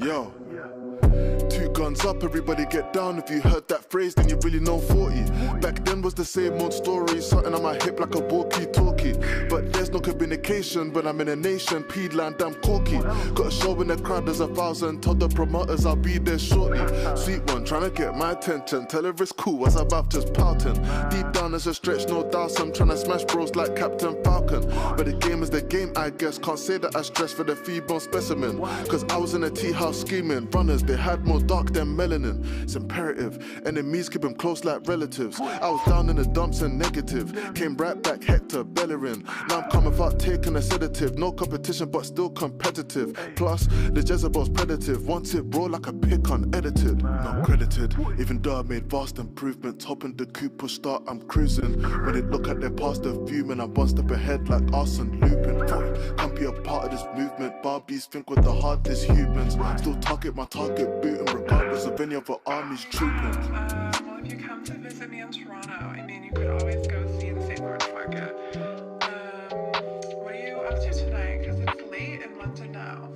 Yo. Two guns up, everybody get down. If you heard that phrase, then you really know 40. Back then was the same old story, something on my hip like a walkie-talkie. But there's no communication when I'm in a nation. P-land, I'm corky. Got a show in the crowd, there's 1,000. Told the promoters I'll be there shortly. Sweet one, trying to get my attention. Tell her it's cool as I'm out just pouting. Deep down there's a stretch, no doubt. I'm trying to smash bros like Captain Falcon. But the game is the game, I guess. Can't say that I stress for the fee-bone specimen. Cause I was in a tea house scheming. Runners, they had more dark than melanin. It's imperative. Enemies keep them close like relatives. I was down in the dumps and negative. Came right back, Hector, Bellerin. Now I'm coming without taking a sedative. No competition, but still competitive. Plus, the Jezebel's predative. Wants it raw like a pick unedited. Not credited. Even though I made vast improvements. Hopping the coupe, push start, I'm cruising. When they look at their past, they're fuming. I'm one step ahead like Arsene Lupin. Can't be a part of this movement. Barbies think with the hardest humans. Still target my target, booting regardless of any other armies trooping. Well, if you come to visit me in Toronto, I mean, you could always go see the St. Lawrence Market. What are you up to tonight? Because it's late in London now.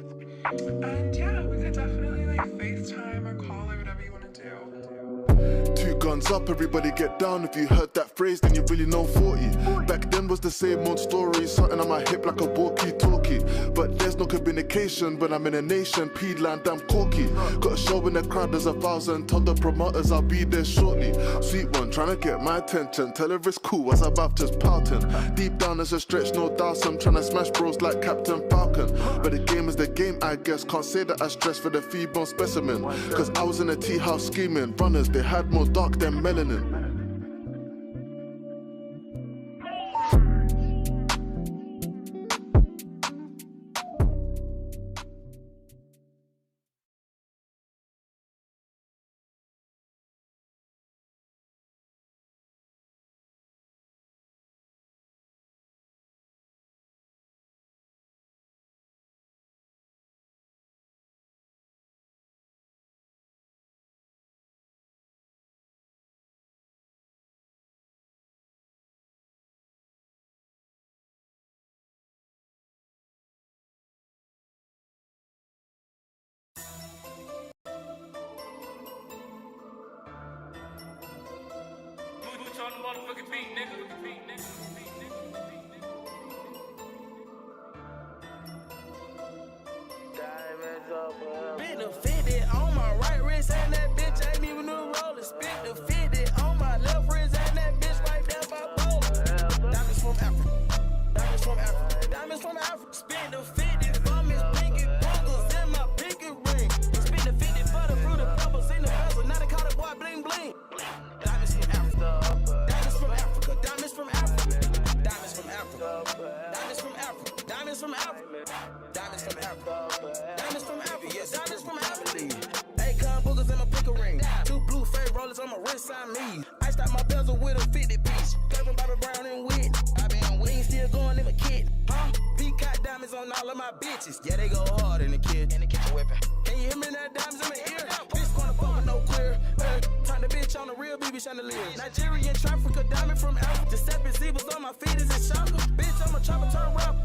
And yeah, we could definitely like FaceTime or call or whatever you want to do. Two guns up, everybody get down. If you heard that phrase, then you really know 40. Back then was the same old story, something on my hip like a walkie-talkie. But there's no communication when I'm in a nation. P-land, I'm corky. Got a show in the crowd, there's 1,000. Told the promoters I'll be there shortly. Sweet one, trying to get my attention. Tell her it's cool as I'm out just pouting. Deep down there's a stretch, no doubt. I'm trying to smash bros like Captain Falcon. But the game is the game, I guess. Can't say that I stress for the fee-bone specimen. Cause I was in a tea house scheming. Runners, they had more dark than melanin. Spit the 50 on my right wrist and that bitch ain't even a roller. Spit the 50 on my left wrist and that bitch right there by bowler. Diamonds from Africa. Diamonds from Africa. Diamonds from Africa. Spit the 50 for Miss Pinky Bongles in my pinky ring. Spit the 50 for the fruit of pebbles in the bezel. Now they call it boy bling bling. Diamonds from Africa. Diamonds from Africa. Diamonds from Africa. Diamonds from Africa. Diamonds from Africa. Diamonds from Africa. Diamonds from Africa. Diamonds from Africa. Yes, diamonds from Africa. Akon boogers in my pickle ring. Two blue fake rollers on my wrist, I me. I start my bezel with a 50 piece. Clever Bobby Brown and wit. I been wing still going in my kit. Peacock diamonds on all of my bitches. Yeah, they go hard in the kid. In the kitchen whipping. Can you hear me that diamonds in my ear? Bitch gonna fuck with no clear. Turn the bitch on the real BB chandelier. Nigerian trafficker, diamond from Africa. Giuseppe Zebras on my feet is a shocker. Bitch, I'm a chopper, turn rap.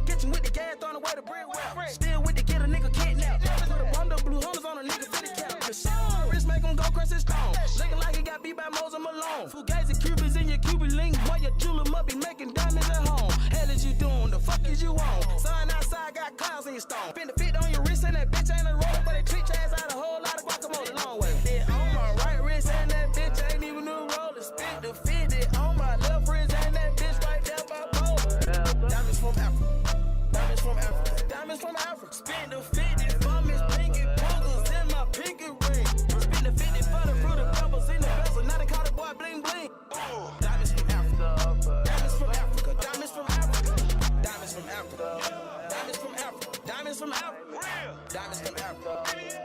Kitchen with the gas, throwing away the bread well. Still with the get a nigga kidnapped. Put a bundle of blue hunters on a nigga 50 cap. The shit on my wrist make him go crush his stone. Looking like he got beat by Moses Malone. Fugazi Cubans in your Cuban link. Boy, your jeweler must be making diamonds at home. Hell is you doing? The fuck is you on? Sun outside, got clouds in your stone. Spin the fit on your wrist and that bitch ain't a roller. But they treat your ass out a whole lot of guacamole. Long way. That on my right wrist and that bitch ain't even a roller. Spit the 50 on my left wrist and that bitch right there by bowler. Diamonds from Africa. Diamonds from Africa. Diamonds from Africa. Spin the 50 for Miss Pinky Boogers in my pinky ring. Spin the 50 for the fruit of pebbles in the bezel. Now they call it boy bling bling. Diamonds from Africa. Diamonds from Africa. Diamonds from Africa. Diamonds from Africa. Diamonds from Africa. Diamonds from Africa. Diamonds from Africa.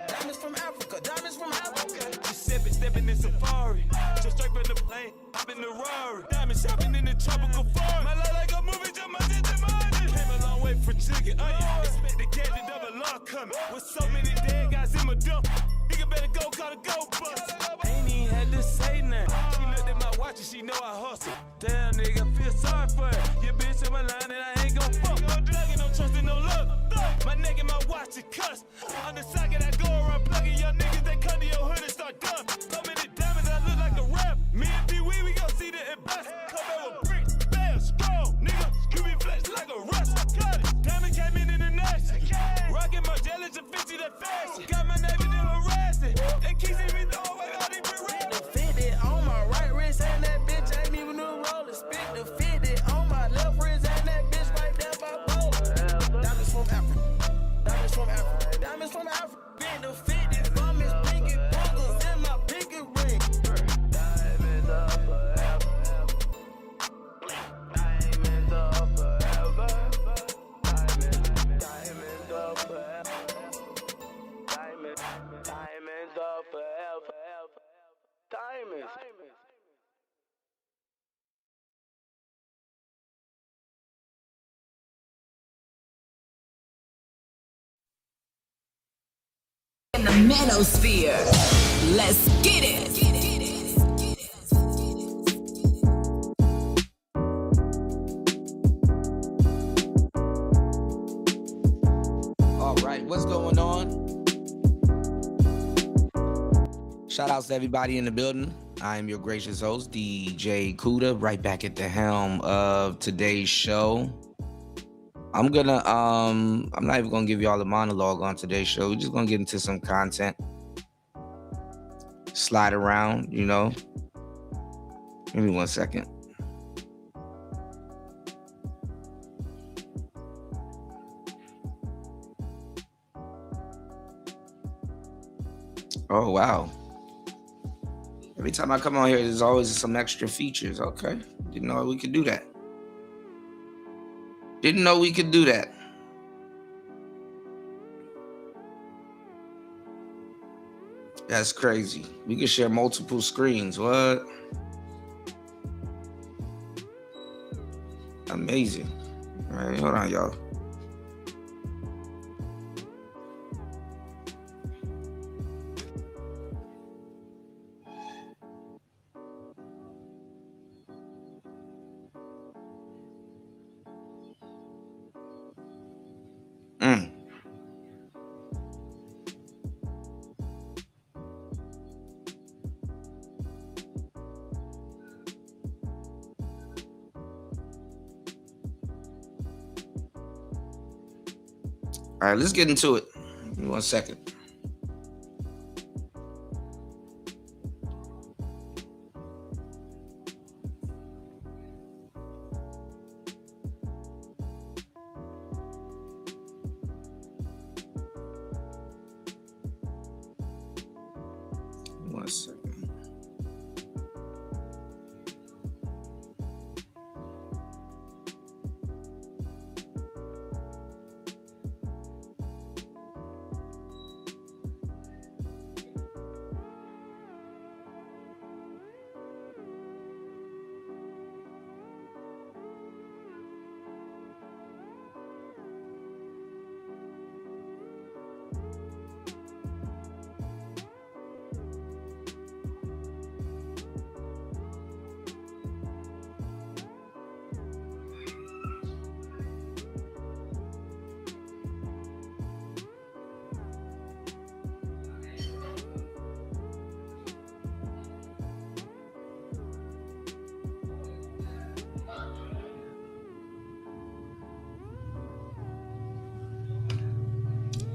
Diamonds from Africa. Diamonds from Africa. Giuseppe stepping in safari. Just straight from the plane. Hop in the Rari. Diamond shopping in the tropical forest. My life like a movie, just my money. Came a long way for chicken. Expect the cat to double law coming. With so many dead guys in my dump. Nigga better go call the go bus. Ain't even had to say nothing. She looked at my watch and she know I hustle. Damn, nigga, feel sorry for it. Your bitch in my line and I ain't gon' fuck. Plugging, no trust and no luck. My neck and my watch is cussed. On the socket, I go around plugging young niggas that come to your hood and start dumb. So many diamonds, I look like a rap. Me and Pee-wee, we gon' see the embassy. Come back with bricks, bam, strong, nigga. You be flexed like a rust. Cut it. Diamond came in the night. Rockin' my jealous and 50 that fast. Got my neighbor them harassing. They keep seeing me throw away all these brick. The 50 on my right wrist and that bitch ain't even no roller. Spit the 50 on my left wrist and that bitch right there by bowl. Diamonds from Africa. Diamonds from Africa. Diamonds from Africa. Been the 50 from his pinky buggles in my pinky ring. Diamonds up forever. Diamonds up forever. Diamonds up forever. Diamonds up forever. Diamonds. In the manosphere. Let's get it. All right, what's going on? Shout outs to everybody in the building. I am your gracious host, DJ Kuda, right back at the helm of today's show. I'm not even gonna give y'all a monologue on today's show. We're just gonna get into some content. Slide around, you know. Give me 1 second. Oh, wow. Every time I come on here, there's always some extra features. Okay. Didn't know we could do that. Didn't know we could do that. That's crazy. We can share multiple screens. What? Amazing. All right, hold on, y'all. All right, let's get into it. Give me 1 second. One second.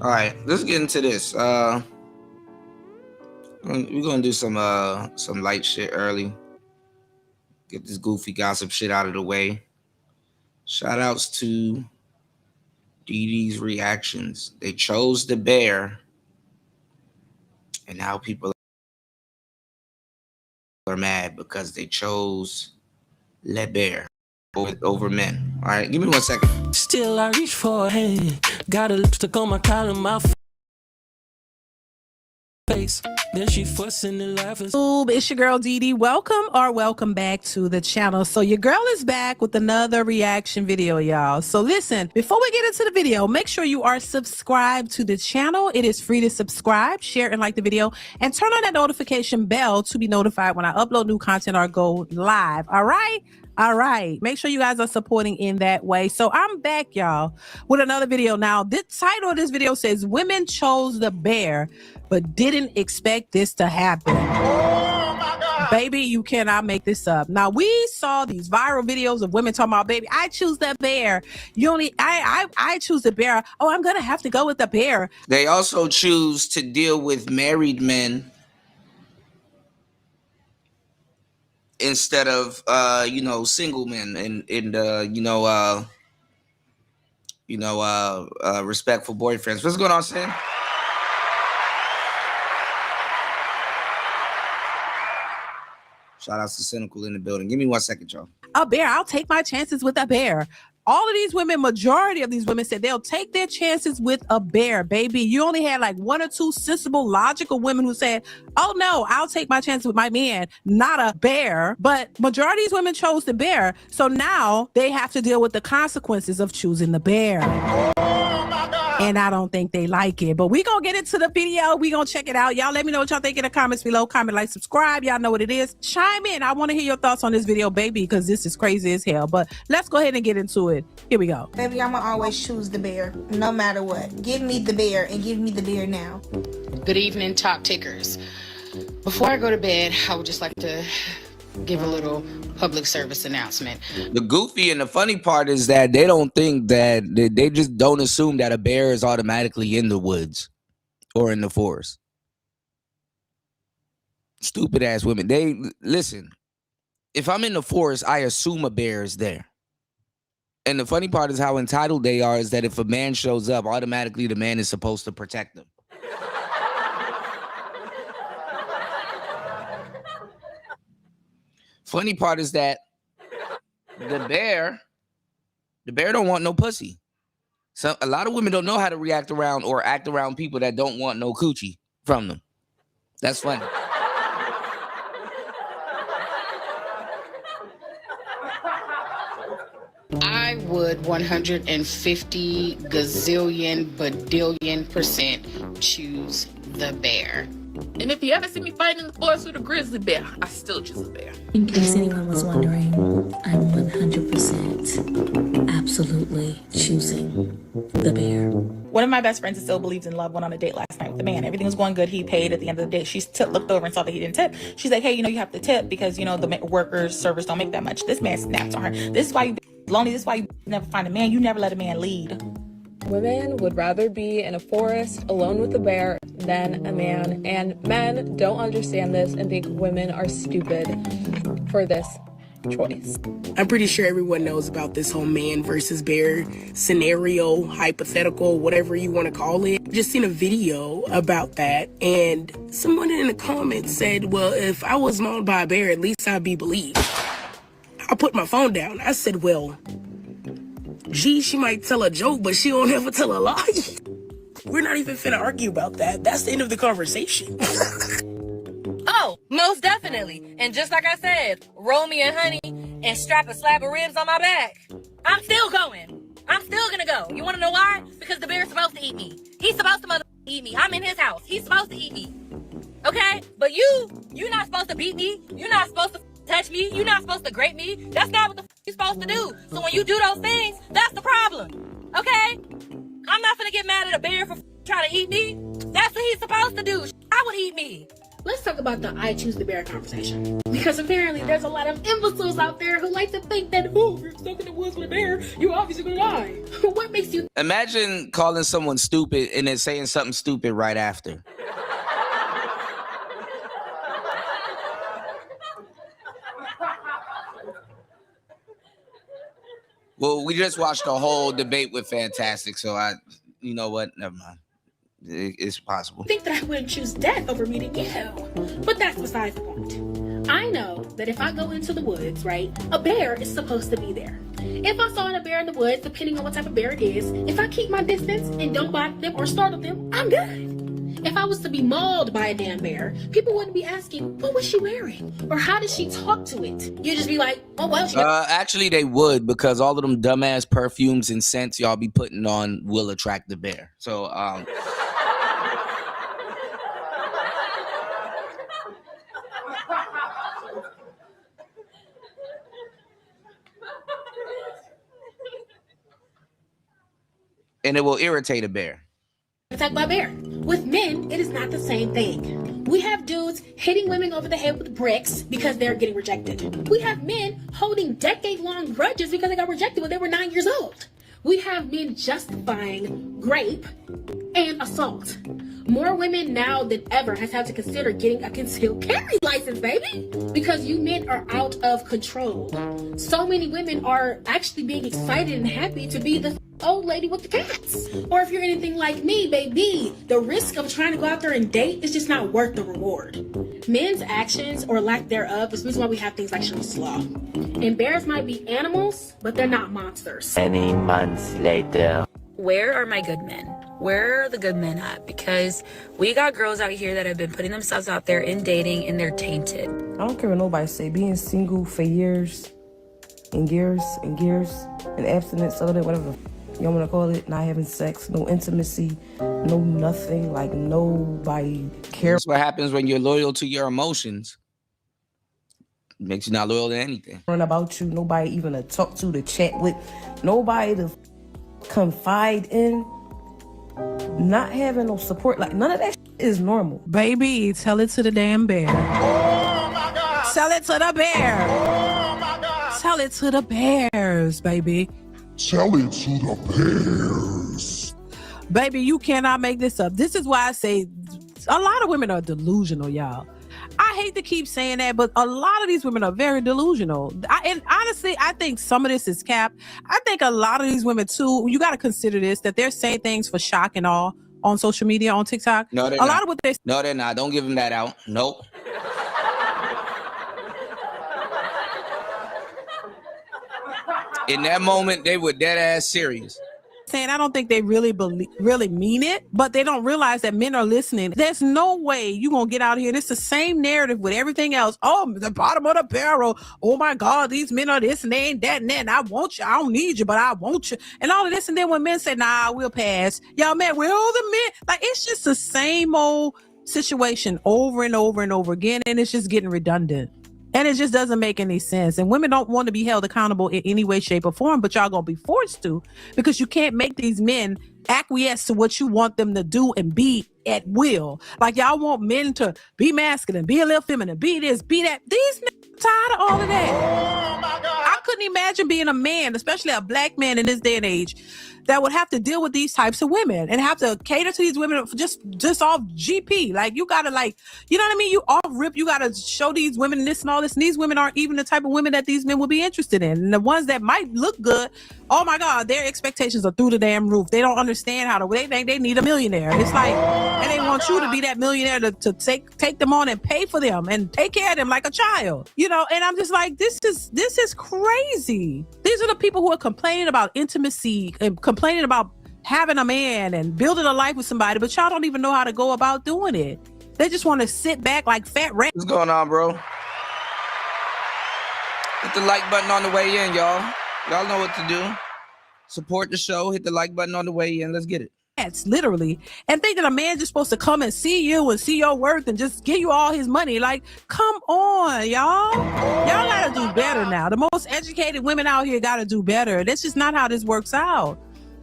All right, let's get into this. We're gonna do some light shit early. Get this goofy gossip shit out of the way. Shout outs to Dee Dee's reactions. They chose the bear, and now people are mad because they chose Le Bear over men. All right, give me 1 second. Still I reach for a hand. Got a lipstick on my collar, my face. Then she fussing and laughing. It's your girl Dee Dee. Welcome back to the channel. So your girl is back with another reaction video, y'all. So listen, before we get into the video, make sure you are subscribed to the channel. It is free to subscribe, share, and like the video, and turn on that notification bell to be notified when I upload new content or go live. All right. Make sure you guys are supporting in that way. So I'm back, y'all, with another video. Now, the title of this video says, Women Chose the Bear, but didn't expect this to happen. Oh my God. Baby, you cannot make this up. Now, we saw these viral videos of women talking about, baby, I choose the bear. I choose the bear. Oh, I'm going to have to go with the bear. They also choose to deal with married men instead of single men and respectful boyfriends. What's going on, Sam? Shout out to Cynical in the building. Give me 1 second, y'all. A bear. I'll take my chances with a bear. All of these women, majority of these women said they'll take their chances with a bear, baby. You only had like one or two sensible, logical women who said, oh no, I'll take my chances with my man, not a bear. But majority of these women chose the bear. So now they have to deal with the consequences of choosing the bear. And I don't think they like it. But we gonna get into the video. We gonna check it out. Y'all let me know what y'all think in the comments below. Comment, like, subscribe. Y'all know what it is. Chime in. I want to hear your thoughts on this video, baby, because this is crazy as hell. But let's go ahead and get into it. Here we go. Baby, I'ma always choose the bear, no matter what. Give me the bear and give me the bear now. Good evening, top tickers. Before I go to bed, I would just like to give a little public service announcement. The goofy and the funny part is that they don't think that they just don't assume that a bear is automatically in the woods or in the forest. Stupid ass women. They listen. If I'm in the forest, I assume a bear is there. And the funny part is how entitled they are is that if a man shows up, automatically the man is supposed to protect them. Funny part is that the bear don't want no pussy. So a lot of women don't know how to react around or act around people that don't want no coochie from them. That's funny. I would 150 gazillion badillion % choose the bear. And if you ever see me fighting in the forest with a grizzly bear, I still choose a bear. In case anyone was wondering, I'm 100% absolutely choosing the bear. One of my best friends still believes in love, went on a date last night with a man. Everything was going good. He paid at the end of the day. She looked over and saw that he didn't tip. She's like, hey, you have to tip because, the workers, servers don't make that much. This man snapped on her. This is why you lonely. This is why you never find a man. You never let a man lead. Women would rather be in a forest alone with a bear than a man, and men don't understand this and think women are stupid for this choice. I'm pretty sure everyone knows about this whole man versus bear scenario, hypothetical, whatever you want to call it. Just seen a video about that, and someone in the comments said, well, if I was mauled by a bear, at least I'd be believed. I put my phone down. I said, well, gee, she might tell a joke, but she don't ever tell a lie. We're not even finna argue about that. That's the end of the conversation. Oh, most definitely. And just like I said, roll me a honey and strap a slab of ribs on my back. I'm still going. I'm still gonna go. You wanna know why? Because the bear's supposed to eat me. He's supposed to eat me. I'm in his house. He's supposed to eat me. Okay? But you're not supposed to beat me. You're not supposed to touch me. You're not supposed to grape me. That's not what the you're supposed to do. So when you do those things, that's the problem. Okay? I'm not gonna get mad at a bear for trying to eat me. That's what he's supposed to do. I would eat me. Let's talk about the I choose the bear conversation. Because apparently there's a lot of imbeciles out there who like to think that, oh, if you're stuck in the woods with a bear, you're obviously gonna die. What makes you... Imagine calling someone stupid and then saying something stupid right after. Well, we just watched the whole debate with Fantastic, so you know what? Never mind. It's possible. I think that I wouldn't choose death over meeting you, but that's besides the point. I know that if I go into the woods, right, a bear is supposed to be there. If I saw a bear in the woods, depending on what type of bear it is, if I keep my distance and don't bite them or startle them, I'm good. If I was to be mauled by a damn bear, people wouldn't be asking, what was she wearing? Or how did she talk to it? You'd just be like, oh, well, actually, they would, because all of them dumbass perfumes and scents y'all be putting on will attract the bear. So, and it will irritate a bear. attacked by a bear. With men, it is not the same thing. We have dudes hitting women over the head with bricks because they're getting rejected. We have men holding decade-long grudges because they got rejected when they were 9 years old. We have men justifying rape and assault. More women now than ever has had to consider getting a concealed carry license, baby, because you men are out of control. So many women are actually being excited and happy to be the old lady with the cats. Or if you're anything like me, baby, the risk of trying to go out there and date is just not worth the reward. Men's actions or lack thereof is the reason why we have things like Shanice's Law. And bears might be animals, but they're not monsters. Many months later. Where are my good men? Where are the good men at? Because we got girls out here that have been putting themselves out there in dating and they're tainted. I don't care what nobody say. Being single for years and years and years and abstinence, other than whatever you want to call it, not having sex, no intimacy, no nothing, like nobody cares. That's what happens when you're loyal to your emotions. It makes you not loyal to anything. About you, nobody even to talk to chat with, nobody to confide in, not having no support, like none of that is normal. Baby, tell it to the damn bear. Oh my God. Tell it to the bear. Oh my God. Tell it to the bears, baby. Tell it to the bears. Baby, you cannot make this up. This is why I say a lot of women are delusional, y'all. I hate to keep saying that, but a lot of these women are very delusional. And honestly, I think some of this is cap. I think a lot of these women too, you got to consider this, that they're saying things for shock and awe on social media, on TikTok. No, they're a not. lot of what they No, they're not. Don't give them that out. Nope. In that moment, they were dead ass serious. saying, I don't think they really mean it, but they don't realize that men are listening. There's no way you're going to get out here. And it's the same narrative with everything else. Oh, the bottom of the barrel. Oh my God, these men are this and they ain't that and that. And I want you. I don't need you, but I want you. And all of this. And then when men say, nah, we'll pass. Y'all, man, we're all the men. Like, it's just the same old situation over and over and over again. And it's just getting redundant. And it just doesn't make any sense. And women don't want to be held accountable in any way, shape, or form, but y'all gonna be forced to, because you can't make these men acquiesce to what you want them to do and be at will. Like, y'all want men to be masculine, be a little feminine, be this, be that. These men are tired of all of that. Oh my God. I couldn't imagine being a man, especially a black man in this day and age, that would have to deal with these types of women and have to cater to these women just off GP. Like, you gotta, like, you know what I mean? You off rip, you gotta show these women this and all this. And these women aren't even the type of women that these men would be interested in. And the ones that might look good, oh my God, their expectations are through the damn roof. They don't understand how to, they think they need a millionaire. It's like, and they want you to be that millionaire to take them on and pay for them and take care of them like a child, you know? And I'm just like, this is crazy. These are the people who are complaining about intimacy and complaining about having a man and building a life with somebody, but y'all don't even know how to go about doing it. They just want to sit back like fat rats. What's going on, bro? Hit the like button on the way in, y'all. Y'all know what to do. Support the show. Hit the like button on the way in. Let's get it. Literally, and think that a man's just supposed to come and see you and see your worth and just give you all his money. Like, come on, y'all gotta do better now. The most educated women out here gotta do better. That's just not how this works out.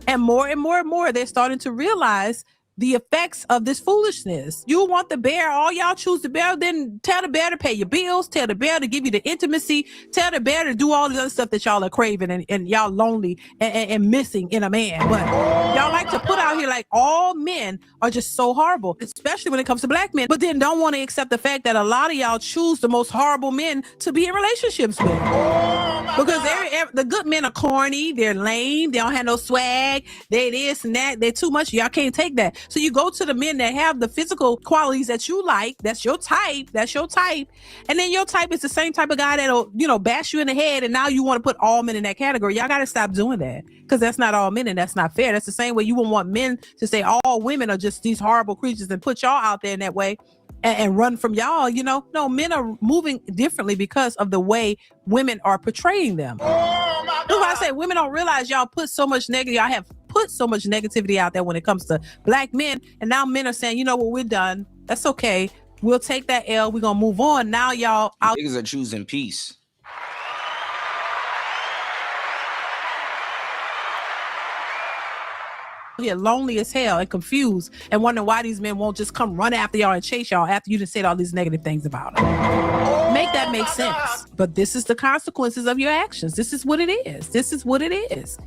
And more and more and more, they're starting to realize the effects of this foolishness. You want the bear, all y'all choose the bear, then tell the bear to pay your bills, tell the bear to give you the intimacy, tell the bear to do all the other stuff that y'all are craving and y'all lonely and missing in a man. But y'all like to put out here like all men are just so horrible, especially when it comes to black men, but then don't want to accept the fact that a lot of y'all choose the most horrible men to be in relationships with. Because the good men are corny, they're lame, they don't have no swag, they this and that, they're too much, y'all can't take that. So you go to the men that have the physical qualities that you like, that's your type, and then your type is the same type of guy that'll, bash you in the head, and now you want to put all men in that category. Y'all got to stop doing that, because that's not all men, and that's not fair. That's the same way you wouldn't want men to say all women are just these horrible creatures and put y'all out there in that way and run from y'all. No, men are moving differently because of the way women are portraying them. That's why I say women don't realize y'all have put so much negativity out there when it comes to black men, and now men are saying, you know what, we're done. That's okay. We'll take that L. We're gonna move on. Now y'all out. Niggas are choosing peace. Here lonely as hell and confused and wondering why these men won't just come run after y'all and chase y'all after you just said all these negative things about them. Make that make sense. But this is the consequences of your actions. This is what it is.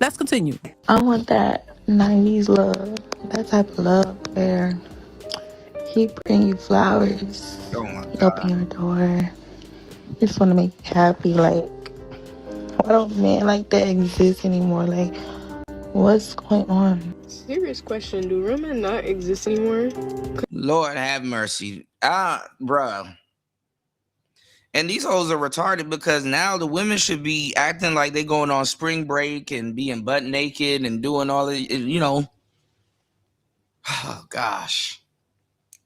Let's continue. I want that 90s love, that type of love where he bring you flowers, open your door, just want to make you happy. Like, why don't men like that exist anymore? Like, what's going on? Serious question. Do women not exist anymore? Lord have mercy. Bruh. And these hoes are retarded, because now the women should be acting like they going on spring break and being butt naked and doing all of, Oh, gosh.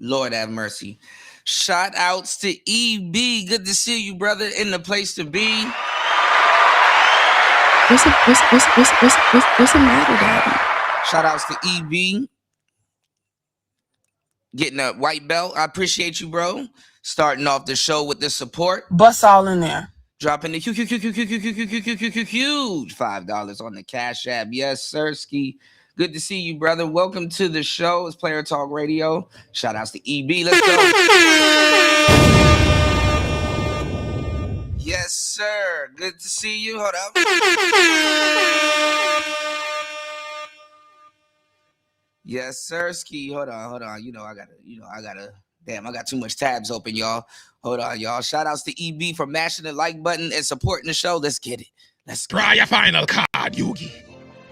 Lord have mercy. Shout outs to EB. Good to see you, brother, in the place to be. What's the matter, Daddy? Shout outs to EB. Getting a white belt. I appreciate you, bro. Starting off the show with the support. Bust all in there. Dropping the huge $5 on the Cash App. Yes, sir, Ski. Good to see you, brother. Welcome to the show. It's Player Talk Radio. Shout outs to EB. Let's go. Yes, sir. Good to see you. Hold up. Yes, sir, Ski. Hold on. I gotta. Damn, I got too much tabs open, y'all. Hold on, y'all. Shout outs to EB for mashing the like button and supporting the show. Let's get it. Try your final card, Yugi.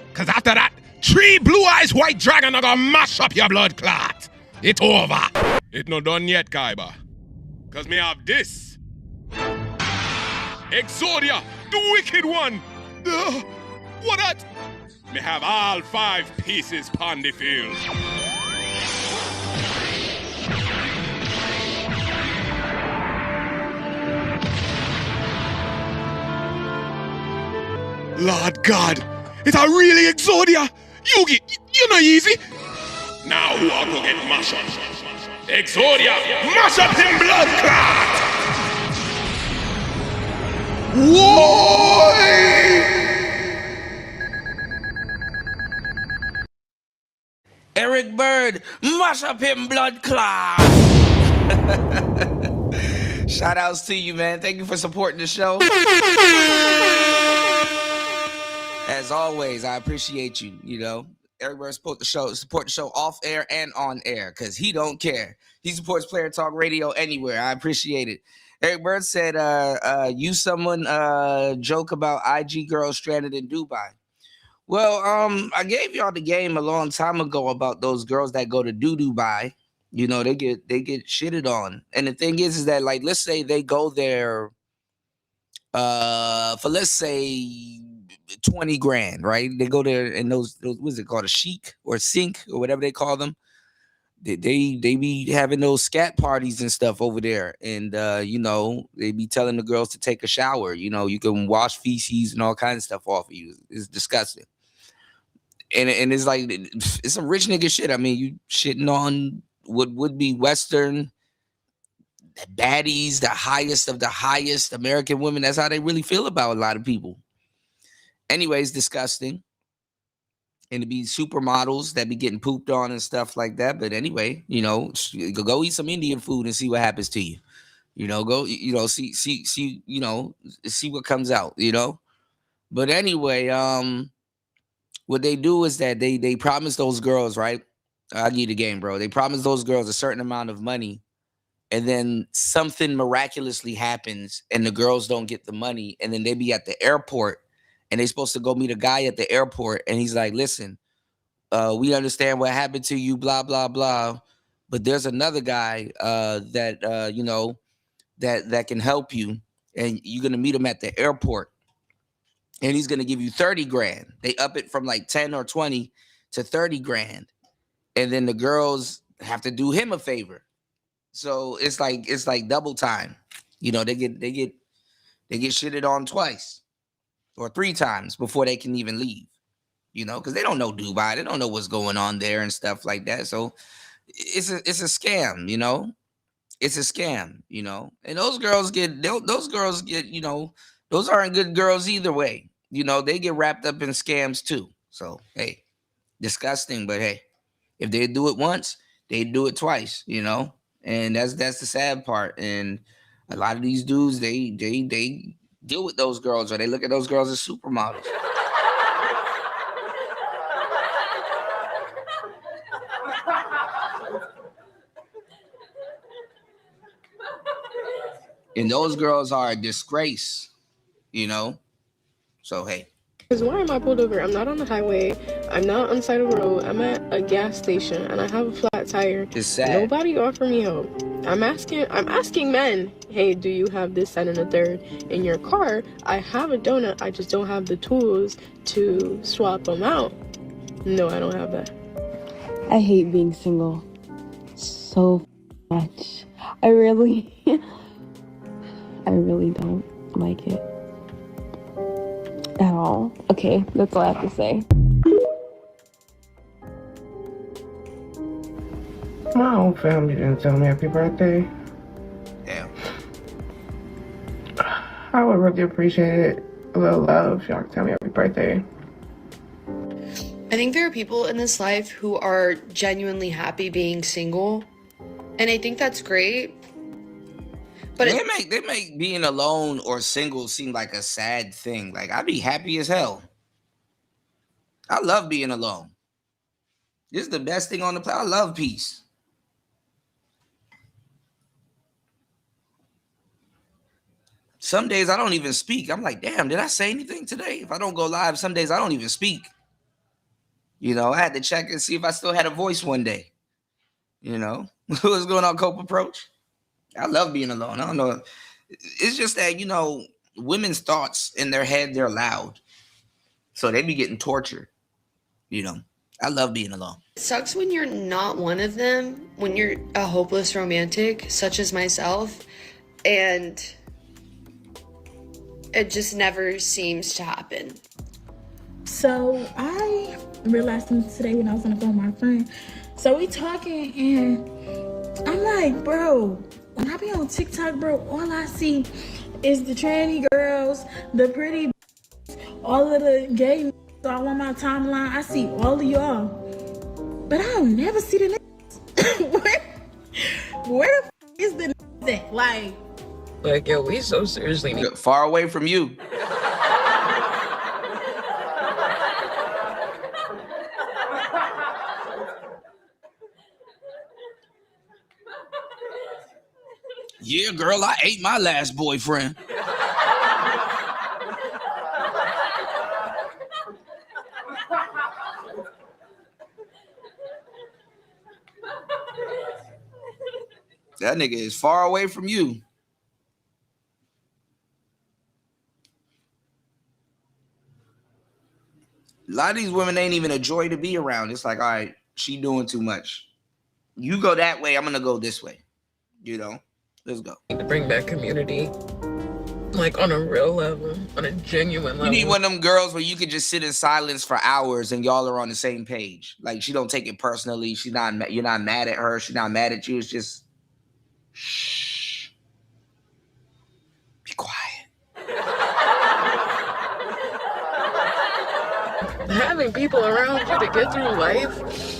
Because after that, 3 blue eyes white dragon are gonna mash up your blood clot. It's over. It not done yet, Kaiba. Because me have this. Exodia, the wicked one. What that? Me have all 5 pieces pon the field. Lord God, it's a really Exodia. Yugi, you're not easy. Now who are gonna get mash up? Exodia, mash up him blood clot. Whoa! Eric Bird, mash up him blood clot. Shout outs to you, man. Thank you for supporting the show. As always, I appreciate you. Eric Bird support the show off air and on air, because he don't care. He supports Player Talk Radio anywhere. I appreciate it. Eric Bird said, someone joke about IG girls stranded in Dubai. Well, I gave y'all the game a long time ago about those girls that go to Dubai. They get shitted on. And the thing is that, like, let's say they go there for, let's say, 20 grand, right? They go there and those what's it called, a chic or sink or whatever they call them. They be having those scat parties and stuff over there, and they be telling the girls to take a shower. You can wash feces and all kinds of stuff off of you. It's disgusting, and it's like it's some rich nigga shit. I mean, you shitting on what would be Western baddies, the highest of the highest American women. That's how they really feel about a lot of people. Anyways, disgusting. And to be supermodels that be getting pooped on and stuff like that. But anyway, go eat some Indian food and see what happens to you. Go, see what comes out, But anyway, what they do is that they promise those girls, right? I'll give you the game, bro. They promise those girls a certain amount of money, and then something miraculously happens and the girls don't get the money, and then they be at the airport and they supposed to go meet a guy at the airport, and he's like, listen, we understand what happened to you, blah, blah, blah. But there's another guy that, you know, that can help you. And you're going to meet him at the airport. And he's going to give you 30 grand. They up it from like 10 or 20 to 30 grand. And then the girls have to do him a favor. So it's like double time. You know, they get shitted on twice or 3 times before they can even leave. You know, because they don't know Dubai. They don't know what's going on there and stuff like that. So it's a scam, you know. It's a scam, you know. And those girls get, you know, those aren't good girls either way. You know, they get wrapped up in scams too. So, hey, disgusting. But hey, if they do it once, they do it twice, you know. And that's the sad part. And a lot of these dudes, they deal with those girls, or they look at those girls as supermodels. And those girls are a disgrace, you know? So, hey. Because why am I pulled over? I'm not on the highway. I'm not on the side of the road. I'm at a gas station and I have a flat tire. It's sad. Nobody offered me help. I'm asking men, hey, do you have this, that, and the third? In your car, I have a donut. I just don't have the tools to swap them out. No, I don't have that. I hate being single so much. I really don't like it at all. Okay, that's all I have to say. My whole family didn't tell me happy birthday. Damn. I would really appreciate it. A little love if y'all could tell me happy birthday. I think there are people in this life who are genuinely happy being single, and I think that's great. But they make being alone or single seem like a sad thing. Like, I'd be happy as hell. I love being alone. This is the best thing on the planet. I love peace. Some days I don't even speak. I'm like, damn, did I say anything today? If I don't go live, some days I don't even speak. You know, I had to check and see if I still had a voice one day. You know, what's going on, Cope Approach? I love being alone. I don't know. It's just that, you know, women's thoughts in their head, they're loud. So they be getting tortured. You know, I love being alone. it sucks when you're not one of them, when you're a hopeless romantic, such as myself, and it just never seems to happen. So I realized today when I was on the phone with my friend. So we talking and I'm like, bro, when I be on TikTok, bro, all I see is the tranny girls, the pretty, all of the gay all on my timeline. I see all of y'all, but I don't never see the niggas. Where the is the niggas at? Like, yo, we so seriously need far away from you. Yeah, girl, I ate my last boyfriend. That nigga is far away from you. A lot of these women ain't even a joy to be around. It's like, all right, she doing too much. You go that way, I'm gonna go this way. You know? Let's go. to bring back community, like on a real level, on a genuine level. You need one of them girls where you could just sit in silence for hours and y'all are on the same page. Like, she don't take it personally. She's not. You're not mad at her. She's not mad at you. It's just, shh. Be quiet. Having people around you to get through life.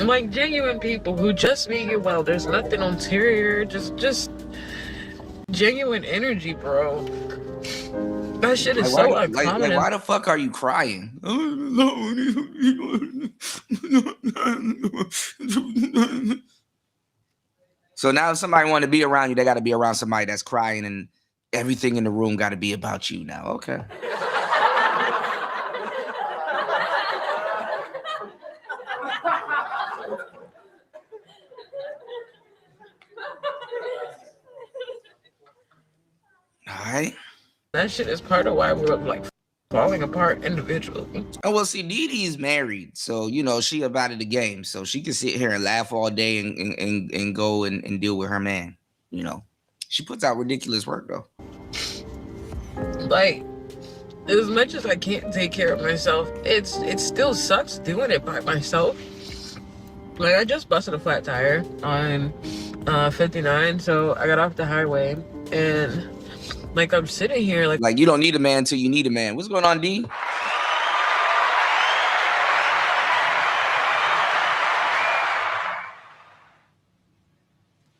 Like genuine people who just mean you well. There's nothing ulterior. Just genuine energy, bro. That shit is so uncommon. Like, why the fuck are you crying? So now if somebody want to be around you, they got to be around somebody that's crying and everything in the room got to be about you now. Okay. Right? That shit is part of why we're like falling apart individually. Oh, well, see, Didi's married, so you know she about the game, so she can sit here and laugh all day and go and deal with her man. You know, she puts out ridiculous work though. Like, as much as I can't take care of myself, it still sucks doing it by myself. Like, I just busted a flat tire on 59, so I got off the highway, and like I'm sitting here like you don't need a man till you need a man. What's going on, D?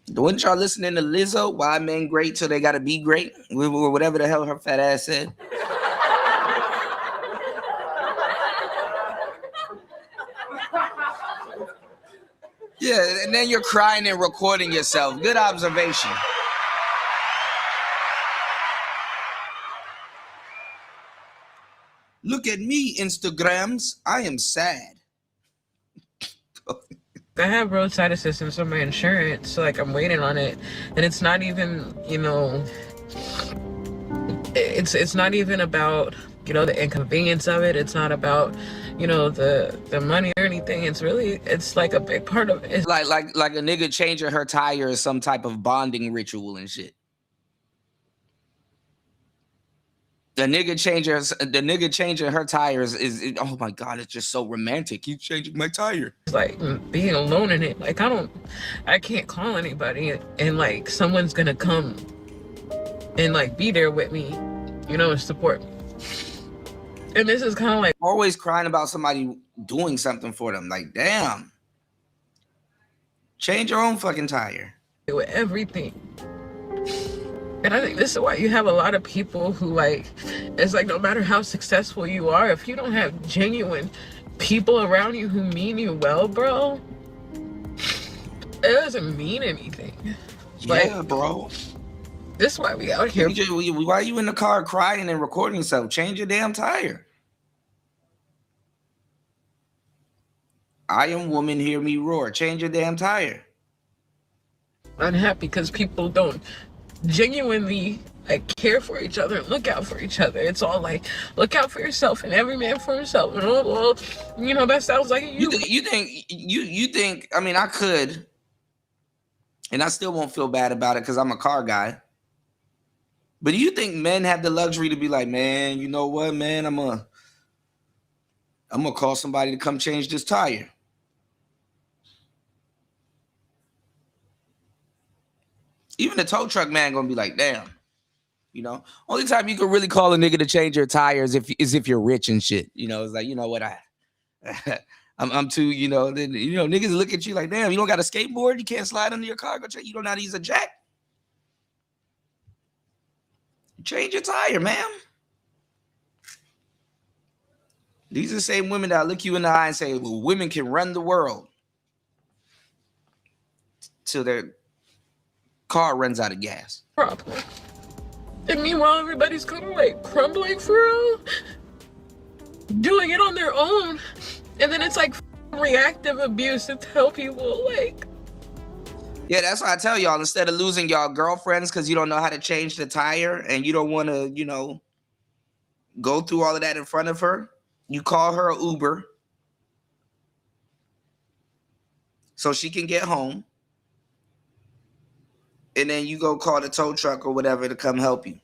Wasn't y'all listening to Lizzo? Why men great till they gotta be great? Whatever the hell her fat ass said. Yeah, and then you're crying and recording yourself. Good observation. Look at me, Instagrams. I am sad. I have roadside assistance on my insurance, so like I'm waiting on it, and it's not even, you know, it's not even about, you know, the inconvenience of it. It's not about, you know, the money or anything. It's like a big part of it. Like a nigga changing her tire is some type of bonding ritual and shit. The nigga changing her tires is oh my god, it's just so romantic. You changing my tire. It's like being alone in it. Like I can't call anybody and like someone's gonna come and like be there with me, you know, and support me. And this is kind of like always crying about somebody doing something for them. Like, damn. Change your own fucking tire. With everything. And I think this is why you have a lot of people who like, it's like no matter how successful you are, if you don't have genuine people around you who mean you well, bro, it doesn't mean anything. Yeah, like, bro. This is why we out here. Why are you in the car crying and recording yourself? Change your damn tire. I am woman, hear me roar. Change your damn tire. Unhappy because people don't genuinely like care for each other and look out for each other. It's all like look out for yourself and every man for himself. And oh, well, you know, that sounds like you think I mean I could, and I still won't feel bad about it because I'm a car guy. But do you think men have the luxury to be like, man, you know what, man, I'm gonna call somebody to come change this tire? Even the tow truck man gonna be like, damn, you know. Only time you can really call a nigga to change your tires is if you're rich and shit. You know, it's like, you know what, I'm too, you know. Then you know, niggas look at you like, damn, you don't got a skateboard, you can't slide under your car. You don't know how to use a jack. Change your tire, ma'am. These are the same women that look you in the eye and say, well, women can run the world till their car runs out of gas. Problem. And meanwhile, everybody's kind of like crumbling for real, doing it on their own. And then it's like reactive abuse to tell people like. Yeah, that's why I tell y'all, instead of losing y'all girlfriends because you don't know how to change the tire and you don't want to, you know, go through all of that in front of her, you call her an Uber so she can get home. And then you go call the tow truck or whatever to come help you.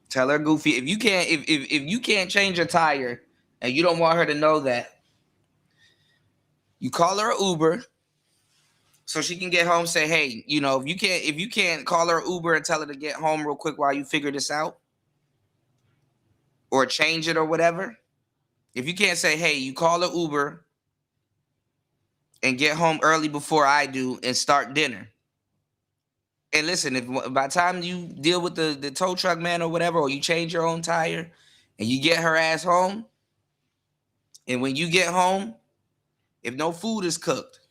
Tell her, Goofy, if you can't change your tire and you don't want her to know that, you call her an Uber so she can get home. Say, hey, you know, if you can't call her an Uber and tell her to get home real quick while you figure this out or change it or whatever. If you can't say, hey, you call an Uber and get home early before I do and start dinner. And listen, if by the time you deal with the tow truck man or whatever, or you change your own tire and you get her ass home, and when you get home, if no food is cooked,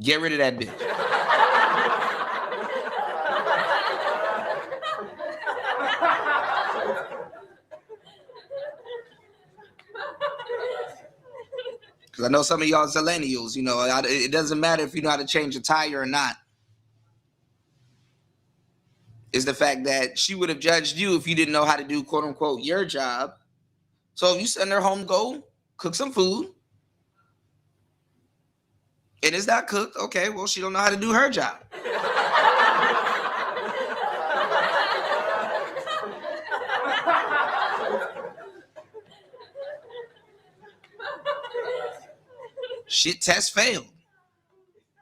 get rid of that bitch. Because I know some of y'all millennials, you know, it doesn't matter if you know how to change a tire or not. is the fact that she would have judged you if you didn't know how to do, quote unquote, your job. So if you send her home, go cook some food, and it's not cooked, okay, well, she don't know how to do her job. Shit test failed.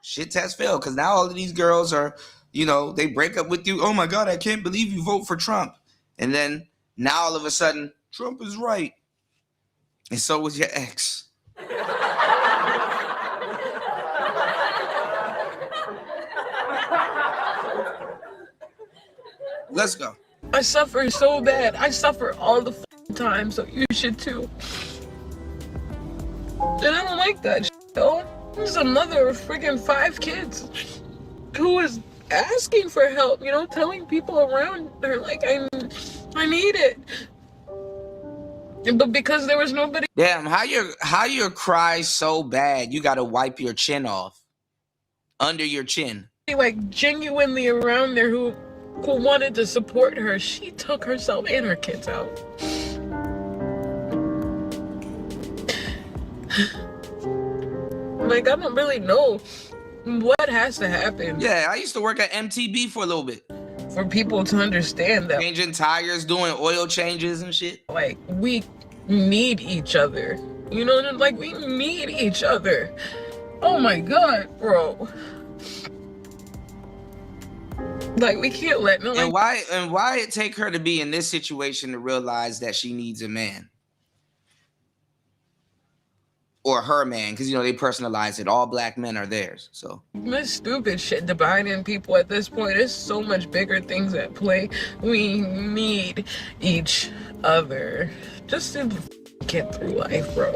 Shit test failed, because now all of these girls are, you know, they break up with you. Oh my God, I can't believe you vote for Trump. And then now all of a sudden, Trump is right. And so was your ex. Let's go. I suffer so bad. I suffer all the time, so you should too. And I don't like that shit, though. There's a mother of freaking 5 kids who is asking for help, you know, telling people around her, like, I need it. But because there was nobody. Damn, how you cry so bad you gotta wipe your chin off. Under your chin. Like genuinely around there who wanted to support her, she took herself and her kids out. Like, I don't really know what has to happen. Yeah, I used to work at MTB for a little bit. For people to understand that. Changing tires, doing oil changes and shit. Like, we need each other. You know, like, we need each other. Oh my God, bro. Like, we can't let no. Like, and why it take her to be in this situation to realize that she needs a man? Or her man, because, you know, they personalize it. All black men are theirs, so. This stupid shit dividing people at this point. There's so much bigger things at play. We need each other just to get through life, bro.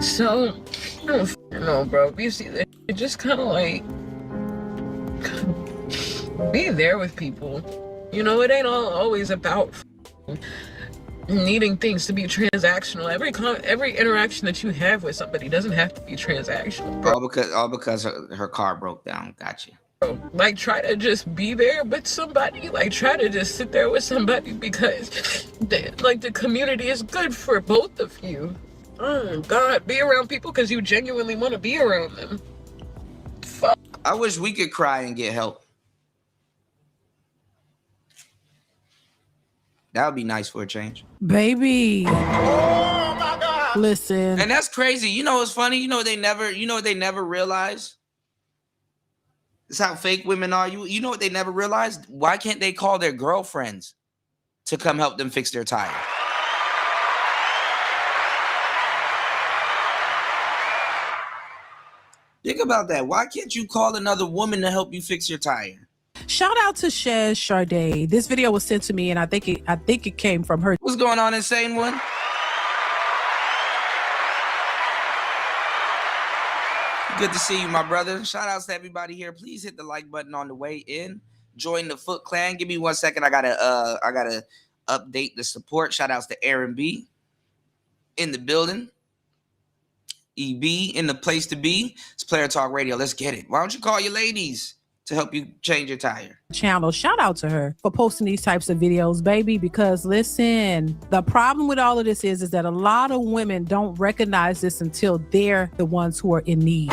So, I don't know, bro. You see, it just kind of like, be there with people. You know, it ain't always about needing things to be transactional. Every interaction that you have with somebody doesn't have to be transactional, bro. All because her car broke down. Gotcha. Bro, like, try to just be there with somebody. Like, try to just sit there with somebody because the community is good for both of you. Oh God, be around people because you genuinely want to be around them. Fuck. I wish we could cry and get help. That would be nice for a change. Baby. Oh my God. Listen. And that's crazy. You know what's funny? You know what they never realize? This is how fake women are. You know what they never realized? Why can't they call their girlfriends to come help them fix their tire? Think about that. Why can't you call another woman to help you fix your tire? Shout out to Shez Sade. This video was sent to me, and I think it came from her. What's going on, Insane One? Good to see you, my brother. Shout outs to everybody here. Please hit the like button on the way in. Join the Foot Clan. Give me 1 second. I gotta update the support. Shout outs to Aaron B in the building. EB in the place to be. It's Player Talk Radio. Let's get it. Why don't you call your ladies to help you change your tire? Channel. Shout out to her for posting these types of videos, baby, because listen, the problem with all of this is that a lot of women don't recognize this until they're the ones who are in need.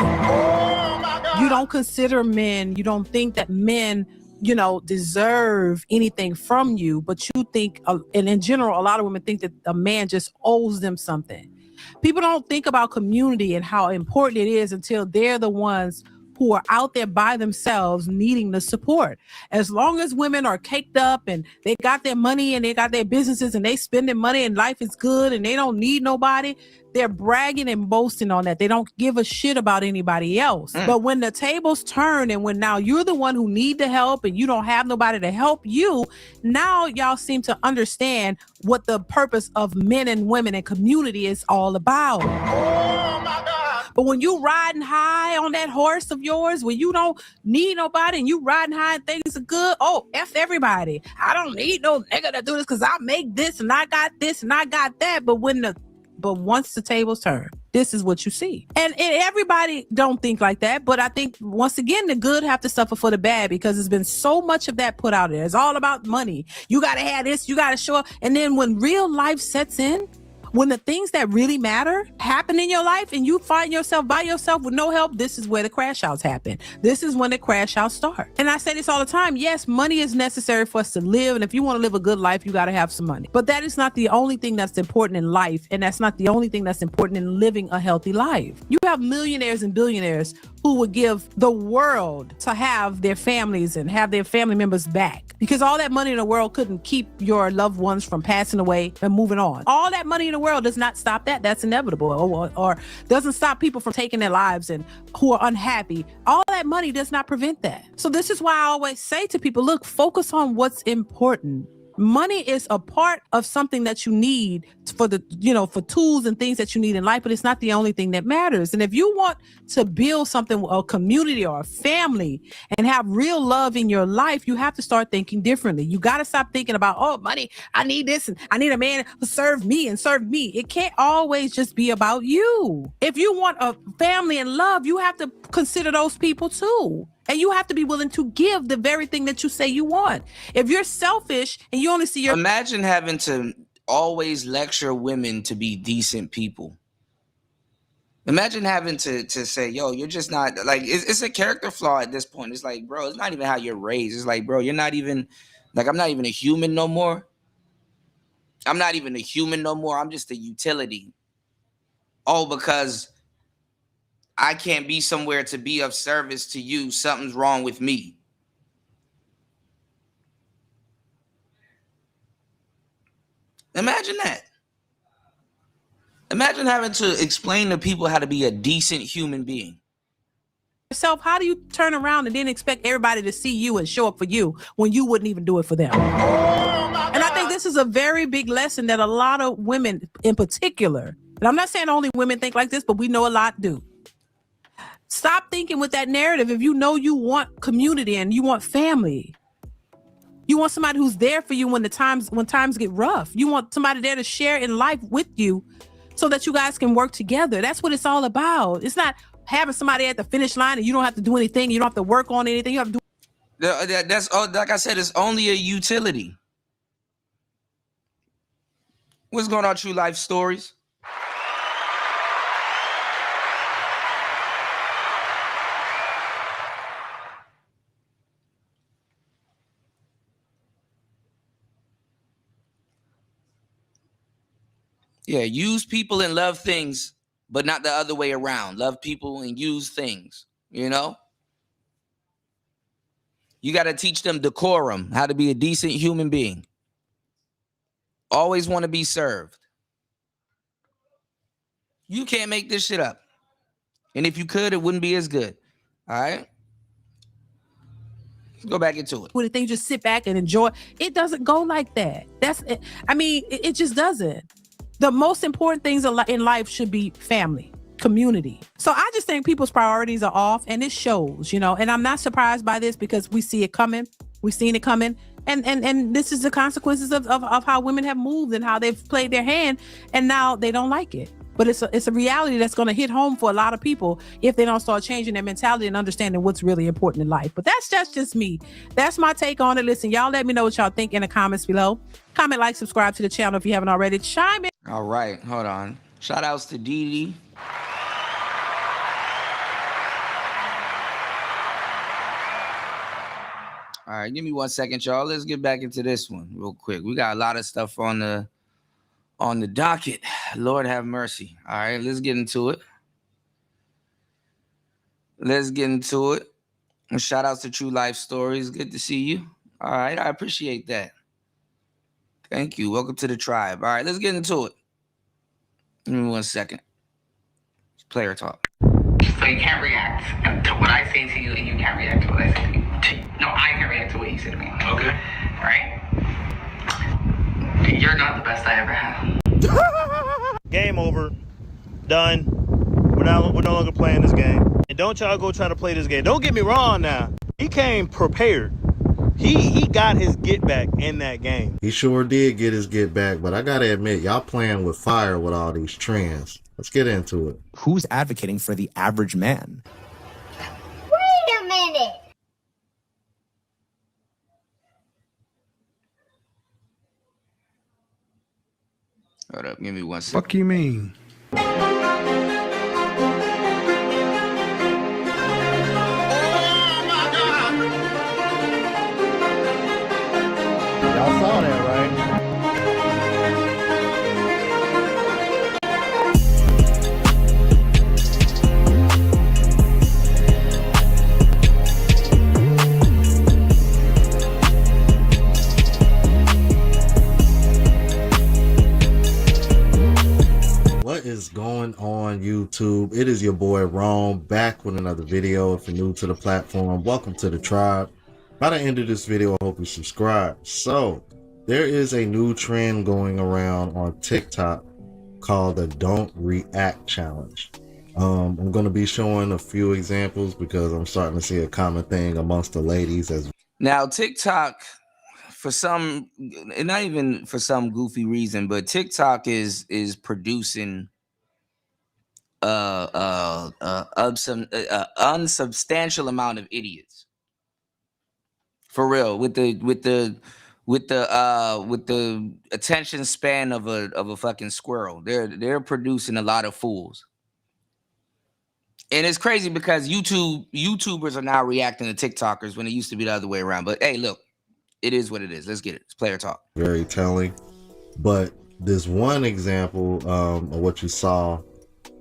You don't consider men, you don't think that men, you know, deserve anything from you, but you think, and in general, a lot of women think that a man just owes them something. People don't think about community and how important it is until they're the ones who are out there by themselves needing the support. As long as women are caked up and they got their money and they got their businesses and they spending money and life is good and they don't need nobody, they're bragging and boasting on that. They don't give a shit about anybody else. But when the tables turn and when now you're the one who need the help and you don't have nobody to help you, now y'all seem to understand what the purpose of men and women and community is all about. Oh my God. But when you riding high on that horse of yours, when you don't need nobody and you riding high and things are good, oh, F everybody. I don't need no nigga to do this because I make this and I got this and I got that. But once the tables turn, this is what you see. And everybody don't think like that, but I think once again, the good have to suffer for the bad, because there's been so much of that put out there. It's all about money. You got to have this, you got to show up. And then when real life sets in, when the things that really matter happen in your life and you find yourself by yourself with no help, this is where the crash outs happen. This is when the crash outs start. And I say this all the time. Yes, money is necessary for us to live. And if you want to live a good life, you got to have some money. But that is not the only thing that's important in life. And that's not the only thing that's important in living a healthy life. You have millionaires and billionaires who would give the world to have their families and have their family members back, because all that money in the world couldn't keep your loved ones from passing away and moving on. All that money in the world does not stop that. That's inevitable, or doesn't stop people from taking their lives and who are unhappy. All that money does not prevent that. So this is why I always say to people, look, focus on what's important. Money is a part of something that you need for for tools and things that you need in life, but it's not the only thing that matters. And if you want to build something, a community or a family, and have real love in your life, you have to start thinking differently. You got to stop thinking about, oh, money, I need this, and I need a man to serve me. It can't always just be about you. If you want a family and love, you have to consider those people too. And you have to be willing to give the very thing that you say you want. If you're selfish and you only see your... Imagine having to always lecture women to be decent people. Imagine having to say, yo, you're just not... Like, it's a character flaw at this point. It's like, bro, it's not even how you're raised. It's like, bro, you're not even... Like, I'm not even a human no more. I'm not even a human no more. I'm just a utility. Oh, because I can't be somewhere to be of service to you. Something's wrong with me. Imagine that. Imagine having to explain to people how to be a decent human being. Yourself, how do you turn around and then expect everybody to see you and show up for you when you wouldn't even do it for them? And I think this is a very big lesson that a lot of women in particular, and I'm not saying only women think like this, but we know a lot do. Stop thinking with that narrative. If you know you want community and you want family, you want somebody who's there for you when times get rough. You want somebody there to share in life with you so that you guys can work together. That's what it's all about. It's not having somebody at the finish line and you don't have to do anything. You don't have to work on anything. You have to do. That's like I said, it's only a utility. What's going on, True Life Stories? Yeah, use people and love things, but not the other way around. Love people and use things, you know? You got to teach them decorum, how to be a decent human being. Always want to be served. You can't make this shit up. And if you could, it wouldn't be as good. All right? Let's go back into it. Would the thing just sit back and enjoy? It doesn't go like that. It just doesn't. The most important things in life should be family, community. So I just think people's priorities are off, and it shows, and I'm not surprised by this because we see it coming. We've seen it coming. And this is the consequences of how women have moved and how they've played their hand, and now they don't like it. But it's a reality that's going to hit home for a lot of people if they don't start changing their mentality and understanding what's really important in life. But that's just me. That's my take on it. Listen, y'all let me know what y'all think in the comments below. Comment, like, subscribe to the channel if you haven't already. Chime in. All right, hold on. Shout outs to Dee Dee. All right, give me 1 second, y'all. Let's get back into this one real quick. We got a lot of stuff on the docket. Lord have mercy. All right, let's get into it. And shout outs to True Life Stories. Good to see you. All right, I appreciate that. Thank you. Welcome to the tribe. All right, let's get into it. Give me 1 second. It's player talk. So you can't react to what I say to you, and you can't react to what I say to you. No, I can't react to what you say to me. Okay. Right? You're not the best I ever had. Game over. Done. We're no longer playing this game. And don't y'all go try to play this game. Don't get me wrong now. He came prepared. He got his get back in that game. He sure did get his get back, but I gotta admit, y'all playing with fire with all these trends. Let's get into it. Who's advocating for the average man? Wait a minute. Hold up, give me 1 second. Fuck you mean? Y'all saw that, right? What is going on, YouTube? It is your boy Rome back with another video. If you're new to the platform, welcome to the tribe. By the end of this video, I hope you subscribe. So there is a new trend going around on TikTok called the Don't React Challenge. I'm going to be showing a few examples because I'm starting to see a common thing amongst the ladies as Now, TikTok, for some, and not even for some goofy reason, but TikTok is producing unsubstantial amount of idiots. For real, with the attention span of a fucking squirrel, they're producing a lot of fools. And it's crazy because YouTubers are now reacting to TikTokers when it used to be the other way around. But hey, look, it is what it is. Let's get it. It's player talk. very telling. But this one example of what you saw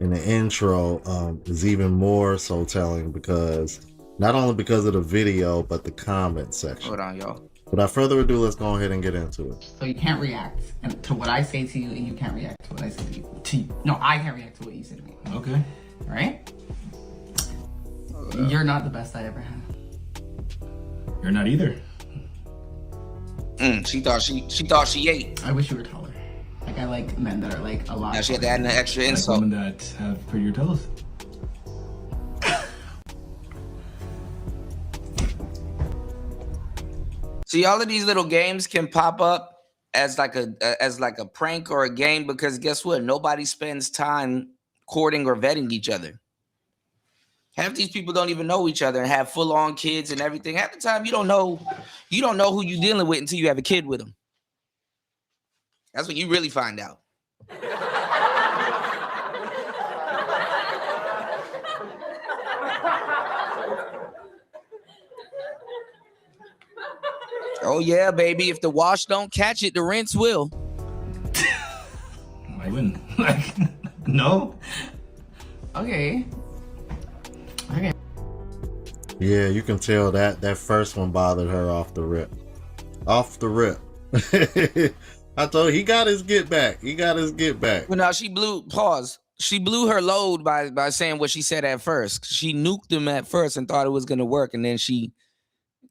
in the intro is even more so telling because not only because of the video, but the comment section. Hold on, y'all. Without further ado, let's go ahead and get into it. So you can't react to what I say to you, and you can't react to what I say to you. No, I can't react to what you say to me. Okay. Right? You're not the best I ever had. You're not either. She thought she ate. I wish you were taller. Like I like men that are like a lot. Now she had to add an extra Like insult. women that have prettier toes. See, all of these little games can pop up as like a prank or a game because guess what? Nobody spends time courting or vetting each other. Half these people don't even know each other and have full-on kids and everything. Half the time you don't know who you're dealing with until you have a kid with them. That's when you really find out. Oh yeah, baby. If the wash don't catch it, the rinse will. I wouldn't. Like, no. Okay. Yeah, you can tell that first one bothered her off the rip. Off the rip. I told you, he got his get back. He got his get back. Well, now she blew her load by saying what she said at first. She nuked him at first and thought it was gonna work, and then she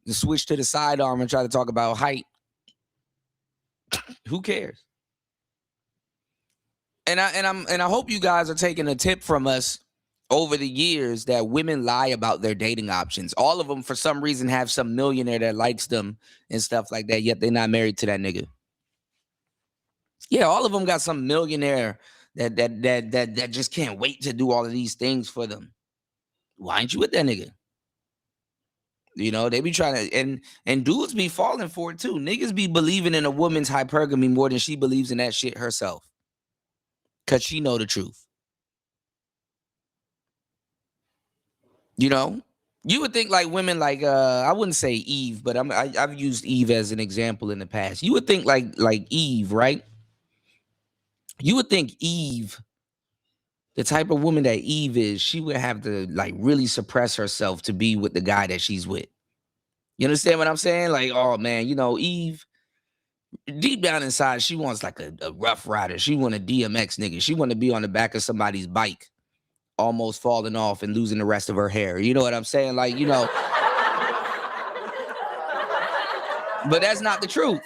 switched to the sidearm and tried to talk about height. Who cares? And I hope you guys are taking a tip from us over the years that women lie about their dating options. All of them, for some reason, have some millionaire that likes them and stuff like that, yet they're not married to that nigga. Yeah, all of them got some millionaire that just can't wait to do all of these things for them. Why ain't you with that nigga? You know, they be trying to, and dudes be falling for it too. Niggas be believing in a woman's hypergamy more than she believes in that shit herself. Cause she know the truth. You know, you would think like women like I wouldn't say Eve, but I've used Eve as an example in the past. You would think like Eve, right? You would think Eve, the type of woman that Eve is, she would have to like really suppress herself to be with the guy that she's with. You understand what I'm saying? Like, oh man, you know, Eve, deep down inside, she wants like a rough rider. She want a DMX nigga. She want to be on the back of somebody's bike, almost falling off and losing the rest of her hair. You know what I'm saying? Like, you know. But that's not the truth.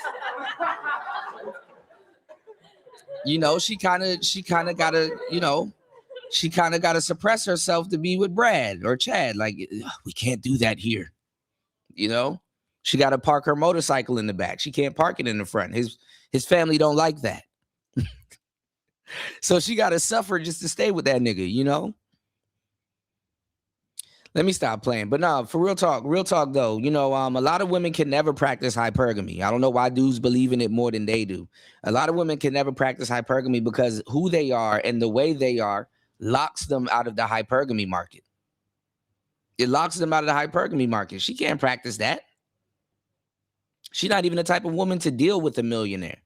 You know, she kind of gotta, you know, she kind of gotta suppress herself to be with Brad or Chad. Like, we can't do that here. You know, she got to park her motorcycle in the back. She can't park it in the front. His family don't like that. So she got to suffer just to stay with that nigga, you know? Let me stop playing. But no, for real talk though, you know, a lot of women can never practice hypergamy. I don't know why dudes believe in it more than they do. A lot of women can never practice hypergamy because who they are and the way they are locks them out of the hypergamy market. It locks them out of the hypergamy market. She can't practice that. She's not even the type of woman to deal with a millionaire,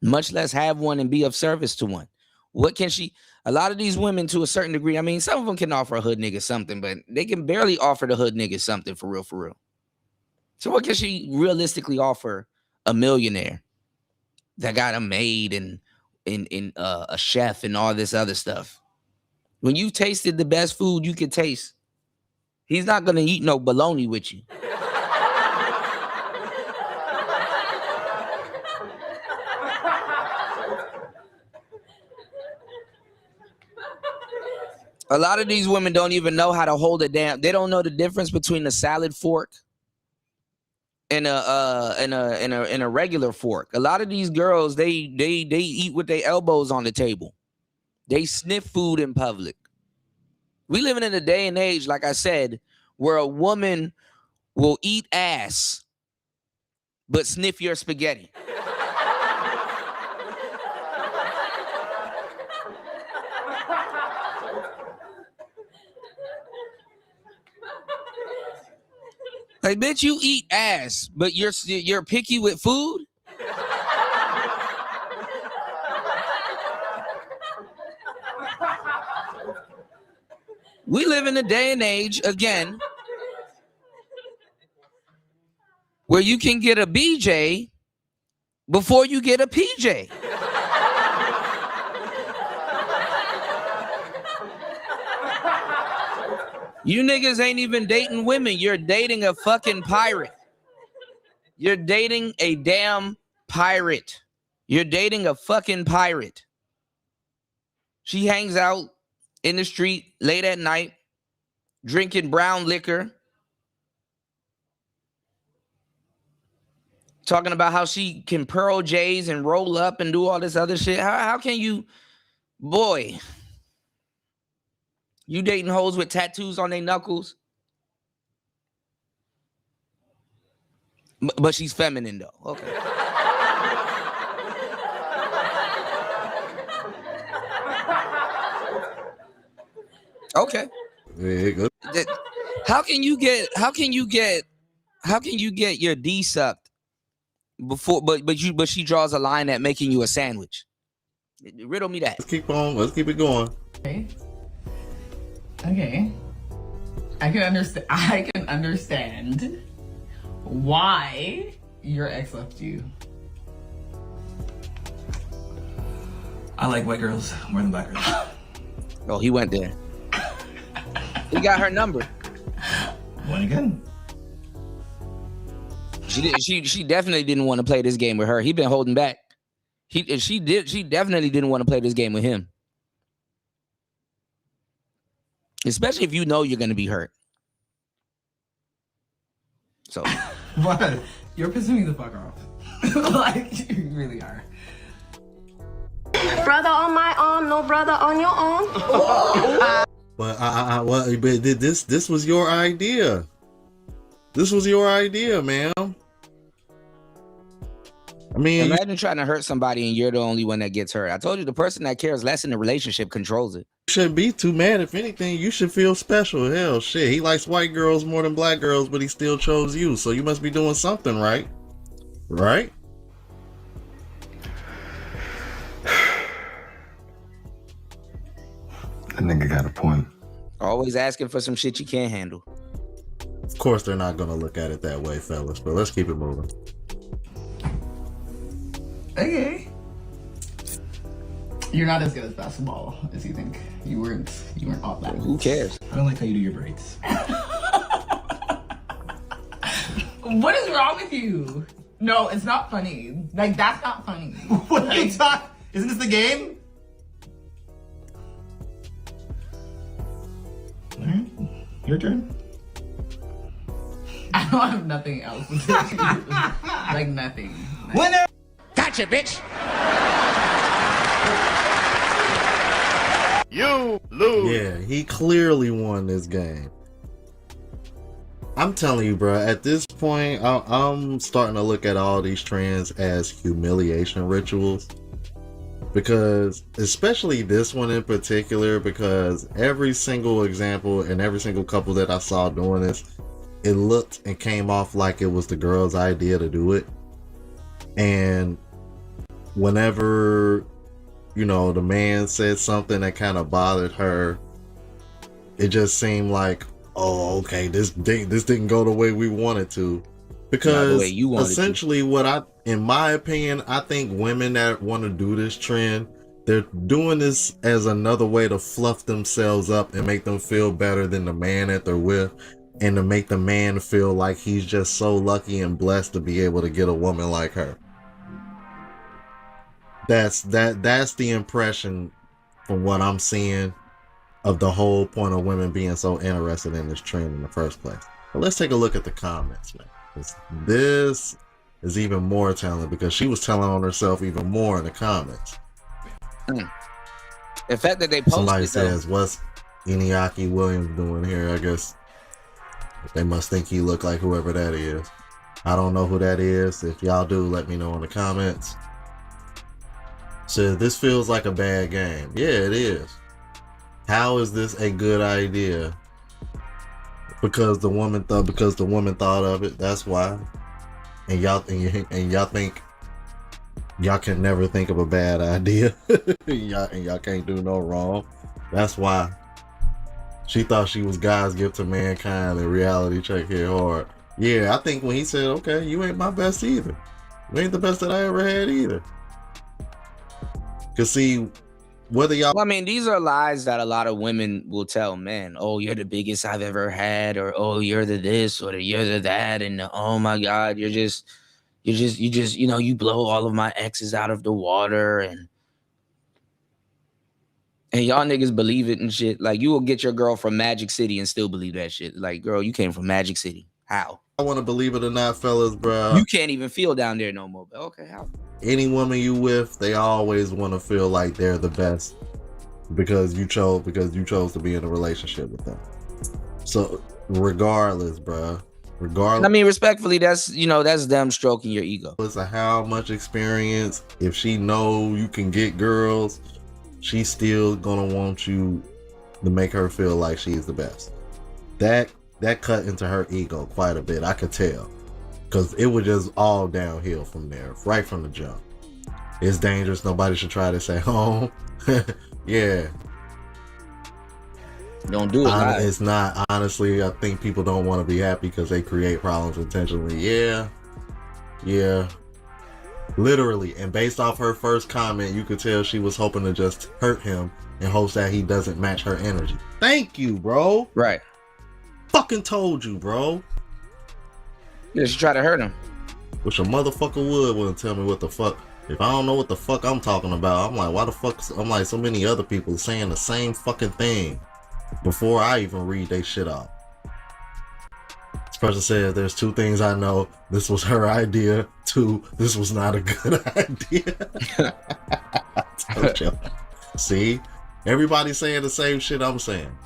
much less have one and be of service to one. What can she? A lot of these women, to a certain degree, I mean, some of them can offer a hood nigga something, but they can barely offer the hood nigga something for real. So what can she realistically offer a millionaire that got a maid and a chef and all this other stuff? When you tasted the best food you could taste, he's not going to eat no bologna with you. A lot of these women don't even know how to hold it down. They don't know the difference between a salad fork and a regular fork. A lot of these girls, they eat with their elbows on the table. They sniff food in public. We living in a day and age, like I said, where a woman will eat ass but sniff your spaghetti. Like, bitch, you eat ass, but you're picky with food? We live in a day and age, again, where you can get a BJ before you get a PJ. You niggas ain't even dating women. You're dating a fucking pirate. You're dating a damn pirate. You're dating a fucking pirate. She hangs out in the street late at night, drinking brown liquor, talking about how she can pearl J's and roll up and do all this other shit. How can you, boy, you dating hoes with tattoos on their knuckles? But she's feminine though. Okay. Okay. Very good. How can you get your D sucked before but she draws a line at making you a sandwich? Riddle me that. Let's keep it going. Okay. I can understand why your ex left you. I like white girls more than black girls. Oh, he went there. He got her number. One again. She definitely didn't want to play this game with her. He been holding back. She definitely didn't want to play this game with him. Especially if you know you're gonna be hurt. So What? You're pissing me the fuck off. Like, you really are. Brother on my arm, no brother on your arm. But this was your idea. This was your idea, ma'am. I mean, imagine trying to hurt somebody and you're the only one that gets hurt. I told you the person that cares less in the relationship controls it. You shouldn't be too mad. If anything, you should feel special. Hell, shit. He likes white girls more than black girls, but he still chose you. So you must be doing something right. Right? That nigga got a point. Always asking for some shit you can't handle. Of course, they're not going to look at it that way, fellas, but let's keep it moving. Okay. You're not as good as basketball as you think. You weren't all that. Who cares? I don't like how you do your braids. What is wrong with you? No, it's not funny. Like, that's not funny. What are you talking? Isn't this the game? All right, your turn. I don't have nothing else to say. Like, nothing. Winner! Gotcha, bitch. You lose. Yeah, he clearly won this game. I'm telling you, bro, at this point, I'm starting to look at all these trends as humiliation rituals. Because, especially this one in particular, because every single example and every single couple that I saw doing this, it looked and came off like it was the girl's idea to do it. And whenever, you know, the man said something that kind of bothered her, it just seemed like, oh, okay, this didn't go the way we wanted to. Because essentially in my opinion, I think women that want to do this trend, they're doing this as another way to fluff themselves up and make them feel better than the man that they're with, and to make the man feel like he's just so lucky and blessed to be able to get a woman like her. That's the impression from what I'm seeing of the whole point of women being so interested in this trend in the first place. But let's take a look at the comments, man. This is even more telling, because she was telling on herself even more in the comments. The fact that they posted, somebody says, what's Iñaki Williams doing here? I guess they must think he look like whoever that is. I don't know who that is. If y'all do, let me know in the comments. Says, this feels like a bad game. Yeah, it is. How is this a good idea? Because the woman thought of it. That's why. And y'all think y'all can never think of a bad idea. y'all can't do no wrong. That's why. She thought she was God's gift to mankind and reality check hit hard. Yeah, I think when he said, okay, you ain't my best either. You ain't the best that I ever had either. Cause see, whether y'all... Well, I mean, these are lies that a lot of women will tell men. Oh, you're the biggest I've ever had, or oh, you're the this, or you're the that, and oh my God, you just, you know, you blow all of my exes out of the water, and y'all niggas believe it and shit. Like, you will get your girl from Magic City and still believe that shit. Like, girl, you came from Magic City. How? I want to believe it or not, fellas, bro. You can't even feel down there no more. But okay, how? Any woman you with, they always want to feel like they're the best because you chose to be in a relationship with them. So regardless, bro, I mean, respectfully, that's them stroking your ego. It's a how much experience. If she know you can get girls, she's still gonna want you to make her feel like she's the best. That cut into her ego quite a bit. I could tell. Because it was just all downhill from there, right from the jump. It's dangerous. Nobody should try this at home. Yeah. Don't do it. It's not. Honestly, I think people don't want to be happy because they create problems intentionally. Yeah. Literally. And based off her first comment, you could tell she was hoping to just hurt him in hopes that he doesn't match her energy. Thank you, bro. Right. Fucking told you, bro. Yeah, she tried to hurt him. Which a motherfucker wouldn't tell me what the fuck. If I don't know what the fuck I'm talking about, I'm like, why the fuck? I'm like, so many other people saying the same fucking thing before I even read they shit out. This person says, there's 2 things I know. This was her idea. 2, this was not a good idea. Told you. See? Everybody's saying the same shit I'm saying.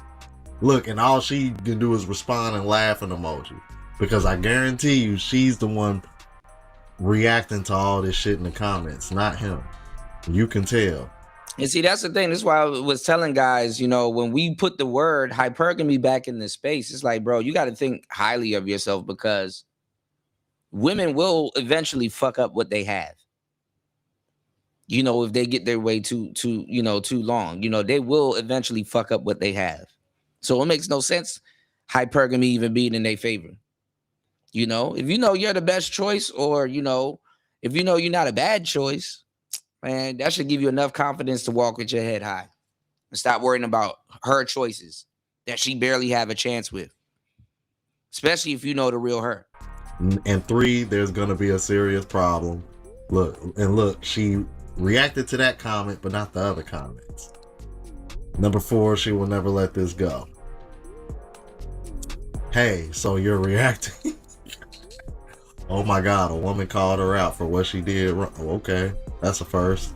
Look, and all she can do is respond and laugh an emoji. Because I guarantee you, she's the one reacting to all this shit in the comments, not him. You can tell. And see, that's the thing. That's why I was telling guys, when we put the word hypergamy back in this space, it's like, bro, you got to think highly of yourself, because women will eventually fuck up what they have. If they get their way too long, they will eventually fuck up what they have. So it makes no sense hypergamy even being in their favor. If you're the best choice, or if you're not a bad choice, man, that should give you enough confidence to walk with your head high and stop worrying about her choices that she barely have a chance with, especially if you know the real her. And 3, there's gonna be a serious problem. Look, she reacted to that comment, but not the other comments. Number 4, she will never let this go. Hey, so you're reacting? Oh my God, a woman called her out for what she did wrong. Okay, that's a first.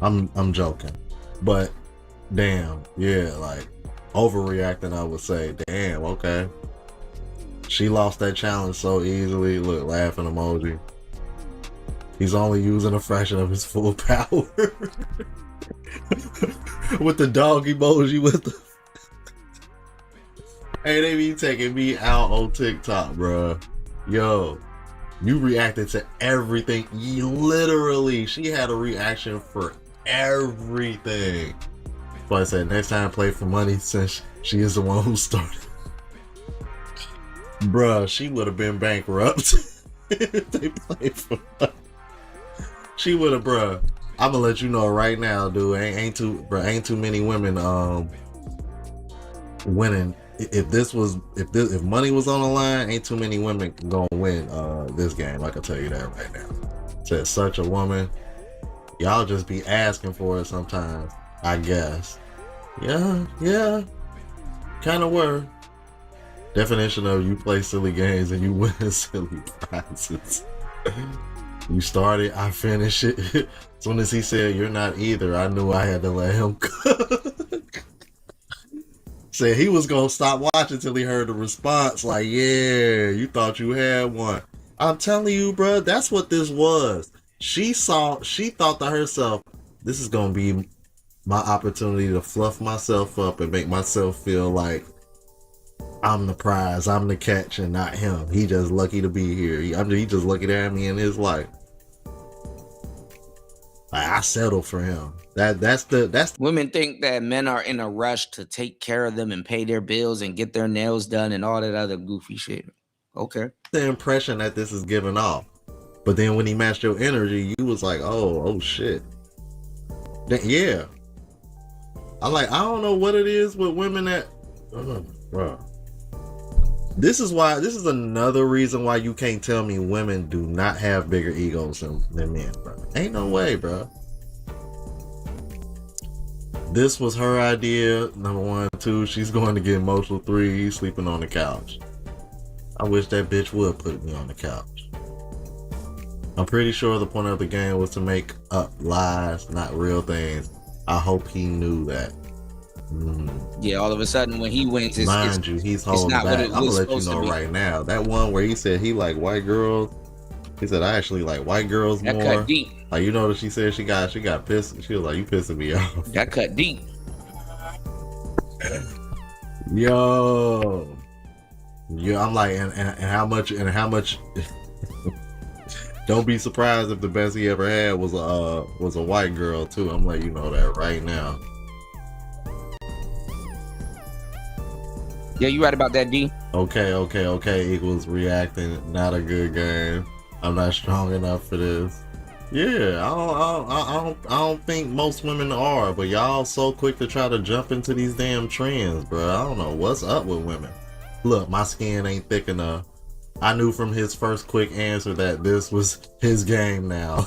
I'm joking. But Damn, yeah, like overreacting, I would say. Damn, okay. She lost that challenge so easily. Look, laughing emoji. He's only using a fraction of his full power. With the dog emoji with the Hey, they be taking me out on TikTok, bro. Yo, you reacted to everything. Literally, she had a reaction for everything. So I said, next time play for money since she is the one who started. Bruh, she would have been bankrupt if they played for money. She would have, bruh. I'm gonna let you know right now, dude. Ain't too many women winning. If money was on the line, ain't too many women gonna win this game. I can tell you that right now. Said such a woman. Y'all just be asking for it sometimes, I guess. Yeah. Kind of were. Definition of you play silly games and you win silly prizes. You started, I finish it. As soon as he said you're not either, I knew I had to let him cook. Said he was gonna stop watching till he heard the response. Like, yeah, you thought you had one. I'm telling you, bro, that's what this was. She thought to herself, this is gonna be my opportunity to fluff myself up and make myself feel like I'm the prize, I'm the catch, and not him. He just lucky to be here. He just lucky to have me in his life. I settle for him. That's women think that men are in a rush to take care of them and pay their bills and get their nails done and all that other goofy shit. Okay. The impression that this is giving off. But then when he matched your energy, you was like, oh shit. Yeah. I don't know what it is with women that bro. This is another reason why you can't tell me women do not have bigger egos than men, bro. Ain't no way, bro. This was her idea, number 1. 2, she's going to get emotional. 3, he's sleeping on the couch. I wish that bitch would put me on the couch. I'm pretty sure the point of the game was to make up lies, not real things. I hope he knew that. Yeah, all of a sudden when he wins, he's holding back. I'm gonna let you know right now. That one where he said he like white girls. He said I actually like white girls more. That cut deep. Like, you know what she said? She got pissed. She was like, "You pissing me off." That cut deep. Yo, I'm like, and how much? Don't be surprised if the best he ever had was a white girl too. I'm letting you know that right now. Yeah, you right about that, D. Okay. Equals reacting. Not a good game. I'm not strong enough for this. Yeah, I don't think most women are, but y'all so quick to try to jump into these damn trends, bro. I don't know what's up with women. Look, my skin ain't thick enough. I knew from his first quick answer that this was his game now.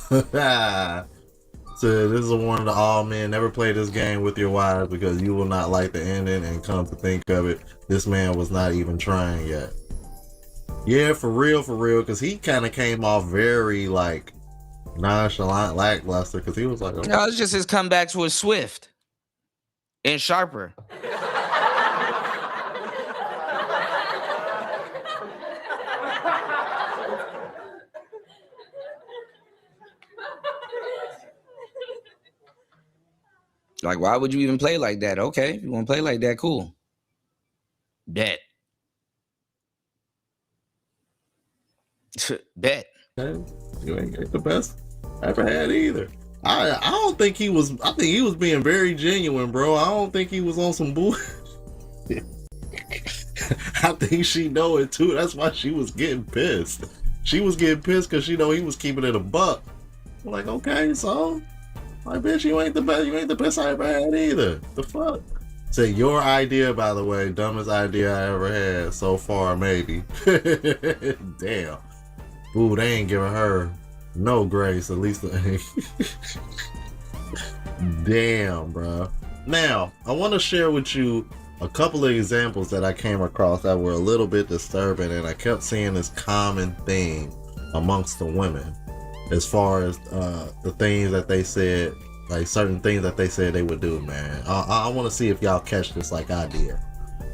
So this is a warning to all men: never play this game with your wives because you will not like the ending. And come to think of it, this man was not even trying yet. Yeah, for real, because he kind of came off very like nonchalant, lackluster, because he was like, okay. No, it's just his comebacks was swift and sharper. Like, why would you even play like that? Okay, if you want to play like that, cool. Bet. Bet. You ain't the best I ever had either. I don't think he was. I think he was being very genuine, bro. I don't think he was on some bullshit. I think she know it too. That's why she was getting pissed. She was getting pissed because she know he was keeping it a buck. I'm like, okay, so. Like, bitch, you ain't the best. You ain't the best I ever had either. The fuck? Say your idea, by the way, dumbest idea I ever had so far, maybe. Damn. Ooh, they ain't giving her no grace. At least. Damn, bro. Now, I want to share with you a couple of examples that I came across that were a little bit disturbing, and I kept seeing this common theme amongst the women. As far as the things that they said like certain things that they said they would do, man. I want to see if y'all catch this like I did.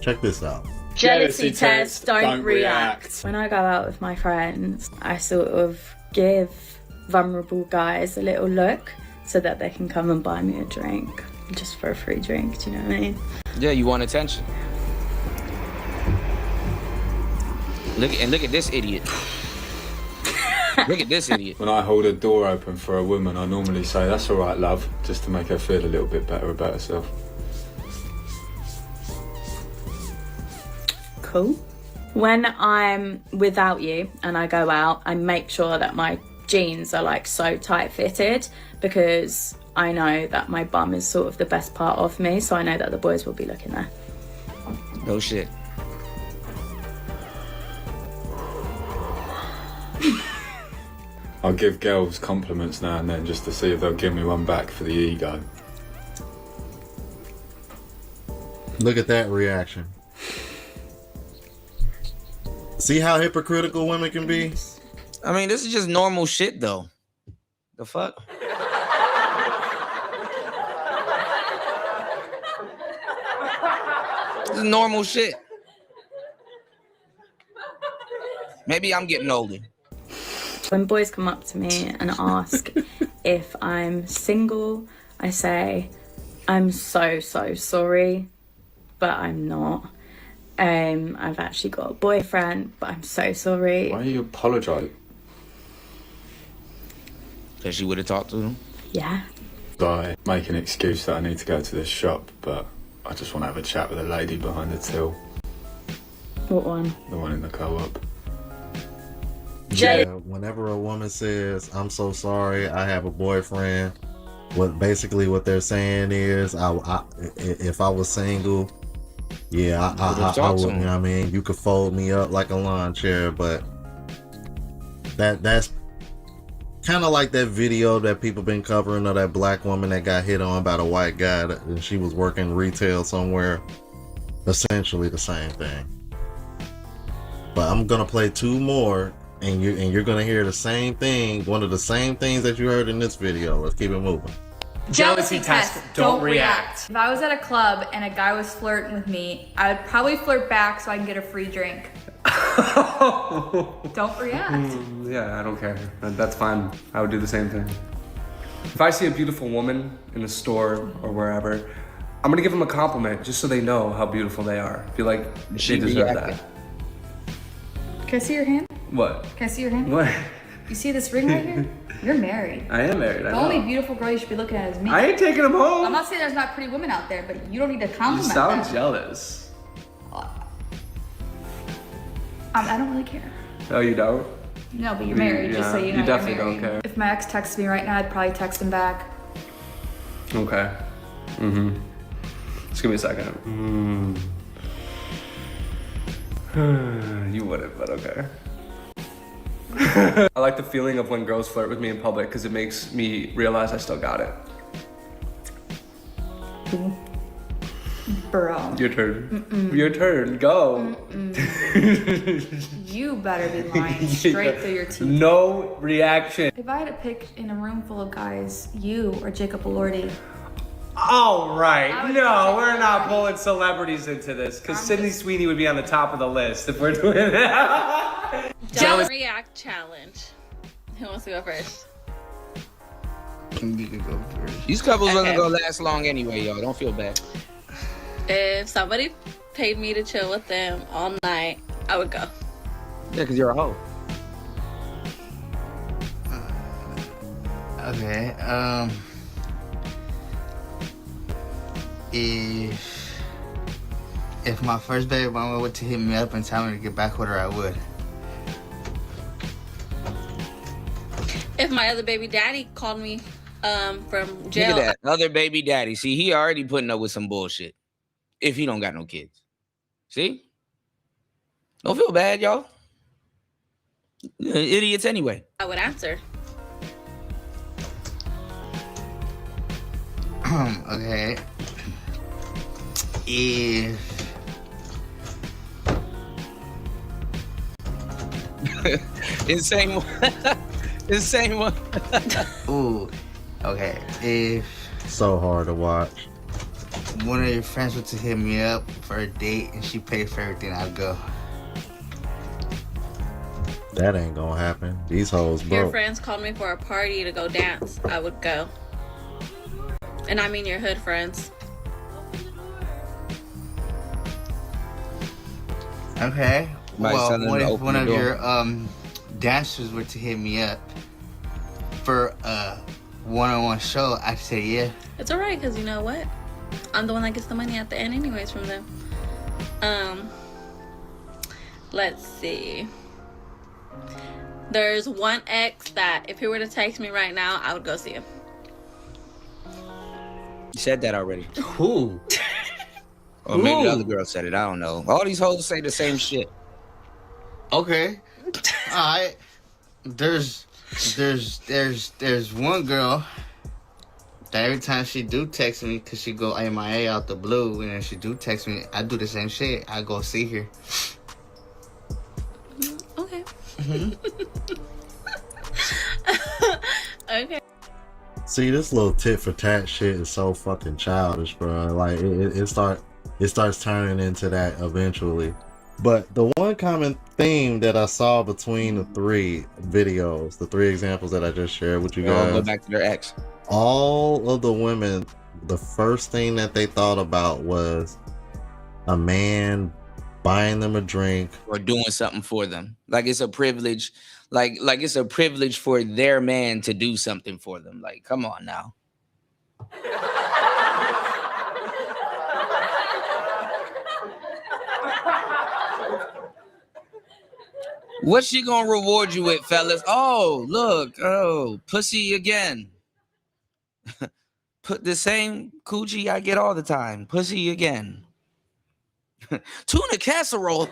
Check this out. Jealousy test, don't react. When I go out with my friends, I sort of give vulnerable guys a little look so that they can come and buy me a drink. Just for a free drink, do you know what I mean? Yeah, you want attention. Look at this idiot. Look at this idiot. When I hold a door open for a woman, I normally say, "That's all right, love," just to make her feel a little bit better about herself. Cool. When I'm without you and I go out, I make sure that my jeans are like so tight fitted because I know that my bum is sort of the best part of me, so I know that the boys will be looking there. No shit. I'll give girls compliments now and then just to see if they'll give me one back for the ego. Look at that reaction. See how hypocritical women can be? I mean, this is just normal shit, though. The fuck? This is normal shit. Maybe I'm getting older. When boys come up to me and ask if I'm single, I say, I'm so sorry, but I'm not. I've actually got a boyfriend, but I'm so sorry. Why are you apologising? Because she would have talked to him? Yeah. I make an excuse that I need to go to this shop, but I just want to have a chat with a lady behind the till. What one? The one in the co-op. Yeah, whenever a woman says, "I'm so sorry, I have a boyfriend," what they're saying is, if I was single, yeah, I would. You know what I mean, you could fold me up like a lawn chair, but that's kind of like that video that people been covering of that black woman that got hit on by the white guy, and she was working retail somewhere. Essentially the same thing. But I'm gonna play two more. And you're gonna hear the same thing, one of the same things that you heard in this video. Let's keep it moving. Jealousy test, don't react. If I was at a club and a guy was flirting with me, I would probably flirt back so I can get a free drink. Don't react. Yeah, I don't care. That's fine. I would do the same thing. If I see a beautiful woman in a store or wherever, I'm gonna give them a compliment just so they know how beautiful they are. I feel like they deserve that. Can I see your hand? What? Can I see your hand? What? You see this ring right here? You're married. I am married. The only beautiful girl you should be looking at is me. I ain't taking them home. I'm not saying there's not pretty women out there, but you don't need to compliment You sound them. jealous. I don't really care. Oh, you don't? No, but you're married, just so you know. You definitely don't care. If my ex texted me right now, I'd probably text him back. Okay. Just give me a second. You wouldn't, but okay. I like the feeling of when girls flirt with me in public because it makes me realize I still got it. Bro. Your turn. Your turn. Go. You better be lying straight through your teeth. No reaction. If I had to pick in a room full of guys, you or Jacob Elordi. All right. No, we're not pulling celebrities into this because Sydney Sweeney would be on the top of the list if we're doing that. Don't react challenge. Who wants to go first? You can go first. These couples wasn't gonna last long anyway, y'all. Don't feel bad. If somebody paid me to chill with them all night, I would go. Yeah, because you're a hoe. Okay. If my first baby mama were to hit me up and tell me to get back with her, I would. If my other baby daddy called me from jail. Look at that. Other baby daddy. See, he already putting up with some bullshit. If he don't got no kids. See? Don't feel bad, y'all. Idiots anyway. I would answer. Okay. If Insane one. Insane one. Ooh. Okay. If So hard to watch. One of your friends were to hit me up for a date and she paid for everything, I'd go. That ain't gonna happen. These hoes Your broke. friends called me for a party to go dance, I would go. And I mean your hood friends. Okay. Might Well, tell them what to if open one the of door. your dancers were to hit me up for a one-on-one show? I'd say yeah. It's alright, because you know what? I'm the one that gets the money at the end anyways from them. Let's see. There's one ex that if he were to text me right now, I would go see him. You said that already. Who? Or maybe the other girl said it. I don't know. All these hoes say the same shit. Okay. Alright. There's one girl that every time she do text me, cause she go MIA out the blue, and then she do text me, I do the same shit. I go see her. Okay. Okay. See, this little tit for tat shit is so fucking childish, bro. Like it starts turning into that eventually. But the one common theme that I saw between the three videos, the three examples that I just shared with you guys, Go back to their ex. all of the women, the first thing that they thought about was a man buying them a drink or doing something for them. Like it's a privilege. Like it's a privilege for their man to do something for them. Like, come on now. What's she gonna reward you with, fellas? Oh, look. Oh, pussy again. Put the same coochie I get all the time. Pussy again. Tuna casserole.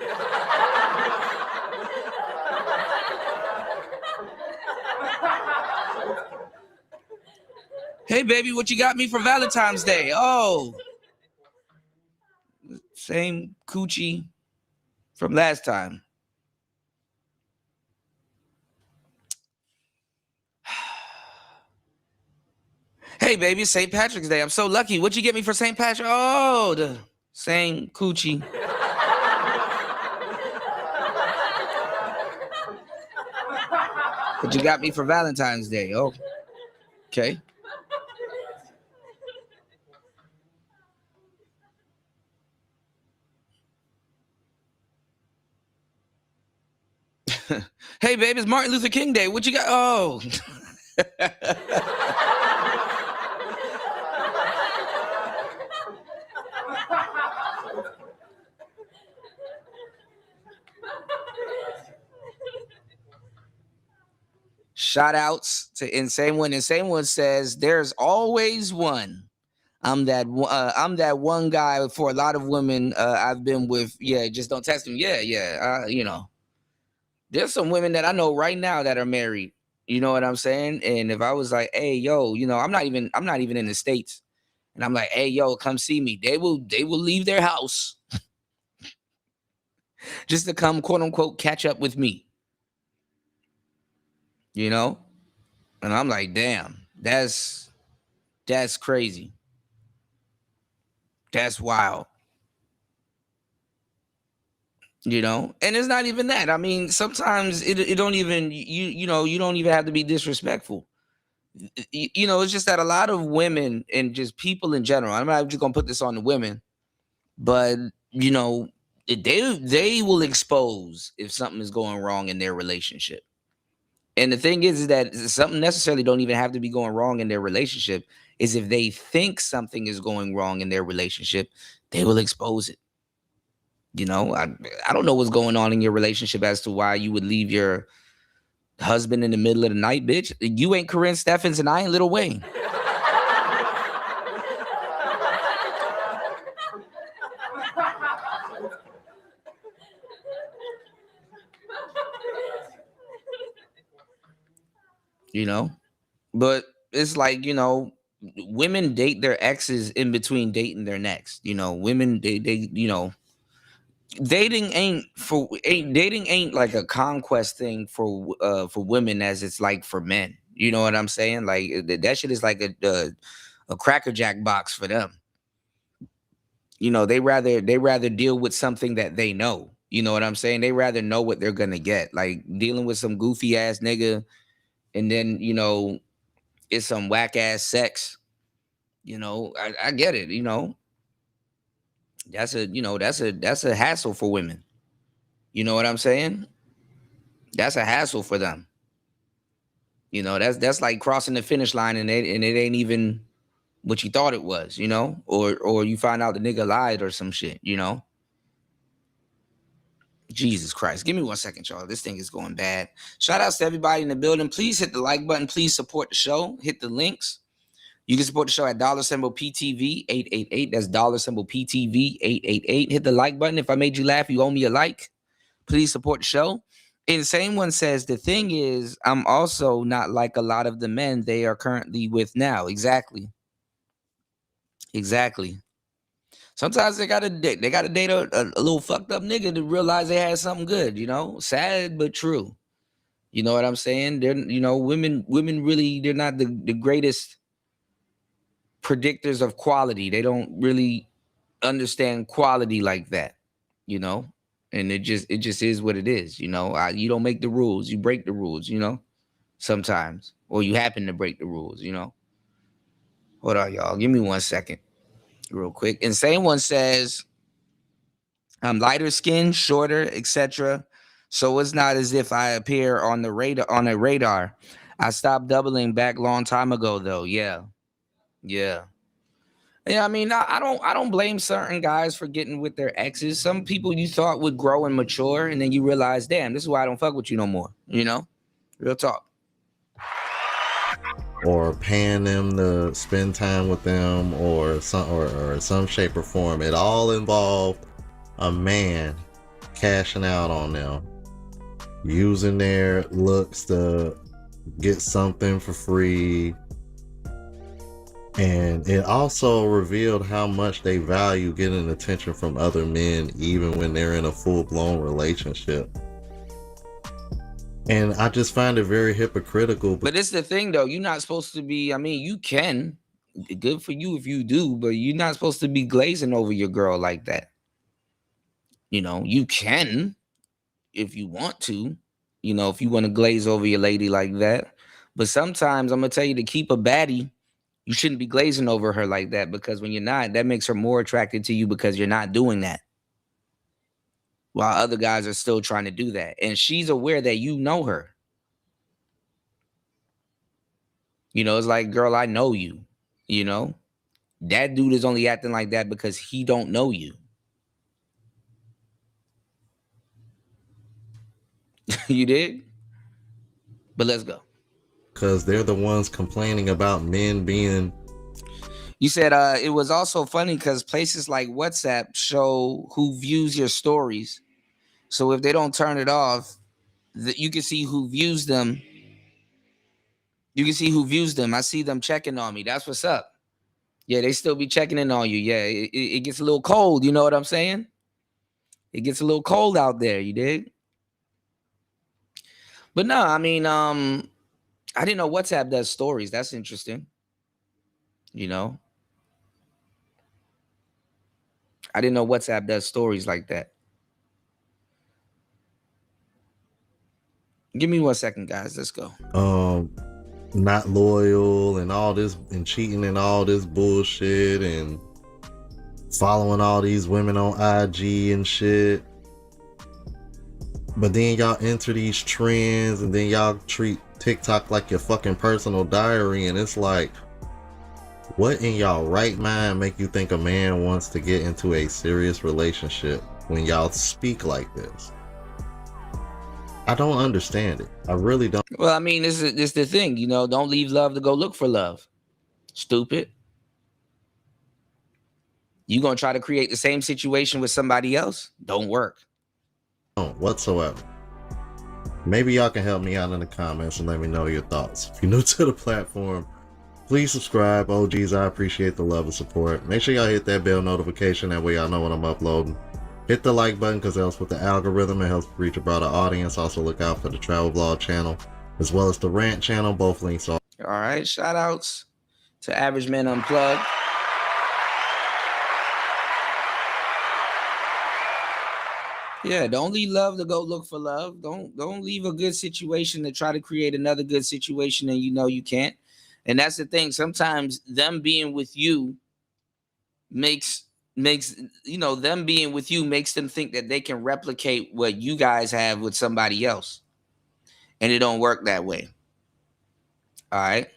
Hey, baby, what you got me for Valentine's Day? Oh, same coochie from last time. Hey, baby, it's St. Patrick's Day. I'm so lucky. What'd you get me for St. Patrick? Oh, the same coochie. What you got me for Valentine's Day? Oh, okay. Hey, baby, it's Martin Luther King Day. What you got? Oh. Shout outs to Insane One. Insane One says, there's always one. I'm that one guy for a lot of women I've been with. Yeah, just don't text them. Yeah. You know, there's some women that I know right now that are married. You know what I'm saying? And if I was like, hey, yo, you know, I'm not even in the States. And I'm like, hey, yo, come see me. They will leave their house just to come, quote unquote, catch up with me. You know? And I'm like, damn, that's crazy. That's wild. You know? And it's not even that. I mean, sometimes it don't even, you know, you don't even have to be disrespectful. You know, it's just that a lot of women and just people in general, I'm not just gonna put this on the women, but you know, they will expose if something is going wrong in their relationship. And the thing is that something necessarily don't even have to be going wrong in their relationship. Is if they think something is going wrong in their relationship, they will expose it. You know, I don't know what's going on in your relationship as to why you would leave your husband in the middle of the night, bitch. You ain't Corinne Steffens and I ain't Lil Wayne. You know, but it's like, you know, women date their exes in between dating their next. You know, women they you know, dating ain't like a conquest thing for women as it's like for men. You know what I'm saying? Like that shit is like a a Cracker Jack box for them. You know, they rather deal with something that they know. You know what I'm saying? They rather know what they're gonna get. Like dealing with some goofy ass nigga, and then you know it's some whack ass sex. You know, I get it. You know, that's a hassle for women. You know what I'm saying? That's a hassle for them. You know, that's like crossing the finish line and it ain't even what you thought it was, you know, or you find out the nigga lied or some shit, you know. Jesus Christ. Give me 1 second, y'all. This thing is going bad. Shout outs to everybody in the building. Please hit the like button. Please support the show. Hit the links. You can support the show at $PTV 888. That's $PTV 888. Hit the like button. If I made you laugh, you owe me a like. Please support the show. And the same one says, the thing is, I'm also not like a lot of the men they are currently with now. Exactly. Sometimes they gotta date a little fucked up nigga to realize they had something good, you know. Sad but true. You know what I'm saying? They're, you know, women really, they're not the greatest predictors of quality. They don't really understand quality like that, you know. And it just is what it is, you know. You don't make the rules, you break the rules, you know. Sometimes, or you happen to break the rules, you know. Hold on, y'all. Give me 1 second. Real quick. And same one says, I'm lighter skinned, shorter, etc. So it's not as if I appear on the radar. I stopped doubling back long time ago though. Yeah. I mean, I don't blame certain guys for getting with their exes. Some people you thought would grow and mature, and then you realize, damn, this is why I don't fuck with you no more. You know? Real talk. Or paying them to spend time with them, or some shape or form. It all involved a man cashing out on them, using their looks to get something for free. And it also revealed how much they value getting attention from other men, even when they're in a full-blown relationship. And I just find it very hypocritical. But it's the thing, though. You're not supposed to be, I mean, you can. Good for you if you do, but you're not supposed to be glazing over your girl like that. You know, you can if you want to. You know, if you want to glaze over your lady like that. But sometimes, I'm going to tell you, to keep a baddie, you shouldn't be glazing over her like that, because when you're not, that makes her more attracted to you because you're not doing that. While other guys are still trying to do that. And she's aware that you know her. You know, it's like, girl, I know you. You know? That dude is only acting like that because he don't know you. You did? But let's go. Because they're the ones complaining about men being... You said it was also funny because places like WhatsApp show who views your stories. So if they don't turn it off, you can see who views them. You can see who views them. I see them checking on me. That's what's up. Yeah, they still be checking in on you. Yeah, it gets a little cold. You know what I'm saying? It gets a little cold out there. You dig? But no, I mean, I didn't know WhatsApp does stories. That's interesting. You know? I didn't know WhatsApp does stories like that. Give me 1 second, guys. Let's go. Not loyal and all this, and cheating and all this bullshit, and following all these women on IG and shit. But then y'all enter these trends, and then y'all treat TikTok like your fucking personal diary, and it's like, what in y'all right mind make you think a man wants to get into a serious relationship when y'all speak like this? I don't understand it. I really don't. Well, I mean, this is the thing, you know, don't leave love to go look for love. Stupid. You gonna try to create the same situation with somebody else? Don't work. Whatsoever. Maybe y'all can help me out in the comments and let me know your thoughts. If you're new to the platform, please subscribe. OGs, I appreciate the love and support. Make sure y'all hit that bell notification. That way y'all know when I'm uploading. Hit the like button because it helps with the algorithm. It helps reach a broader audience. Also look out for the travel vlog channel as well as the rant channel. Both links are. All right. Shout outs to Average Men Unplugged. Yeah, don't leave love to go look for love. Don't leave a good situation to try to create another good situation and you know you can't. And that's the thing. Sometimes them being with you makes them being with you makes them think that they can replicate what you guys have with somebody else. And it don't work that way. All right.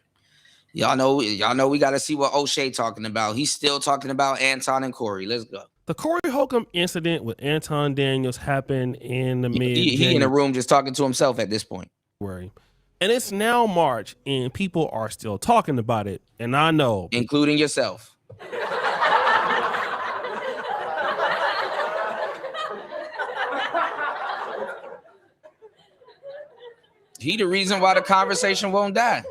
Y'all know we got to see what O'Shea talking about. He's still talking about Anton and Corey. Let's go. The Corey Holcomb incident with Anton Daniels happened in the He in a room just talking to himself at this point. And it's now March and people are still talking about it. And I know. Including yourself. He the reason why the conversation won't die.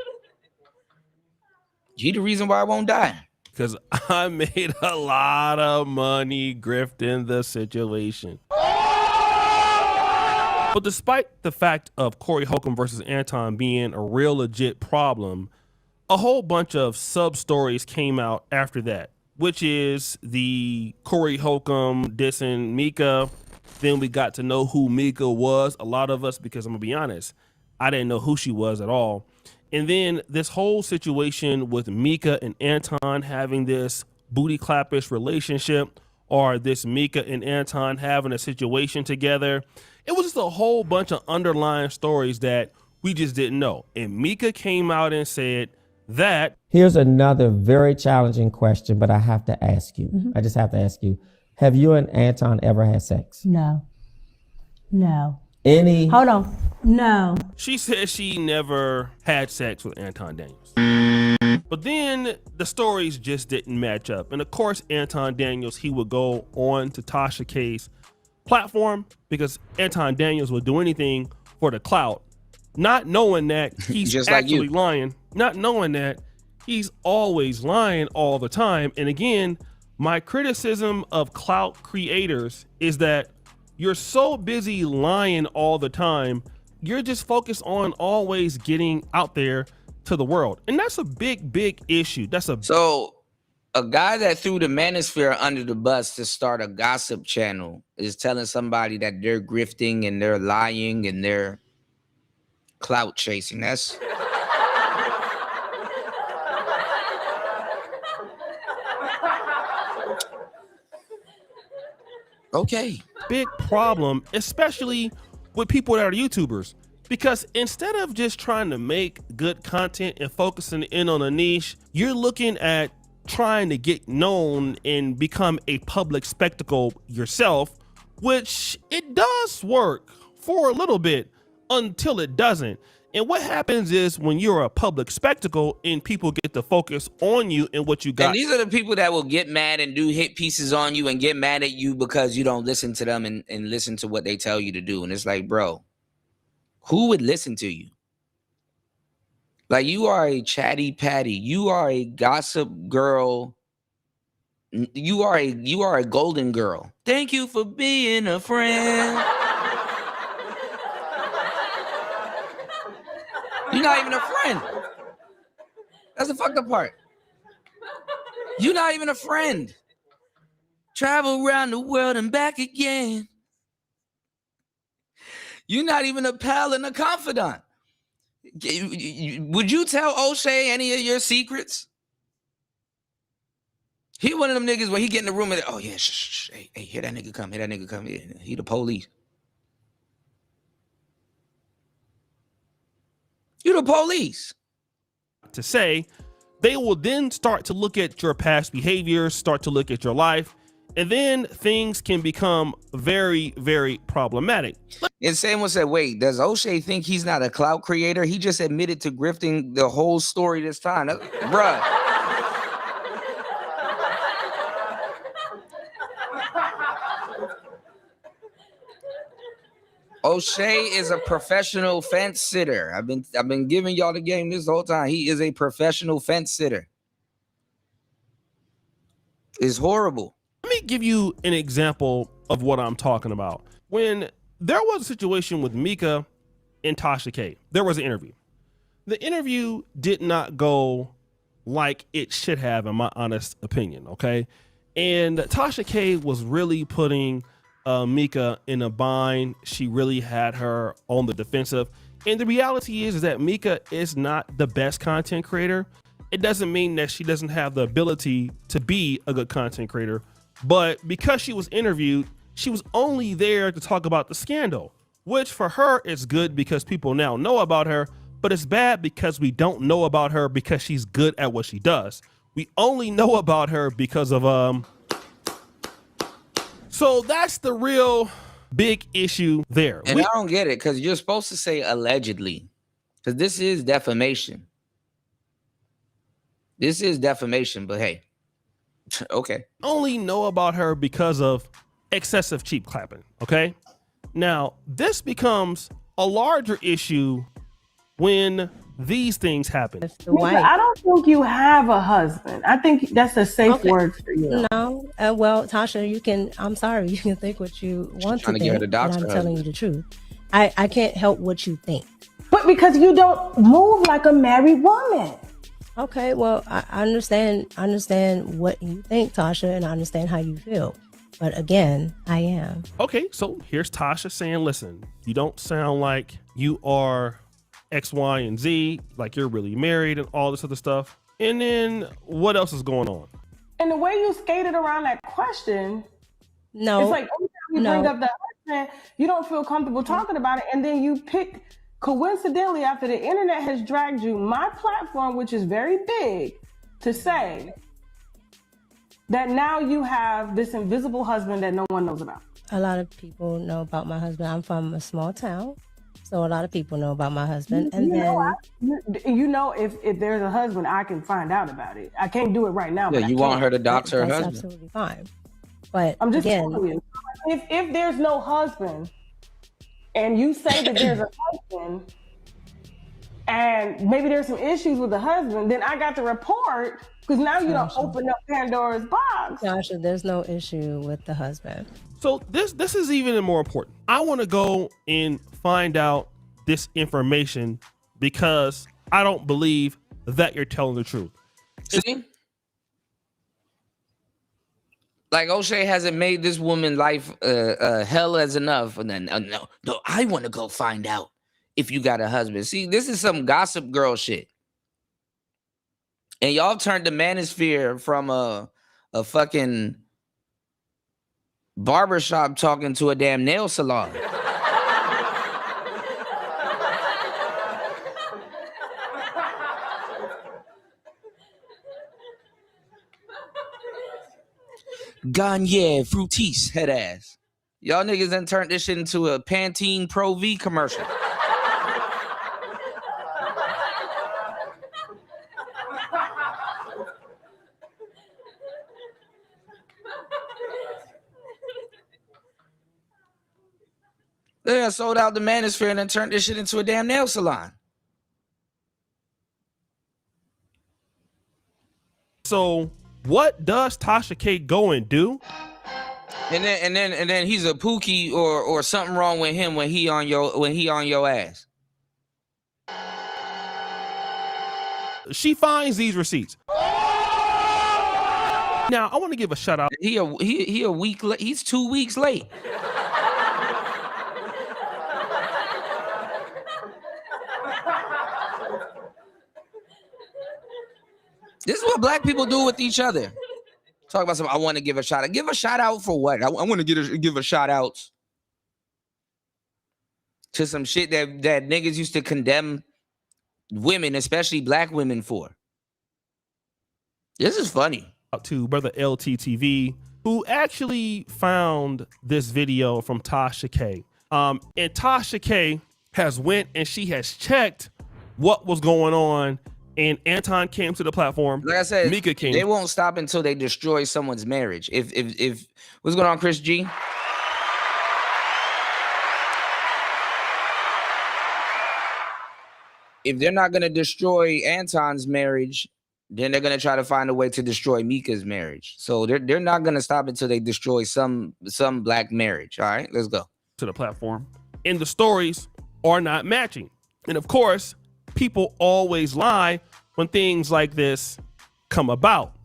He the reason why it won't die. Because I made a lot of money grifting the situation. But despite the fact of Corey Holcomb versus Anton being a real legit problem, a whole bunch of sub-stories came out after that, which is the Corey Holcomb dissing Mika. Then we got to know who Mika was, a lot of us, because I'm going to be honest, I didn't know who she was at all. And then this whole situation with Mika and Anton having this booty clappish relationship, or this Mika and Anton having a situation together. It was just a whole bunch of underlying stories that we just didn't know. And Mika came out and said that. Here's another very challenging question, but I have to ask you. I just have to ask you. Have you and Anton ever had sex? No. Hold on. No. She said she never had sex with Anton Daniels. But then the stories just didn't match up. And of course, Anton Daniels, he would go on to Tasha K's platform because Anton Daniels would do anything for the clout, not knowing that he's just actually like lying, not knowing that he's always lying all the time. And again, my criticism of clout creators is that you're so busy lying all the time, you're just focused on always getting out there to the world. And that's a big issue. So a guy that threw the manosphere under the bus to start a gossip channel is telling somebody that they're grifting and they're lying and they're clout chasing. That's okay. Big problem, especially with people that are YouTubers, because instead of just trying to make good content and focusing in on a niche, you're looking at trying to get known and become a public spectacle yourself, which it does work for a little bit until it doesn't. And what happens is when you're a public spectacle and people get to focus on you and what you got. And these are the people that will get mad and do hit pieces on you and get mad at you because you don't listen to them and listen to what they tell you to do. And it's like, bro, who would listen to you? Like, you are a chatty patty. You are a gossip girl. You are a golden girl. Thank you for being a friend. You're not even a friend. That's the fucked up part. You're not even a friend. Travel around the world and back again. You're not even a pal and a confidant. Would you tell O'Shea any of your secrets? He one of them niggas where he get in the room and, oh yeah, shh, hey, hear that nigga come, Yeah, he the police. You the police. To say, they will then start to look at your past behaviors, start to look at your life, and then things can become very, very problematic. And someone said, wait, does O'Shea think he's not a clout creator? He just admitted to grifting the whole story this time. Bruh. O'Shea is a professional fence sitter. I've been giving y'all the game this whole time. He is a professional fence sitter. It's horrible. Let me give you an example of what I'm talking about. When there was a situation with Mika and Tasha K, there was an interview. The interview did not go like it should have, in my honest opinion. Okay. And Tasha K was really putting Mika in a bind. She really had her on the defensive. And the reality is that Mika is not the best content creator. It doesn't mean that she doesn't have the ability to be a good content creator, but because she was interviewed, she was only there to talk about the scandal, which for her is good because people now know about her, but it's bad because we don't know about her because she's good at what she does. We only know about her because of so that's the real big issue there. And I don't get it, because you're supposed to say allegedly, because this is defamation. This is defamation, but hey, okay. Only know about her because of excessive cheap clapping, okay? Now, this becomes a larger issue when these things happen. Mika, I don't think you have a husband. I think that's a safe word for you. No, well, Tasha, you can. I'm sorry, you can think what you want to get her think, the but doctor I'm telling you the truth. I can't help what you think. But because you don't move like a married woman. Okay, well, I understand what you think, Tasha, and I understand how you feel. But again, I am. Okay, so here's Tasha saying, listen, you don't sound like you are X, Y, and Z, like you're really married and all this other stuff. And then what else is going on? And the way you skated around that question, no, it's like every time you bring up the husband, you don't feel comfortable talking about it, and then you pick, coincidentally, after the internet has dragged you, my platform, which is very big, to say that now you have this invisible husband that no one knows about. A lot of people know about my husband. I'm from a small town, so a lot of people know about my husband. And if there's a husband, I can find out about it. I can't do it right now. Yeah, but you want her to dox her that's husband. absolutely fine. But I'm just again, telling you, if there's no husband, and you say that there's a husband, and maybe there's some issues with the husband, then I got to report, because now you don't open up Pandora's box. Tasha, there's no issue with the husband. So this is even more important. I want to go and find out this information because I don't believe that you're telling the truth. See? Like O'Shea hasn't made this woman life hell as enough. And then no, I want to go find out if you got a husband. See, this is some gossip girl shit. And y'all turned the manosphere from a fucking barbershop talking to a damn nail salon. Gagne Fruities head ass. Y'all niggas done turned this shit into a Pantene Pro V commercial. They done sold out the manosphere and then turned this shit into a damn nail salon. So what does Tasha K go and do? And then he's a pookie or something wrong with him when he on your ass. She finds these receipts. Now I want to give a shout out. He a week late. He's 2 weeks late. This is what black people do with each other. Talk about something. I want to give a shout out. Give a shout out for what? I want to give a shout out to some shit that niggas used to condemn women, especially black women, for. This is funny. To brother LTTV, who actually found this video from Tasha K. And Tasha K has went and she has checked what was going on. And Anton came to the platform. Like I said, Mika came. They won't stop until they destroy someone's marriage. If what's going on, Chris G? If they're not gonna destroy Anton's marriage, then they're gonna try to find a way to destroy Mika's marriage. So they're not gonna stop until they destroy some black marriage. All right, let's go to the platform. And the stories are not matching. And of course, people always lie when things like this come about.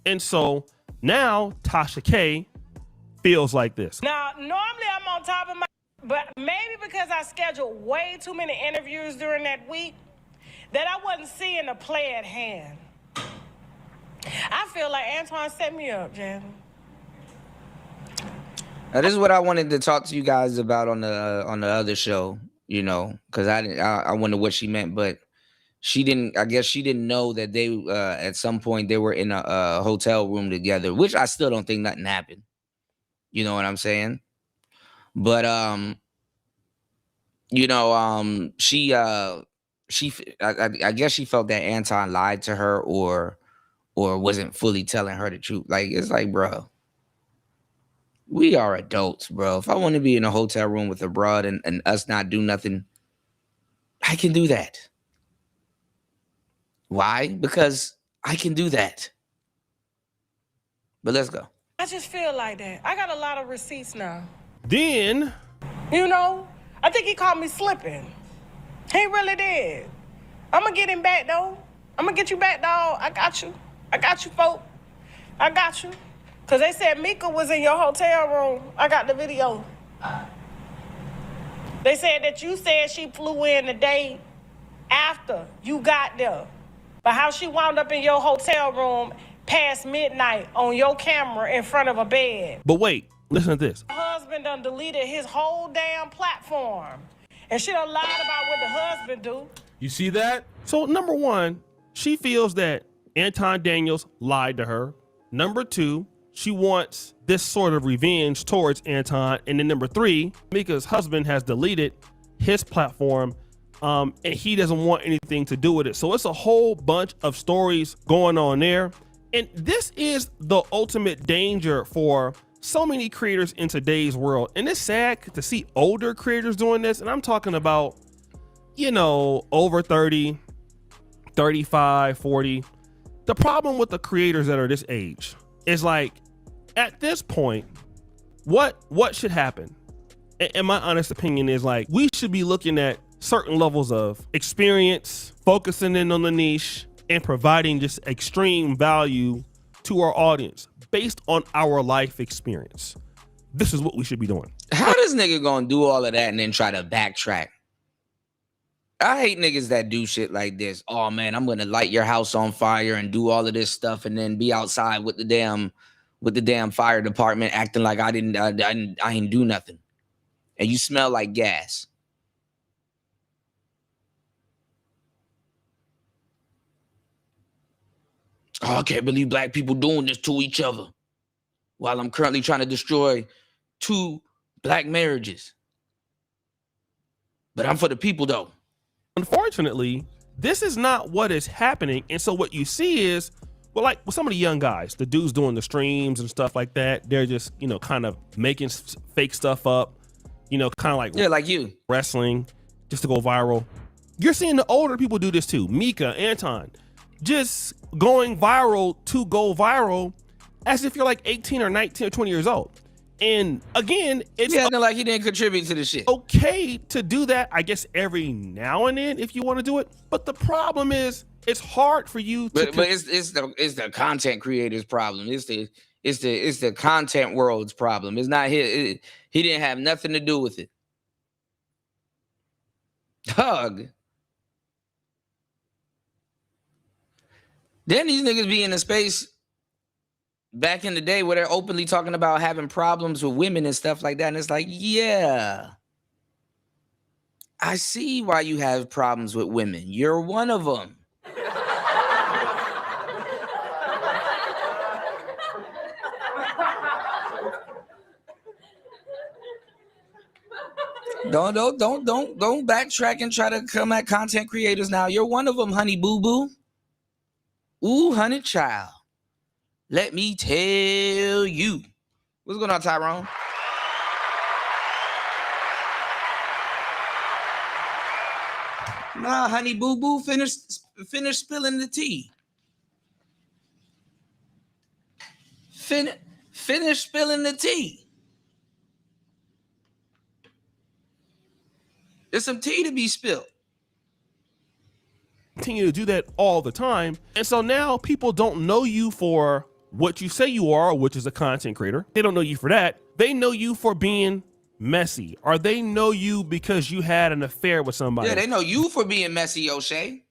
And so now Tasha K feels like this. Now, normally I'm on top of my, but maybe because I scheduled way too many interviews during that week that I wasn't seeing the play at hand. I feel like Antoine set me up, Jan. Now, this is what I wanted to talk to you guys about on the other show, you know, because I wonder what she meant, but she didn't. I guess she didn't know that they at some point they were in a hotel room together, which I still don't think nothing happened. You know what I'm saying? But you know, I guess she felt that Anton lied to her or wasn't fully telling her the truth. Like, it's like, bro, we are adults, bro. If I want to be in a hotel room with a broad and us not do nothing, I can do that. Why? Because I can do that. But let's go. I just feel like that. I got a lot of receipts now. Then, you know, I think he caught me slipping. He really did. I'm gonna get him back, though. I'm gonna get you back, dog. I got you. I got you, folk. I got you. Because they said Mika was in your hotel room. I got the video. They said that you said she flew in the day after you got there. But how she wound up in your hotel room past midnight on your camera in front of a bed. But wait, listen to this. Her husband done deleted his whole damn platform. And she done lied about what the husband do. You see that? So number one, she feels that Anton Daniels lied to her. Number two, she wants this sort of revenge towards Anton. And then number three, Mika's husband has deleted his platform and he doesn't want anything to do with it. So it's a whole bunch of stories going on there. And this is the ultimate danger for so many creators in today's world. And it's sad to see older creators doing this. And I'm talking about, you know, over 30, 35, 40. The problem with the creators that are this age is like, at this point, what should happen? And my honest opinion is like, we should be looking at certain levels of experience, focusing in on the niche, and providing just extreme value to our audience based on our life experience. This is what we should be doing. How this nigga gonna do all of that and then try to backtrack? I hate niggas that do shit like this. Oh man, I'm gonna light your house on fire and do all of this stuff and then be outside with the damn fire department acting like I ain't do nothing. And you smell like gas. Oh, I can't believe black people doing this to each other while I'm currently trying to destroy 2 black marriages. But I'm for the people though. Unfortunately, this is not what is happening. And so what you see is, well, like with some of the young guys, the dudes doing the streams and stuff like that, they're just, you know, kind of making fake stuff up, you know, kind of like, yeah, like you wrestling just to go viral. You're seeing the older people do this too. Mika, Anton, just going viral to go viral as if you're like 18 or 19 or 20 years old. And again, it's like he didn't contribute to the shit. Okay to do that, I guess, every now and then if you want to do it. But the problem is, it's hard for you to. But it's the content creator's problem. It's the content world's problem. It's not his. He didn't have nothing to do with it. Hug. Then these niggas be in a space back in the day where they're openly talking about having problems with women and stuff like that. And it's like, yeah, I see why you have problems with women. You're one of them. Don't backtrack and try to come at content creators now. You're one of them, honey boo boo. Ooh, honey child. Let me tell you. What's going on, Tyrone? Nah, honey boo boo, finish spilling the tea. Finish spilling the tea. There's some tea to be spilled. continue to do that all the time. And so now people don't know you for what you say you are, which is a content creator. They don't know you for that. They know you for being messy, or they know you because you had an affair with somebody. Yeah, they know you for being messy, O'Shea.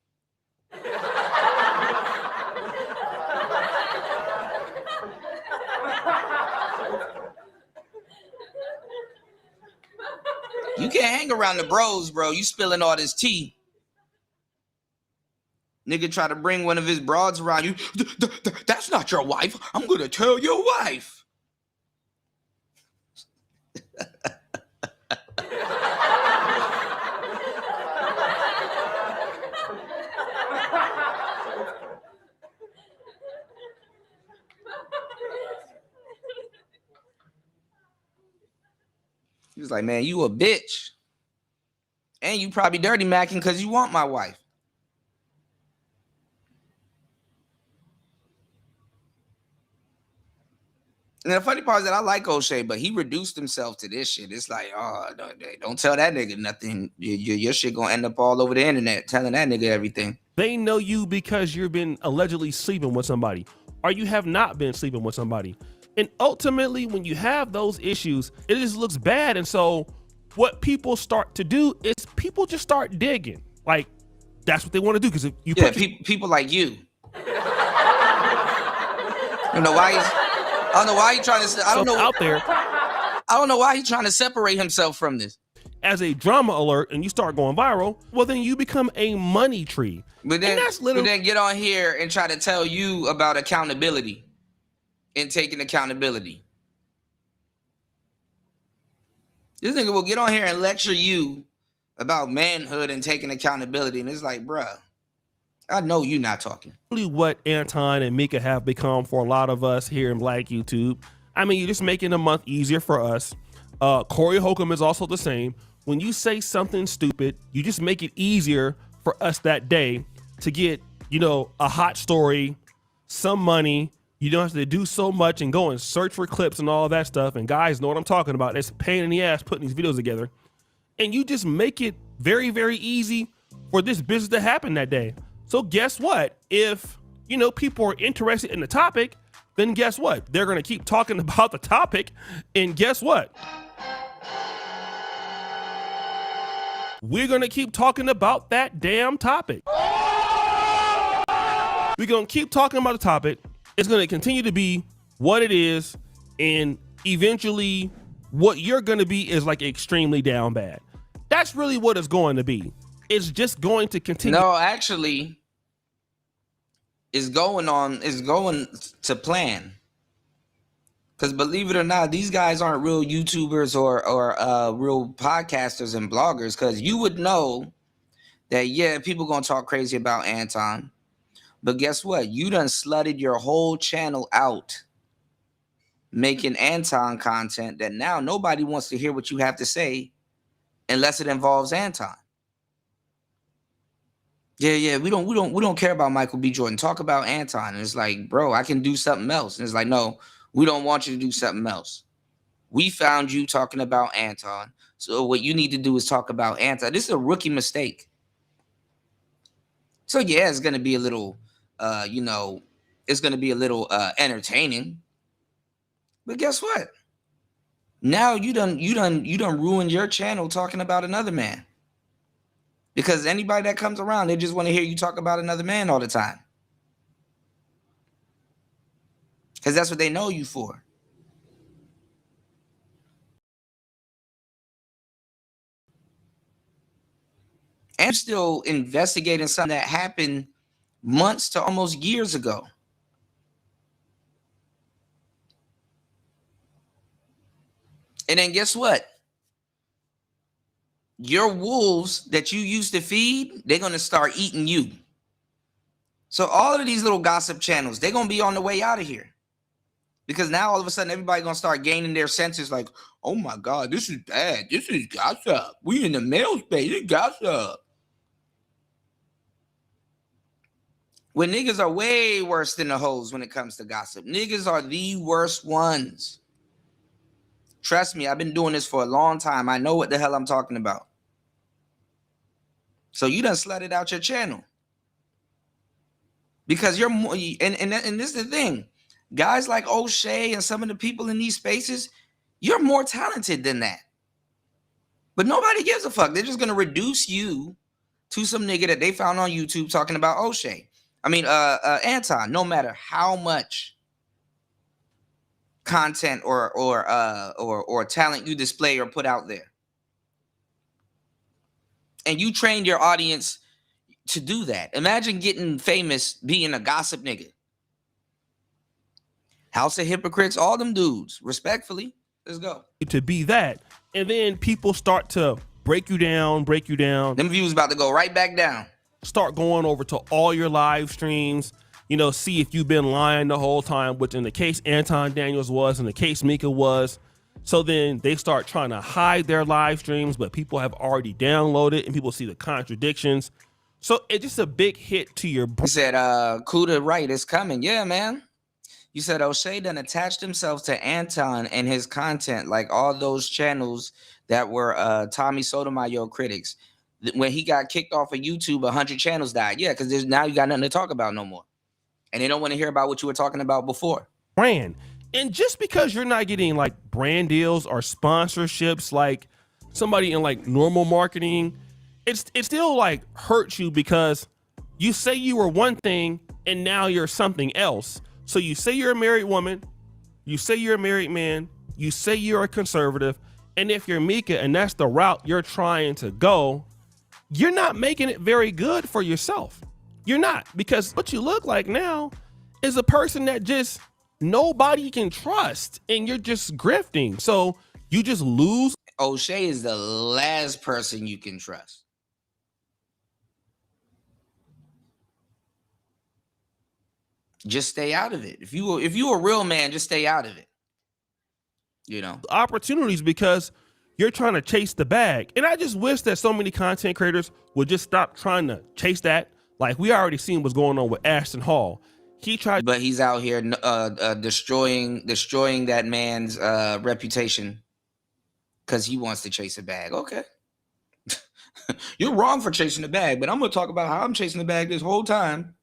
You can't hang around the bros, bro. You spilling all this tea. Nigga try to bring one of his broads around you. That's not your wife. I'm gonna tell your wife. He was like, man, you a bitch. And you probably dirty macking because you want my wife. And the funny part is that I like O'Shea, but he reduced himself to this shit. It's like, oh, don't tell that nigga nothing. Your shit gonna end up all over the internet telling that nigga everything. They know you because you've been allegedly sleeping with somebody, or you have not been sleeping with somebody. And ultimately, when you have those issues, it just looks bad. And so what people start to do is people just start digging. Like, that's what they want to do. Because if you people like you. I don't know why he's trying to. I don't know out there. I don't know why he's trying to separate himself from this. As a drama alert, and you start going viral, well, then you become a money tree. But then get on here and try to tell you about accountability and taking accountability. This nigga will get on here and lecture you about manhood and taking accountability, and it's like, bruh, I know you're not talking. Really what Anton and Mika have become for a lot of us here in Black YouTube. I mean, you're just making a month easier for us. Corey Holcomb is also the same. When you say something stupid, you just make it easier for us that day to get, a hot story, some money. You don't have to do so much and go and search for clips and all that stuff. And guys know what I'm talking about. It's a pain in the ass putting these videos together. And you just make it very, very easy for this business to happen that day. So guess what? If, people are interested in the topic, then guess what? They're going to keep talking about the topic. And guess what? We're going to keep talking about that damn topic. We're going to keep talking about the topic. It's going to continue to be what it is. And eventually what you're going to be is like extremely down bad. That's really what it's going to be. It's just going to continue. No, actually, it's going to plan. Because believe it or not, these guys aren't real YouTubers or real podcasters and bloggers. Because you would know that, yeah, people going to talk crazy about Anton. But guess what? You done slutted your whole channel out making Anton content that now nobody wants to hear what you have to say unless it involves Anton. Yeah, we don't care about Michael B. Jordan. Talk about Anton. And it's like, bro, I can do something else. And it's like, no, we don't want you to do something else. We found you talking about Anton. So what you need to do is talk about Anton. This is a rookie mistake. So yeah, it's gonna be a little entertaining. But guess what? Now you done ruined your channel talking about another man. Because anybody that comes around, they just want to hear you talk about another man all the time. Because that's what they know you for. And I'm still investigating something that happened months to almost years ago. And then guess what? Your wolves that you used to feed, they're going to start eating you. So all of these little gossip channels, they're going to be on the way out of here. Because now all of a sudden, everybody's going to start gaining their senses like, oh my God, this is bad. This is gossip. We in the male space, it's gossip. When niggas are way worse than the hoes when it comes to gossip. Niggas are the worst ones. Trust me, I've been doing this for a long time. I know what the hell I'm talking about. So you done slutted out your channel. Because you're more, and this is the thing. Guys like O'Shea and some of the people in these spaces, you're more talented than that. But nobody gives a fuck. They're just gonna reduce you to some nigga that they found on YouTube talking about O'Shea. I mean, Anton. No matter how much content or talent you display or put out there, and you trained your audience to do that. Imagine getting famous being a gossip nigga. House of Hypocrites, all them dudes. Respectfully, let's go. To be that, and then people start to break you down. Them views about to go right back down. Start going over to all your live streams, you know, see if you've been lying the whole time, which in the case Anton Daniels was, in the case Mika was. So then they start trying to hide their live streams, but people have already downloaded and people see the contradictions. So it's just a big hit to your brain. You said, Kuda, right, it's coming. Yeah, man. You said O'Shea done attached himself to Anton and his content, like all those channels that were Tommy Sotomayor critics. When he got kicked off of YouTube, 100 channels died. Yeah, because now you got nothing to talk about no more. And they don't want to hear about what you were talking about before. Brand. And just because you're not getting like brand deals or sponsorships like somebody in like normal marketing, it still like hurts you because you say you were one thing and now you're something else. So you say you're a married woman, you say you're a married man, you say you're a conservative, and if you're Mika and that's the route you're trying to go, you're not making it very good for yourself. You're not, because what you look like now is a person that just nobody can trust and you're just grifting. So you just lose. O'Shea is the last person you can trust. Just stay out of it. If you a real man, just stay out of it. You know, opportunities because you're trying to chase the bag. And I just wish that so many content creators would just stop trying to chase that. Like we already seen what's going on with Ashton Hall. He tried, but he's out here destroying that man's reputation because he wants to chase a bag. Okay. You're wrong for chasing the bag, but I'm gonna talk about how I'm chasing the bag this whole time.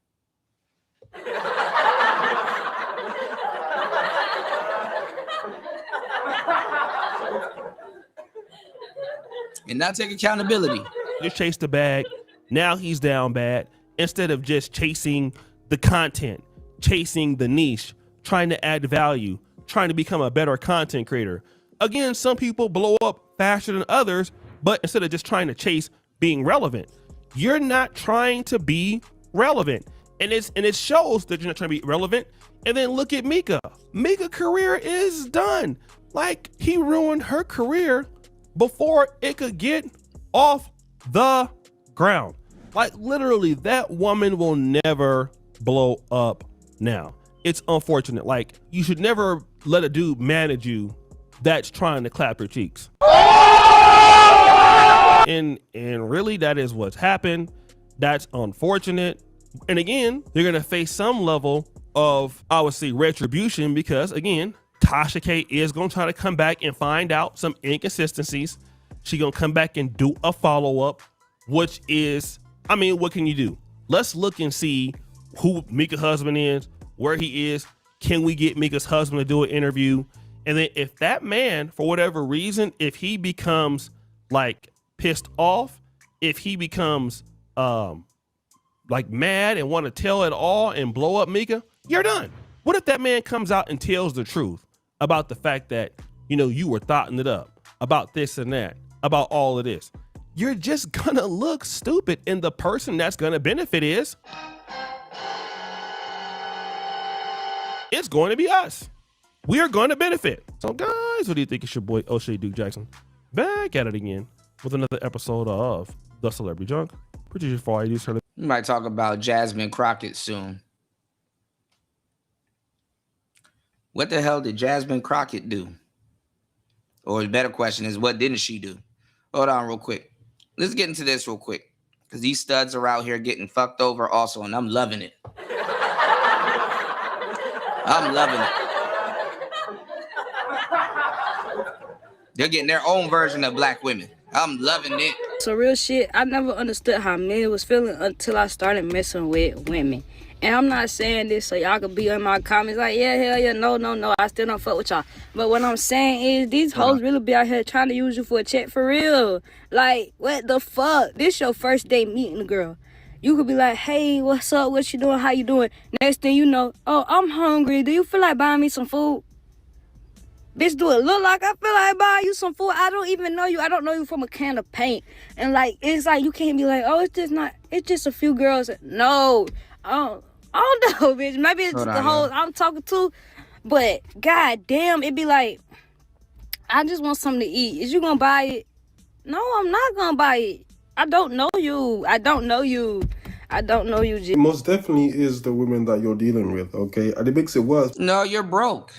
And not take accountability. Just chase the bag. Now he's down bad. Instead of just chasing the content, chasing the niche, trying to add value, trying to become a better content creator. Again, some people blow up faster than others, but instead of just trying to chase being relevant, you're not trying to be relevant. And it shows that you're not trying to be relevant. And then look at Mika. Mika's career is done. Like he ruined her career before it could get off the ground. Like literally that woman will never blow up now. It's unfortunate. Like you should never let a dude manage you that's trying to clap your cheeks. And really that is what's happened. That's unfortunate. And again, they're going to face some level of, I would say, retribution because again, Tasha K is going to try to come back and find out some inconsistencies. She's going to come back and do a follow-up, which is, I mean, what can you do? Let's look and see who Mika's husband is, where he is. Can we get Mika's husband to do an interview? And then if that man, for whatever reason, if he becomes like pissed off, if he becomes like mad and want to tell it all and blow up Mika, you're done. What if that man comes out and tells the truth about the fact that, you know, you were thoughting it up about this and that, about all of this? You're just gonna look stupid, and the person that's gonna benefit is, it's going to be us. We are going to benefit. So guys, what do you think? It's your boy O'Shea Duke Jackson back at it again with another episode of The Celebrity Junk. Producer for all you do. We might talk about Jasmine Crockett soon. What the hell did Jasmine Crockett do? Or the better question is, what didn't she do? Hold on real quick. Let's get into this real quick. Because these studs are out here getting fucked over also, and I'm loving it. I'm loving it. They're getting their own version of black women. I'm loving it. So real shit, I never understood how men was feeling until I started messing with women. And I'm not saying this so y'all could be in my comments like, yeah, hell yeah, no, I still don't fuck with y'all. But what I'm saying is these hoes really be out here trying to use you for a check for real. Like, what the fuck? This your first day meeting a girl. You could be like, hey, what's up? What you doing? How you doing? Next thing you know, oh, I'm hungry. Do you feel like buying me some food? Bitch, do it look like I feel like buying you some food? I don't even know you. I don't know you from a can of paint. And like, it's like, you can't be like, oh, it's just a few girls. No, I don't know, bitch. Maybe it's just the hoes I'm talking to. But god damn, it be like, I just want something to eat. Is you gonna buy it? No, I'm not gonna buy it. I don't know you. I don't know you. G. Most definitely is the women that you're dealing with, okay? And it makes it worse. No, you're broke.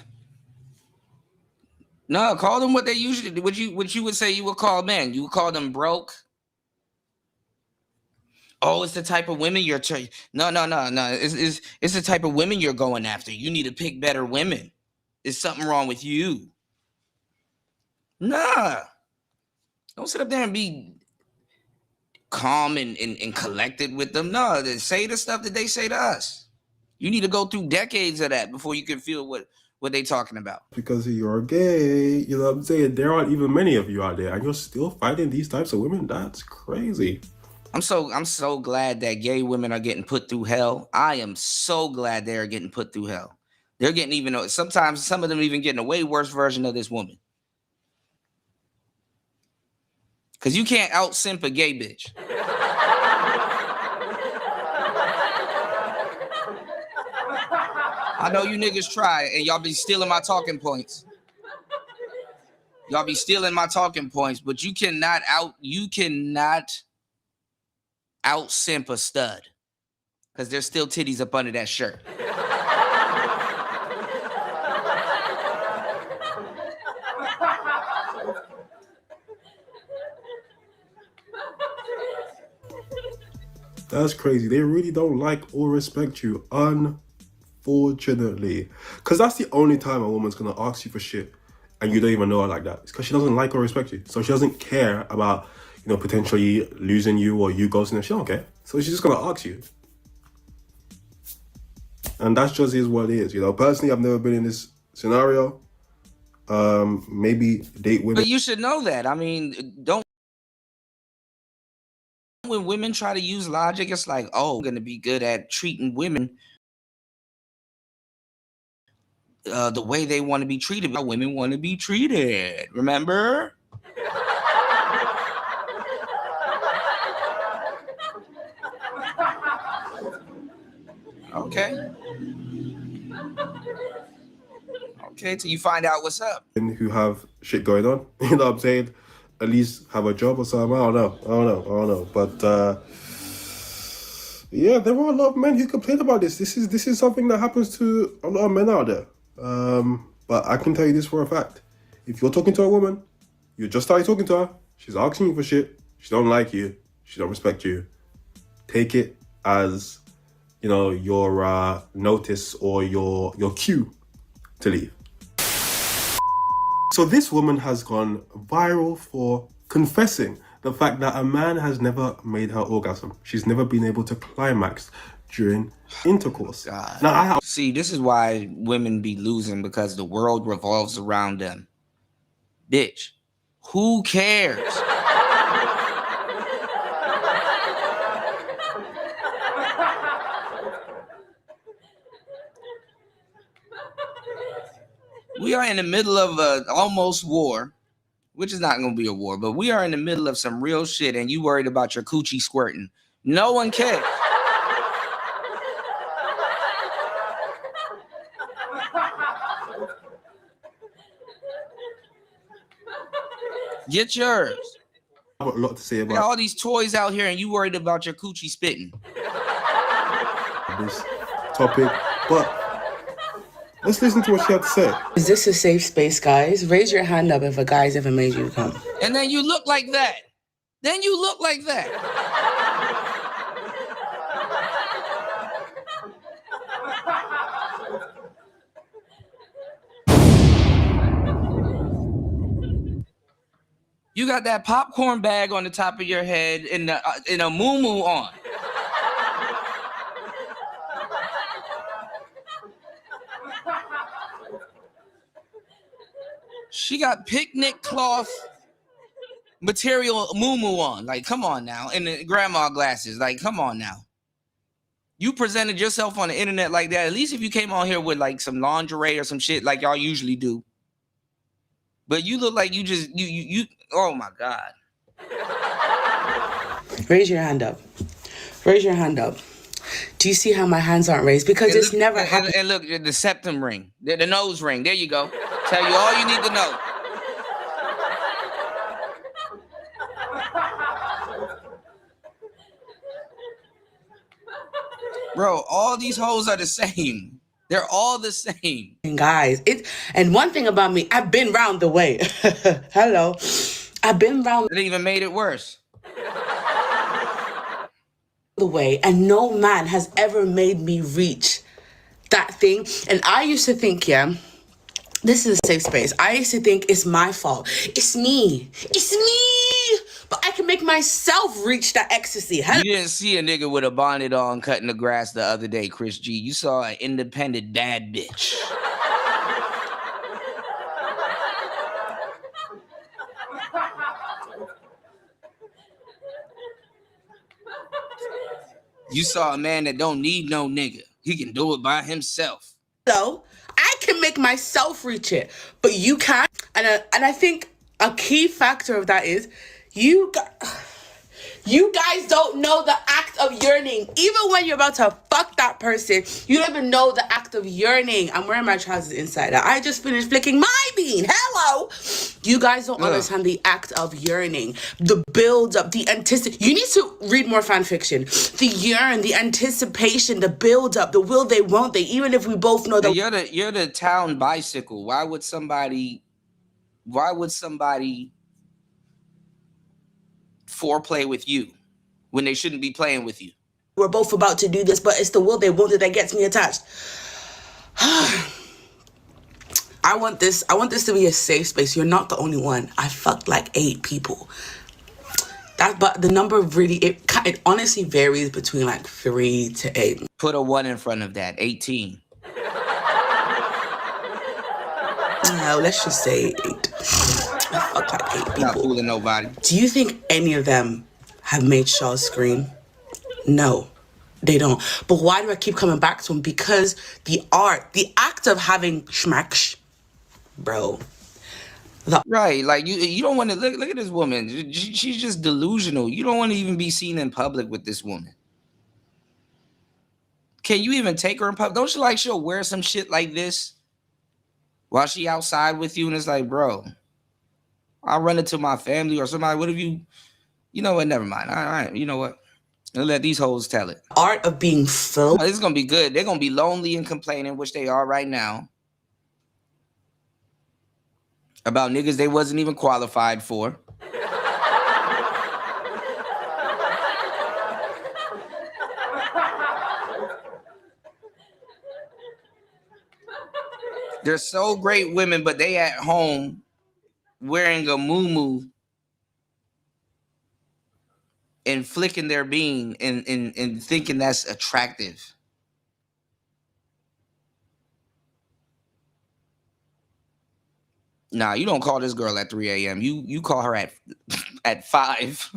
No, call them what they usually do. What you would say you would call men. You would call them broke. Oh, it's the type of women you're no. It's the type of women you're going after. You need to pick better women. There's something wrong with you. Nah. Don't sit up there and be calm and collected with them. No, they say the stuff that they say to us. You need to go through decades of that before you can feel what they talking about. Because you're gay, you know what I'm saying? There aren't even many of you out there, and you're still fighting these types of women. That's crazy. I'm so glad that gay women are getting put through hell. I am so glad they are getting put through hell. They're getting even, sometimes some of them even getting a way worse version of this woman. Because you can't out-simp a gay bitch. I know you niggas try, and y'all be stealing my talking points. Y'all be stealing my talking points, but you cannot out-simp a stud. Because there's still titties up under that shirt. That's crazy. They really don't like or respect you, unfortunately. Because that's the only time a woman's going to ask you for shit and you don't even know her like that. It's because she doesn't like or respect you. So she doesn't care about, you know, potentially losing you or you ghosting her. She don't care. So she's just going to ask you. And that's just is what it is, you know. Personally, I've never been in this scenario. Maybe date women. But you should know that. I mean, don't. When women try to use logic, it's like, oh, I'm going to be good at treating women the way they want to be treated. How women want to be treated. Remember? Okay. Okay, till you find out what's up. Who have shit going on, you know what I'm saying? At least have a job or something. I don't know. But yeah, there are a lot of men who complain about this. This is something that happens to a lot of men out there. But I can tell you this for a fact. If you're talking to a woman, you just started talking to her, she's asking you for shit, she don't like you, she don't respect you, take it as, you know, your notice or your cue to leave. So this woman has gone viral for confessing the fact that a man has never made her orgasm. She's never been able to climax during intercourse. God. Now, See, this is why women be losing, because the world revolves around them. Bitch, who cares? We are in the middle of a almost war, which is not going to be a war, but we are in the middle of some real shit, and you worried about your coochie squirting. No one cares. Get yours. I've got a lot to say about all these toys out here, and you worried about your coochie spitting. This topic, but let's listen to what she had to say. Is this a safe space, guys? Raise your hand up if a guy's ever made you come. And then you look like that. You got that popcorn bag on the top of your head and a muumuu on. She got picnic cloth material muumuu on. Like, come on now. And the grandma glasses. Like, come on now. You presented yourself on the internet like that. At least if you came on here with like some lingerie or some shit like y'all usually do. But you look like you oh my God. Raise your hand up. Raise your hand up. Do you see how my hands aren't raised? Because it's never happened. And look, the septum ring, the nose ring. There you go. Tell you all you need to know. Bro, all these hoes are the same. They're all the same. Guys, and one thing about me, I've been round the way. Hello. I've been round. It even made it worse. The way, and no man has ever made me reach that thing. And I used to think, yeah, this is a safe space. I used to think it's my fault. It's me. It's me. But I can make myself reach that ecstasy. You didn't see a nigga with a bonnet on cutting the grass the other day, Chris G. You saw an independent bad bitch. You saw a man that don't need no nigga. He can do it by himself. So I can make myself reach it, but you can't. And I think a key factor of that is you guys don't know the act of yearning. Even when you're about to fuck that person, you don't even know the act of yearning. I'm wearing my trousers inside out. I just finished flicking my bean. Hello. You guys don't understand the act of yearning. The build up, the anticipation. You need to read more fan fiction. The yearn, the anticipation, the build up, the will they, won't they. Even if we both know that you're the town bicycle. Why would somebody foreplay with you when they shouldn't be playing with you? We're both about to do this, but it's the will they, won't they that gets me attached. I want this to be a safe space. You're not the only one. I fucked like 8 people. But the number really, it honestly varies between like 3 to 8. Put a 1 in front of that, 18. No, let's just say 8. I fucked like 8 people. Not fooling nobody. Do you think any of them have made Shaw scream? No, they don't. But why do I keep coming back to them? Because the act of having schmack, bro. Right, like you don't want to look at this woman. She's just delusional. You don't want to even be seen in public with this woman. Can you even take her in public? Don't you like she'll wear some shit like this while she outside with you, and it's like, bro, I'll run into my family or somebody. What if you know what? Never mind. All right, you know what? I'll let these hoes tell it. Art of being filled. Oh, this is gonna be good. They're gonna be lonely and complaining, which they are right now, about niggas they wasn't even qualified for. They're so great women, but they at home wearing a muumuu and flicking their bean and thinking that's attractive. Nah, you don't call this girl at 3 a.m. You call her at 5.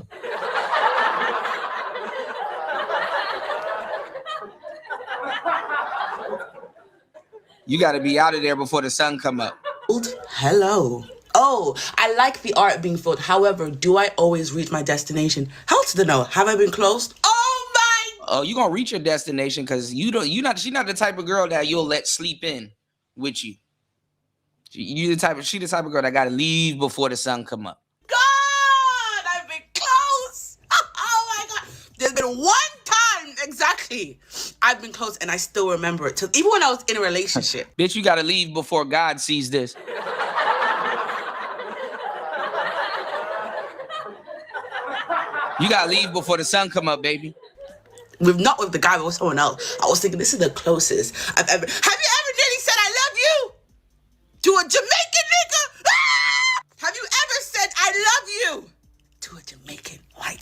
You got to be out of there before the sun come up. Hello. Oh, I like the art being filled. However, do I always reach my destination? Hell to the no. Have I been close? Oh my! Oh, you gonna reach your destination because she's not the type of girl that you'll let sleep in with you. She the type of girl that gotta leave before the sun come up. God, I've been close. Oh my God. There's been one time exactly I've been close and I still remember it. Even when I was in a relationship. Bitch, you gotta leave before God sees this. You gotta leave before the sun come up, baby. Not with the guy, but with someone else. I was thinking this is the closest I've ever. Have you ever nearly said I love you to a Jamaican nigga? Ah! Have you ever said I love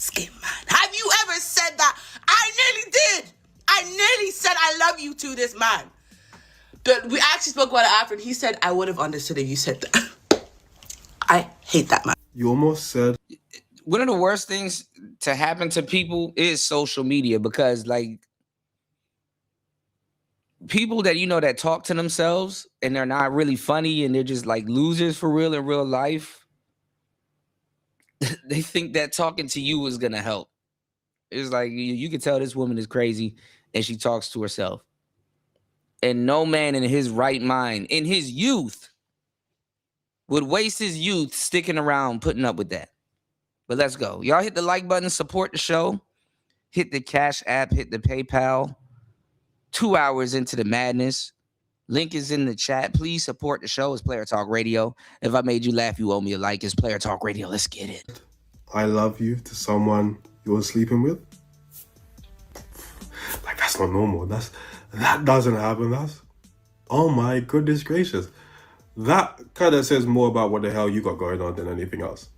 light-skinned man. Have you ever said that? I nearly did. I nearly said I love you to this man. But we actually spoke about it after, and he said, I would have understood if you said that. I hate that man. You almost said... One of the worst things to happen to people is social media, because like people that, you know, that talk to themselves and they're not really funny and they're just like losers for real in real life, they think that talking to you is going to help. It's like you can tell this woman is crazy and she talks to herself. And no man in his right mind, in his youth, would waste his youth sticking around putting up with that. But let's go. Y'all hit the like button, support the show. Hit the Cash App, hit the PayPal. 2 hours into the madness. Link is in the chat. Please support the show. It's Player Talk Radio. If I made you laugh, you owe me a like. It's Player Talk Radio. Let's get it. I love you to someone you're sleeping with. Like, that's not normal. That doesn't happen. Oh my goodness gracious. That kind of says more about what the hell you got going on than anything else.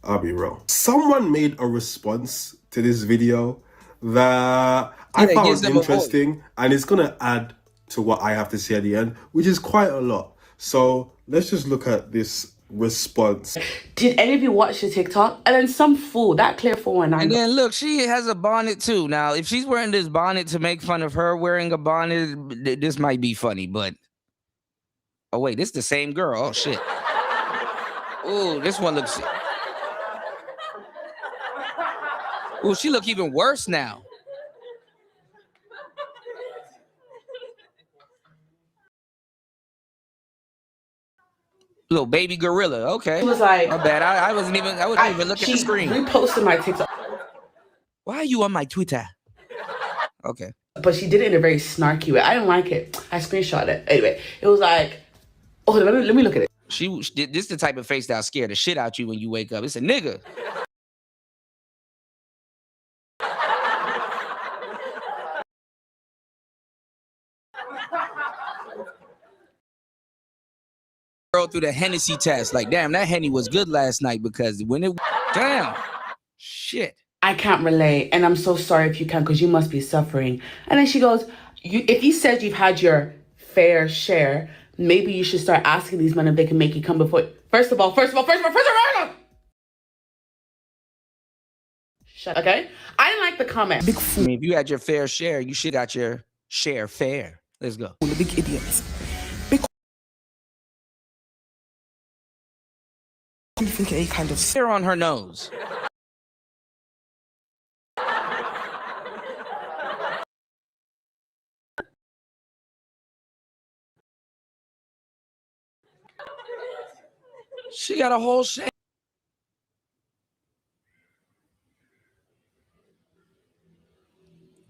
I'll be real. Someone made a response to this video that I found interesting, and it's gonna add to what I have to say at the end, which is quite a lot. So let's just look at this response. Did any of you watch the TikTok? And then some fool, that clear 419. And then look, she has a bonnet too. Now, if she's wearing this bonnet to make fun of her wearing a bonnet, this might be funny, but oh wait, this is the same girl. Oh shit. Oh, this one looks. Oh, she look even worse now. Little baby gorilla. Okay. It was like, my bad. I wasn't even looking at the screen. She reposted my TikTok. Why are you on my Twitter? Okay. But she did it in a very snarky way. I didn't like it. I screenshot it. Anyway, it was like, oh, let me look at it. This is the type of face that'll scare the shit out you when you wake up. It's a nigga. Girl through the Hennessy test. Like, damn, that Henny was good last night, because when it... Damn. Shit. I can't relate, and I'm so sorry if you can, because you must be suffering. And then she goes, if you said you've had your fair share, maybe you should start asking these men if they can make you come before... First of all. Shut up, okay? I didn't like the comment. Big fool. I mean, if you had your fair share, you should got your share fair. Let's go. The big idiots. I'm thinking any kind of hair on her nose. She got a whole shame.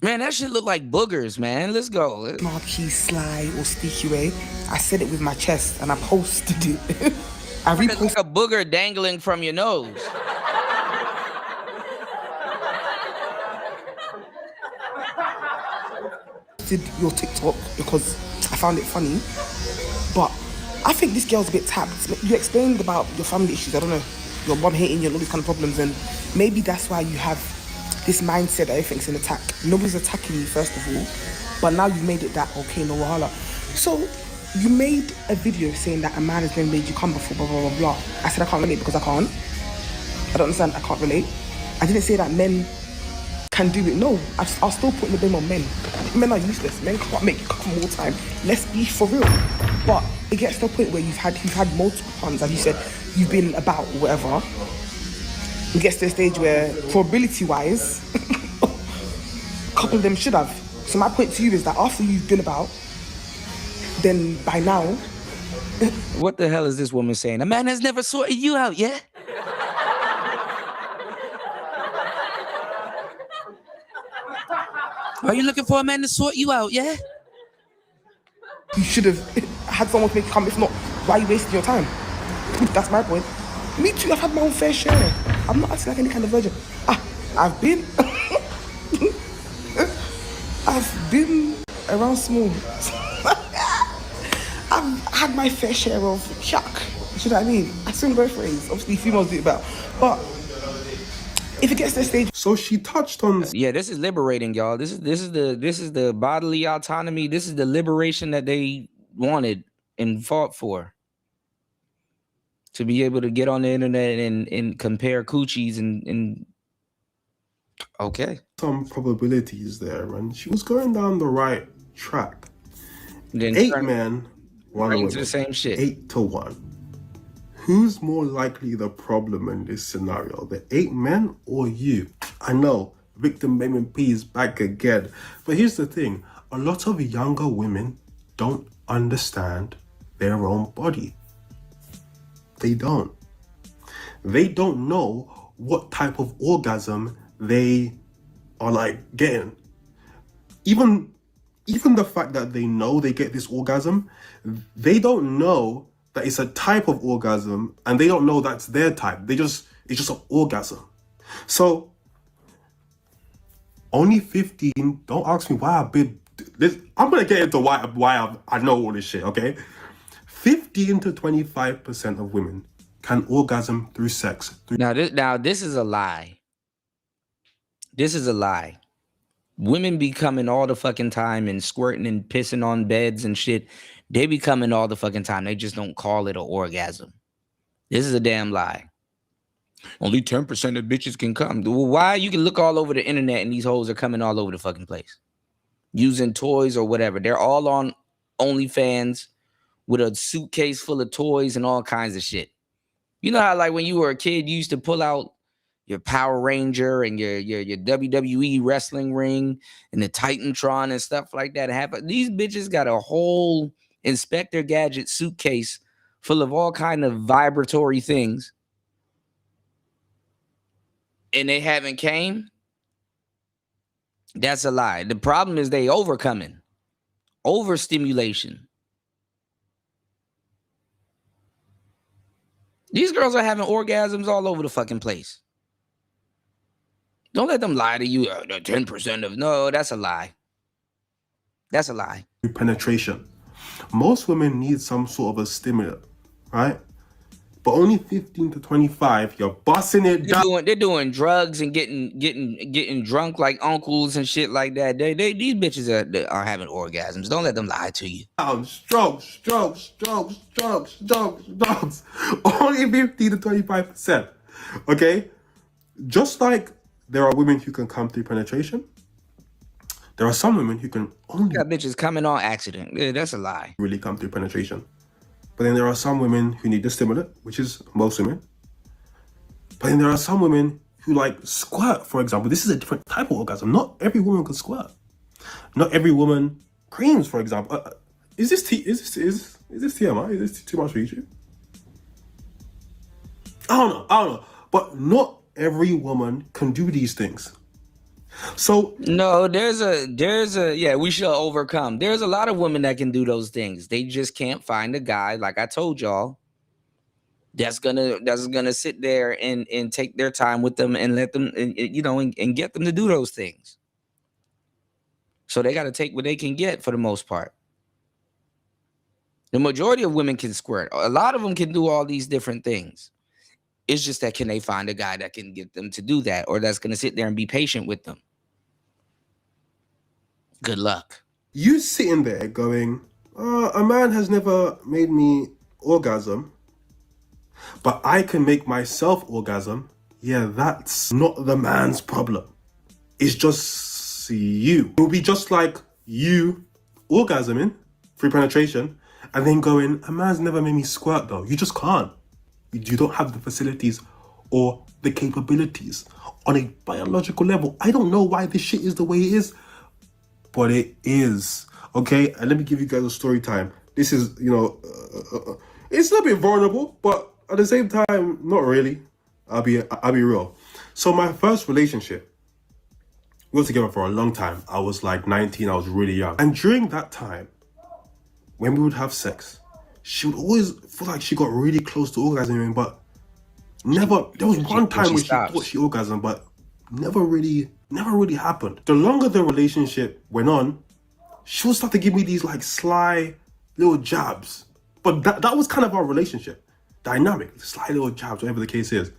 Man, that shit look like boogers, man. Let's go. Marquee, sly, or sneaky way. I said it with my chest, and I posted it. I reposted like a booger dangling from your nose. Did your TikTok because I found it funny, but I think this girl's a bit tapped. You explained about your family issues. I don't know, your mom hating you and all these kind of problems, and maybe that's why you have this mindset that everything's an attack. Nobody's attacking you, first of all, but now you've made it that okay, no wahala. So you made a video saying that a man has been made you come before, blah, blah, blah, blah. I said I can't relate because I can't. I don't understand, I can't relate. I didn't say that men can do it. No, I'll still put the blame on men. Men are useless. Men can't make you come all the time. Let's be for real. But it gets to a point where you've had multiple puns, and you said you've been about whatever. It gets to a stage where probability-wise, a couple of them should have. So my point to you is that after you've been about, then by now... What the hell is this woman saying? A man has never sorted you out yet? Are you looking for a man to sort you out, yeah? You should have had someone to make you come. If not, why are you wasting your time? That's my point. Me too, I've had my own fair share. I'm not acting like any kind of virgin. I've been... I've been around small. I've had my fair share of yuck. You know what I mean? I swing both ways. Obviously, females do it better. But If it gets to that stage, so she touched on. Yeah, this is liberating, y'all. This is the bodily autonomy. This is the liberation that they wanted and fought for. To be able to get on the internet and compare coochies and okay. Some probabilities there, and she was going down the right track. Then 8 men, 1 woman. the same shit. 8-1. Who's more likely the problem in this scenario? The 8 men or you? I know, victim blaming P is back again. But here's the thing. A lot of younger women don't understand their own body. They don't. They don't know what type of orgasm they are like getting. Even the fact that they know they get this orgasm, they don't know that it's a type of orgasm, and they don't know that's their type. It's just an orgasm. So only 15. Don't ask me why I've been. I'm gonna get into why I know all this shit. Okay, 15 to 25% of women can orgasm through sex. Now this is a lie. This is a lie. Women be coming all the fucking time and squirting and pissing on beds and shit. They be coming all the fucking time. They just don't call it an orgasm. This is a damn lie. Only 10% of bitches can come. Well, why? You can look all over the internet and these hoes are coming all over the fucking place. Using toys or whatever. They're all on OnlyFans with a suitcase full of toys and all kinds of shit. You know how like when you were a kid, you used to pull out your Power Ranger and your WWE wrestling ring and the Titantron and stuff like that. These bitches got a whole Inspector Gadget suitcase full of all kind of vibratory things. And they haven't came. That's a lie. The problem is they overcoming. Overstimulation. These girls are having orgasms all over the fucking place. Don't let them lie to you. The 10% of no, that's a lie. That's a lie. Penetration. Most women need some sort of a stimulant, right? But only 15 to 25, you're busting it down. They're doing drugs and getting drunk like uncles and shit like that. These bitches are having orgasms. Don't let them lie to you. Strokes. Only 15 to 25%. Okay? Just like there are women who can come through penetration, there are some women who can only got bitches coming on accident. Yeah, that's a lie. Really come through penetration. But then there are some women who need the stimulant, which is most women. But then there are some women who like squirt, for example. This is a different type of orgasm. Not every woman can squirt. Not every woman creams, for example. Is this TMI? Is this too much for YouTube? I don't know. But not every woman can do these things. So no, there's a yeah, we shall overcome. There's a lot of women that can do those things. They just can't find a guy, like I told y'all, that's gonna sit there and take their time with them and let them and get them to do those things. So they got to take what they can get for the most part. The majority of women can squirt. A lot of them can do all these different things. It's just that can they find a guy that can get them to do that, or that's gonna sit there and be patient with them? Good luck. You sitting there going, a man has never made me orgasm, but I can make myself orgasm. Yeah, that's not the man's problem. It's just you. It will be just like you orgasming through penetration and then going, a man's never made me squirt though. You just can't. You don't have the facilities or the capabilities on a biological level. I don't know why this shit is the way it is, but it is. Okay, and let me give you guys a story time. This is, it's a little bit vulnerable, but at the same time, not really. I'll be real. So my first relationship, we were together for a long time. I was like 19, I was really young. And during that time, when we would have sex, she would always feel like she got really close to orgasming, but never. There was one time where she thought she orgasmed, but never really happened. The longer the relationship went on, she would start to give me these like sly little jabs. But that was kind of our relationship dynamic, sly little jabs, whatever the case is.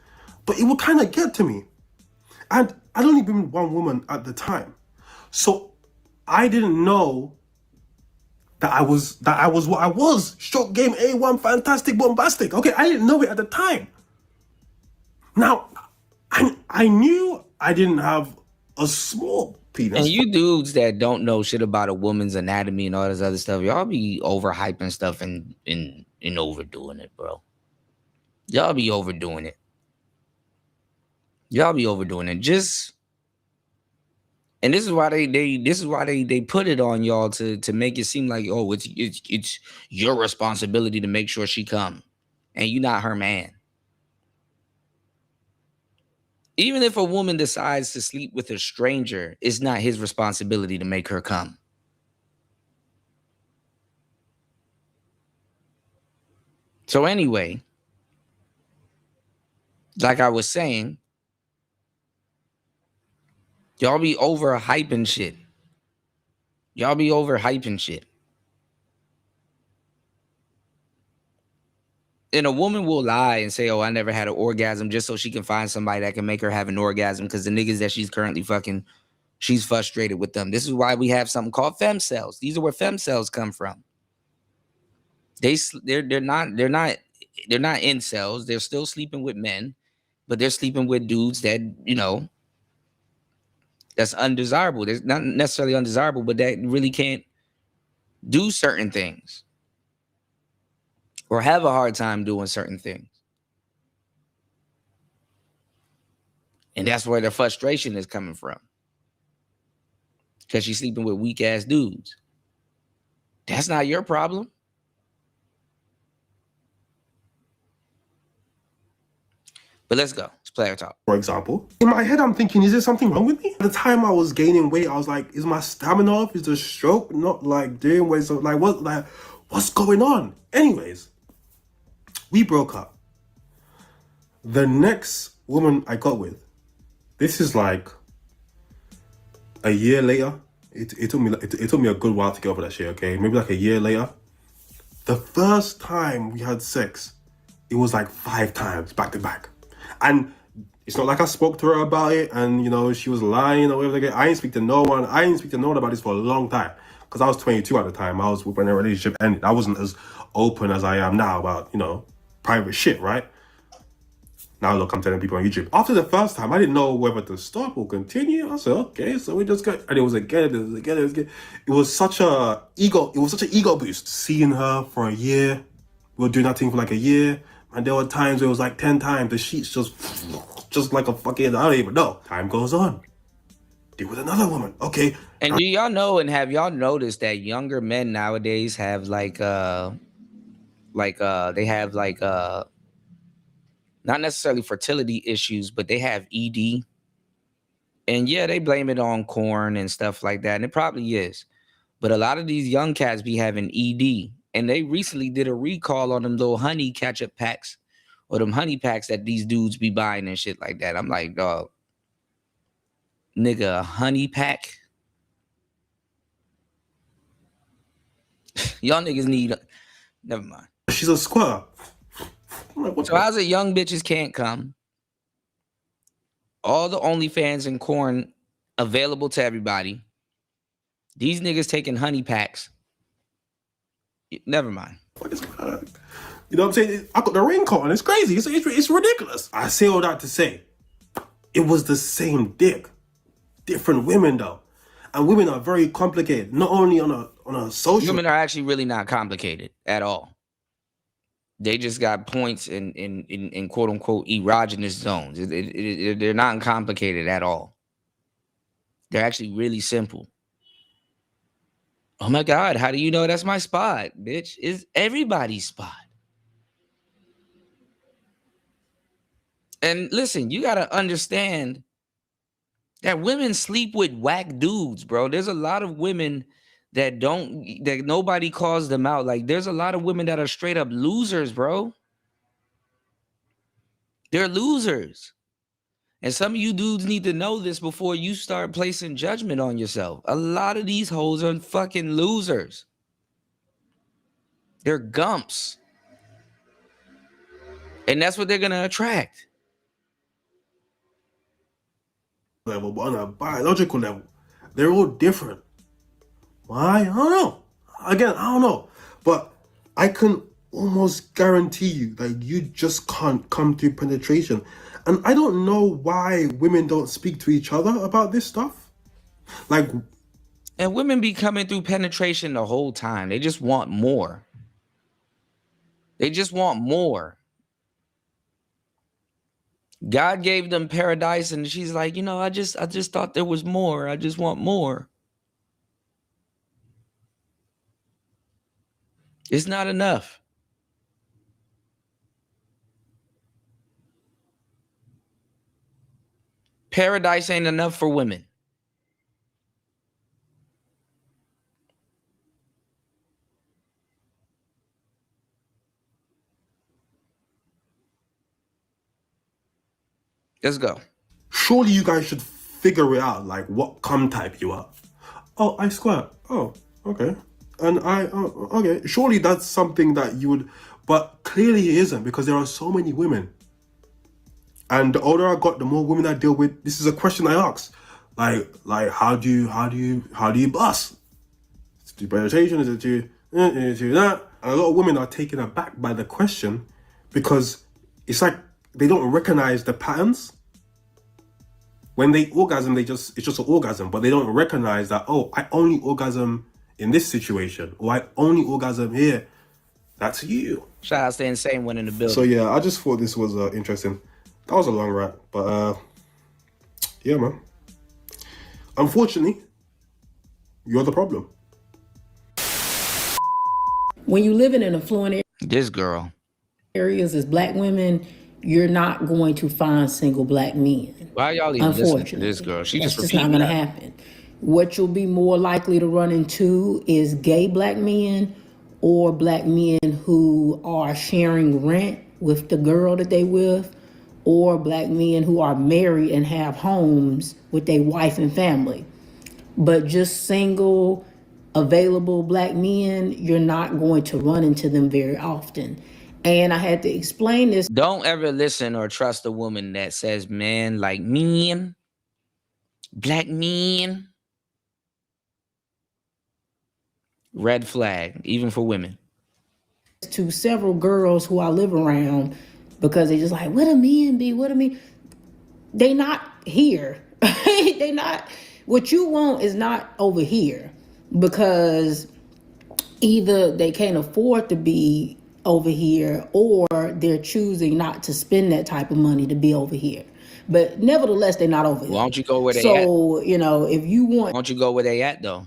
But it would kind of get to me. And I'd only been with one woman at the time. So I didn't know that I was what I was. Stroke game A1, fantastic, bombastic. Okay, I didn't know it at the time. Now, I knew I didn't have a small penis. And you dudes that don't know shit about a woman's anatomy and all this other stuff, y'all be overhyping stuff and overdoing it, bro. Y'all be overdoing it. Y'all be overdoing it. And this is why they put it on y'all to make it seem like, oh, it's your responsibility to make sure she come, and you not her man. Even if a woman decides to sleep with a stranger, it's not his responsibility to make her come. So anyway, like I was saying, y'all be overhyping shit. Y'all be overhyping shit. And a woman will lie and say, oh, I never had an orgasm, just so she can find somebody that can make her have an orgasm, because the niggas that she's currently fucking, she's frustrated with them. This is why we have something called femcells. These are where femcells come from. They're not incels. They're still sleeping with men, but they're sleeping with dudes that, that's undesirable. They're not necessarily undesirable, but that really can't do certain things or have a hard time doing certain things. And that's where the frustration is coming from. Because she's sleeping with weak ass dudes. That's not your problem. But let's go. Let's play our talk. For example, in my head, I'm thinking, is there something wrong with me? At the time I was gaining weight, I was like, is my stamina off? Is the stroke not like doing weight? So what's going on? Anyways, we broke up. The next woman I got with, this is like a year later. It took me a good while to get over that shit, okay? Maybe like a year later. The first time we had sex, it was like 5 times back to back. And it's not like I spoke to her about it and, she was lying or whatever. I didn't speak to no one. I didn't speak to no one about this for a long time. Because I was 22 at the time. I was when the relationship ended. I wasn't as open as I am now about, private shit, right? Now look, I'm telling people on YouTube. After the first time, I didn't know whether to stop or continue. I said, okay, so we just got, and it was again. It was such a ego boost. Seeing her for a year. We were doing that thing for like a year. And there were times where it was like 10 times. The sheets just like a fucking, I don't even know. Time goes on. Deal with another woman. Okay. And do y'all know, and have y'all noticed that younger men nowadays have they have not necessarily fertility issues, but they have ED. And yeah, they blame it on corn and stuff like that. And it probably is. But a lot of these young cats be having ED. And they recently did a recall on them little honey ketchup packs or them honey packs that these dudes be buying and shit like that. I'm like, dog, nigga, a honey pack? Y'all niggas need, never mind. She's a squirter. So how's it young bitches can't come? All the OnlyFans and corn available to everybody. These niggas taking honey packs. Never mind. You know what I'm saying? I got the ring on. It's crazy. It's ridiculous. I say all that to say, it was the same dick. Different women though. And women are very complicated. Not only on a social. Women are actually really not complicated at all. They just got points in quote unquote erogenous zones. They're not complicated at all. They're actually really simple. Oh my God, how do you know that's my spot, bitch? It's everybody's spot. And listen, you got to understand that women sleep with whack dudes, bro. There's a lot of women that nobody calls them out. Like, there's a lot of women that are straight up losers, bro. They're losers. And some of you dudes need to know this before you start placing judgment on yourself. A lot of these hoes are fucking losers. They're gumps. And that's what they're going to attract. level, but on a biological level, they're all different. Why? I don't know. Again, I don't know. But I can almost guarantee you that you just can't come to penetration. And I don't know why women don't speak to each other about this stuff. Like, and women be coming through penetration the whole time. They just want more. They just want more. God gave them paradise, and she's like, you know, I just thought there was more. I just want more. It's not enough. Paradise ain't enough for women. Let's go. Surely you guys should figure it out, like what cum type you are. Oh, I squirt. Oh, okay. And okay. Surely that's something that you would, but clearly it isn't, because there are so many women. And the older I got, the more women I deal with. This is a question I ask. Like how do you bust? Is it through penetration? Is it through that? And a lot of women are taken aback by the question, because it's like they don't recognize the patterns. When they orgasm, it's just an orgasm, but they don't recognize that, oh, I only orgasm in this situation, or I only orgasm here. That's you. Shout out to the insane one in the building. So yeah, I just thought this was interesting. That was a long rant, but yeah, man. Unfortunately, you're the problem. When you live in an affluent This girl. areas as black women, you're not going to find single black men. Why y'all even listening to this girl? She That's just just not repeating going to that. happen. What you'll be more likely to run into is gay black men, or black men who are sharing rent with the girl that they with, or black men who are married and have homes with their wife and family. But just single, available black men, you're not going to run into them very often. And I had to explain this. Don't ever listen or trust a woman that says men like men, black men. Red flag, even for women. To several girls who I live around, because they just like, what do men be? What do men? They not here. They not. What you want is not over here, because either they can't afford to be over here, or they're choosing not to spend that type of money to be over here. But nevertheless, they're not over there. Why don't you go where they at? So, you know, if you want. Why don't you go where they at, though?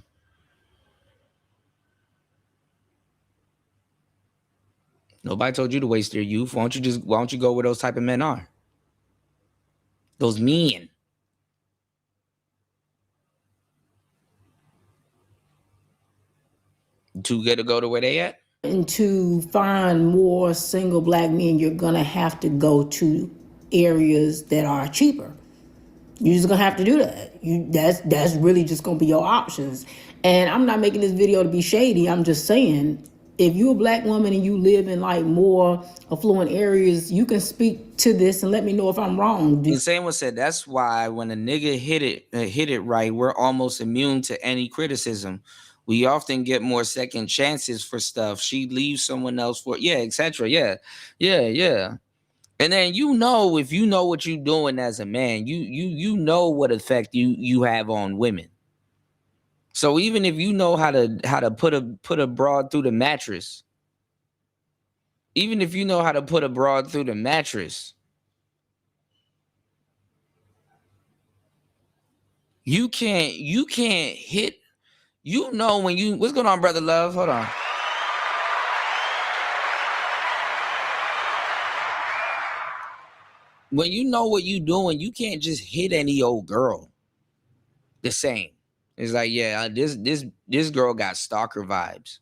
Nobody told you to waste your youth. Why don't you go where those type of men are? Those men. Too good to go to where they at? And to find more single black men, you're gonna have to go to areas that are cheaper. You're just gonna have to do that. That's really just gonna be your options. And I'm not making this video to be shady. I'm just saying, if you're a black woman and you live in like more affluent areas, you can speak to this and let me know if I'm wrong. The same one said that's why when a nigga hit it right, we're almost immune to any criticism. We often get more second chances for stuff. She leaves someone else for etc. Yeah. And then if you know what you're doing as a man, you know what effect you have on women. So even if you know how to put a broad through the mattress, even if you know how to put a broad through the mattress, you can't hit. What's going on, brother love? Hold on. When you know what you're doing, you can't just hit any old girl the same. It's like, yeah, this girl got stalker vibes.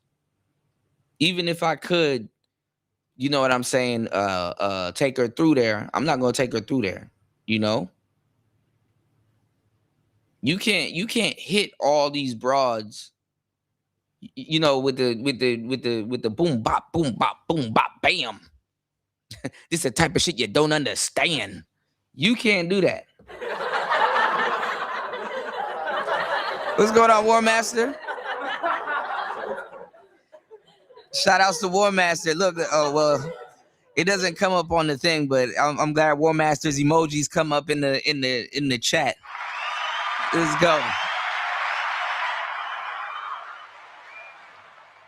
Even if I could, you know what I'm saying, take her through there, I'm not gonna take her through there, you know? You can't hit all these broads, you know, with the boom bop, bam. This is the type of shit you don't understand. You can't do that. What's going on, War Master? Shout outs to War Master. Look, oh well, it doesn't come up on the thing, but I'm glad War Master's emojis come up in the chat. Let's go.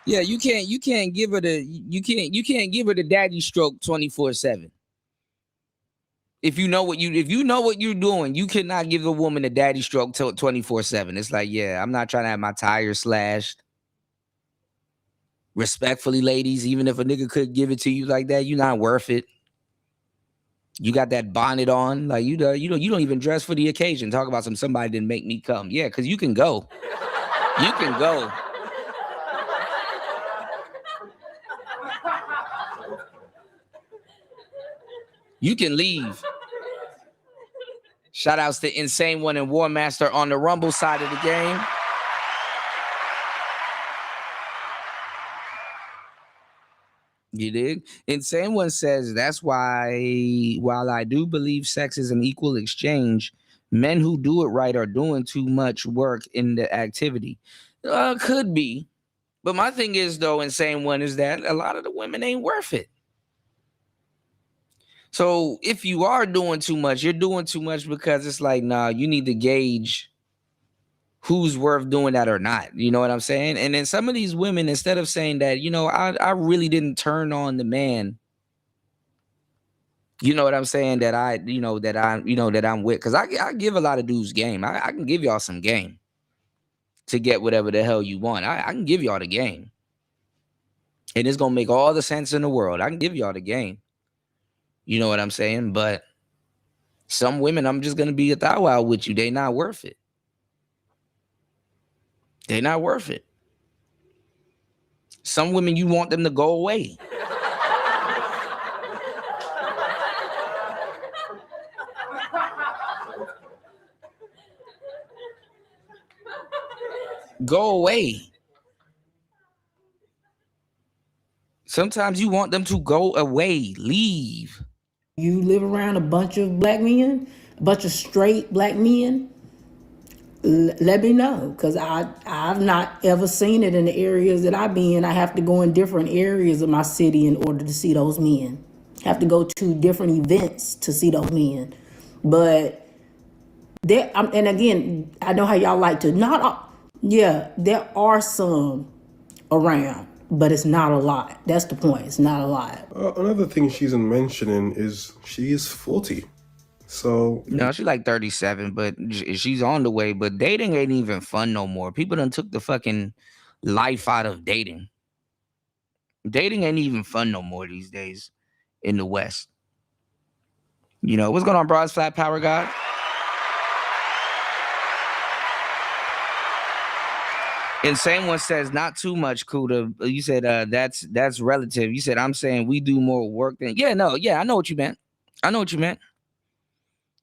Yeah, you can't give her the daddy stroke 24/7. If you know what you're doing, you cannot give a woman a daddy stroke 24/7. It's like, yeah, I'm not trying to have my tires slashed. Respectfully, ladies, even if a nigga could give it to you like that, you're not worth it. You got that bonnet on, like you don't even dress for the occasion. Talk about somebody didn't make me come. Yeah, because you can go. You can go. You can leave. Shout outs to Insane One and War Master on the Rumble side of the game. You dig? Insane One says, that's why, while I do believe sex is an equal exchange, men who do it right are doing too much work in the activity. Could be. But my thing is, though, Insane One, is that a lot of the women ain't worth it. So if you are doing too much, you're doing too much because it's like, nah, you need to gauge who's worth doing that or not. You know what I'm saying? And then some of these women, instead of saying that, I really didn't turn on the man. You know what I'm saying? That I'm with. Because I give a lot of dudes game. I can give y'all some game to get whatever the hell you want. I can give y'all the game. And it's going to make all the sense in the world. I can give y'all the game. You know what I'm saying? But some women, I'm just going to be a thou wow with you. They not worth it. They're not worth it. Some women, you want them to go away. Go away. Sometimes you want them to go away, leave. You live around a bunch of black men, a bunch of straight black men, let me know, because I've not ever seen it in the areas that I be in. I have to go in different areas of my city in order to see those men. Have to go to different events to see those men. But there, and again, I know how y'all like to there are some around, but it's not a lot. That's the point. It's not a lot. Another thing she isn't mentioning is she is 40. So no, she's like 37, but she's on the way. But dating ain't even fun no more. People done took the fucking life out of dating. Dating ain't even fun no more these days in the West. What's going on, Broad's Flat Power God? Insane One says, not too much, Kuda. You said that's relative. You said, I'm saying we do more work than... I know what you meant.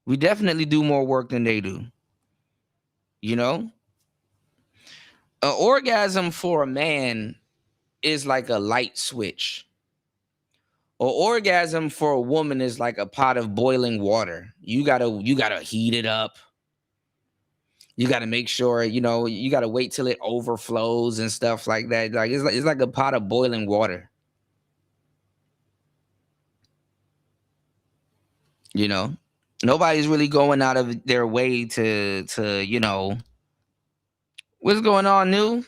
We definitely do more work than they do. An orgasm for a man is like a light switch. An orgasm for a woman is like a pot of boiling water. You gotta heat it up. You got to make sure, you got to wait till it overflows and stuff like that. Like it's like a pot of boiling water. Nobody's really going out of their way to what's going on, New?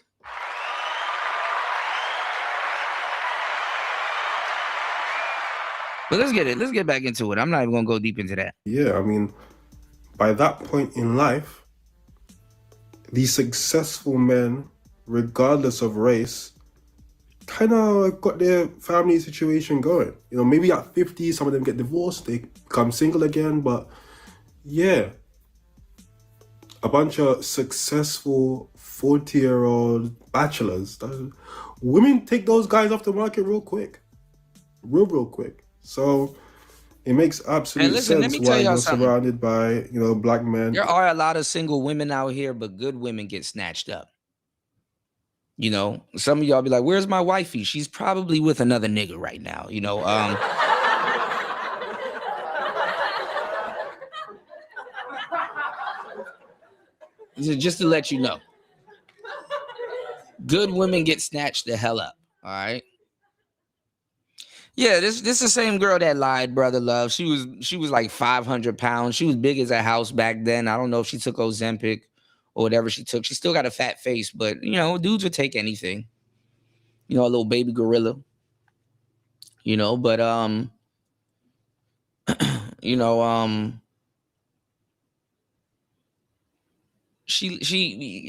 But let's get back into it. I'm not even going to go deep into that. Yeah, I mean, by that point in life, these successful men, regardless of race, kind of got their family situation going. Maybe at 50, some of them get divorced, they become single again, but yeah. A bunch of successful 40-year-old bachelors. Women take those guys off the market real quick. Real quick. So it makes absolute sense why you're surrounded by, black men. There are a lot of single women out here, but good women get snatched up. Some of y'all be like, where's my wifey? She's probably with another nigga right now. Just to let you know. Good women get snatched the hell up. All right. Yeah, this the same girl that lied, brother love. She was like 500 pounds. She was big as a house back then. I don't know if she took Ozempic or whatever she took. She still got a fat face, but you know, dudes would take anything. You know, a little baby gorilla. You know, but you know,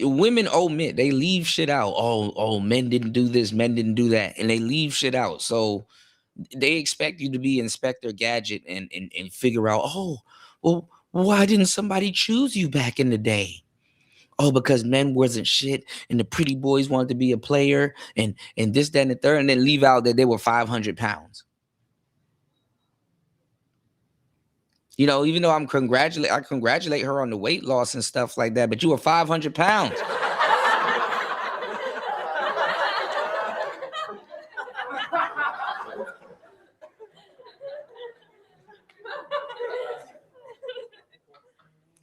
women omit. They leave shit out. Oh, men didn't do this, men didn't do that, and they leave shit out. So they expect you to be Inspector Gadget and figure out, oh, well, why didn't somebody choose you back in the day? Oh, because men wasn't shit and the pretty boys wanted to be a player and this, that, and the third, and then leave out that they were 500 pounds. You know, even though I congratulate her on the weight loss and stuff like that, but you were 500 pounds.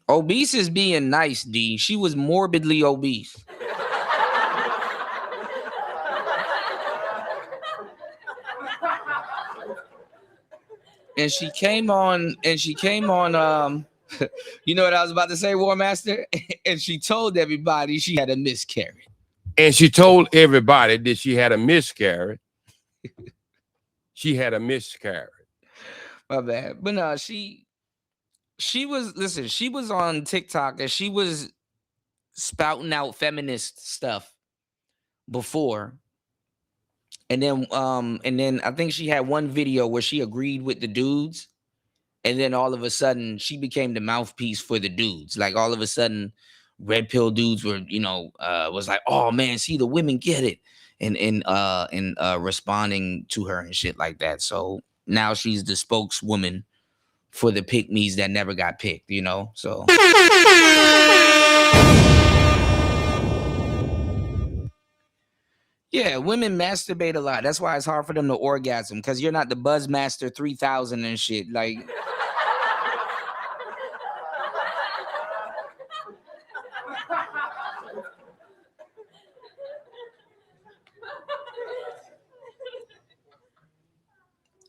Obese is being nice, D. She was morbidly obese. And she came on, you know what I was about to say, War Master? And she told everybody she had a miscarriage. And she told everybody that she had a miscarriage. She had a miscarriage. My bad. But no, she was on TikTok and she was spouting out feminist stuff before. And then I think she had one video where she agreed with the dudes. And then all of a sudden she became the mouthpiece for the dudes. Like all of a sudden red pill dudes were, you know, was like, oh man, see, the women get it. And responding to her and shit like that. So now she's the spokeswoman for the pick-me's that never got picked, you know? So yeah, women masturbate a lot. That's why it's hard for them to orgasm, because you're not the Buzzmaster 3000 and shit. Like,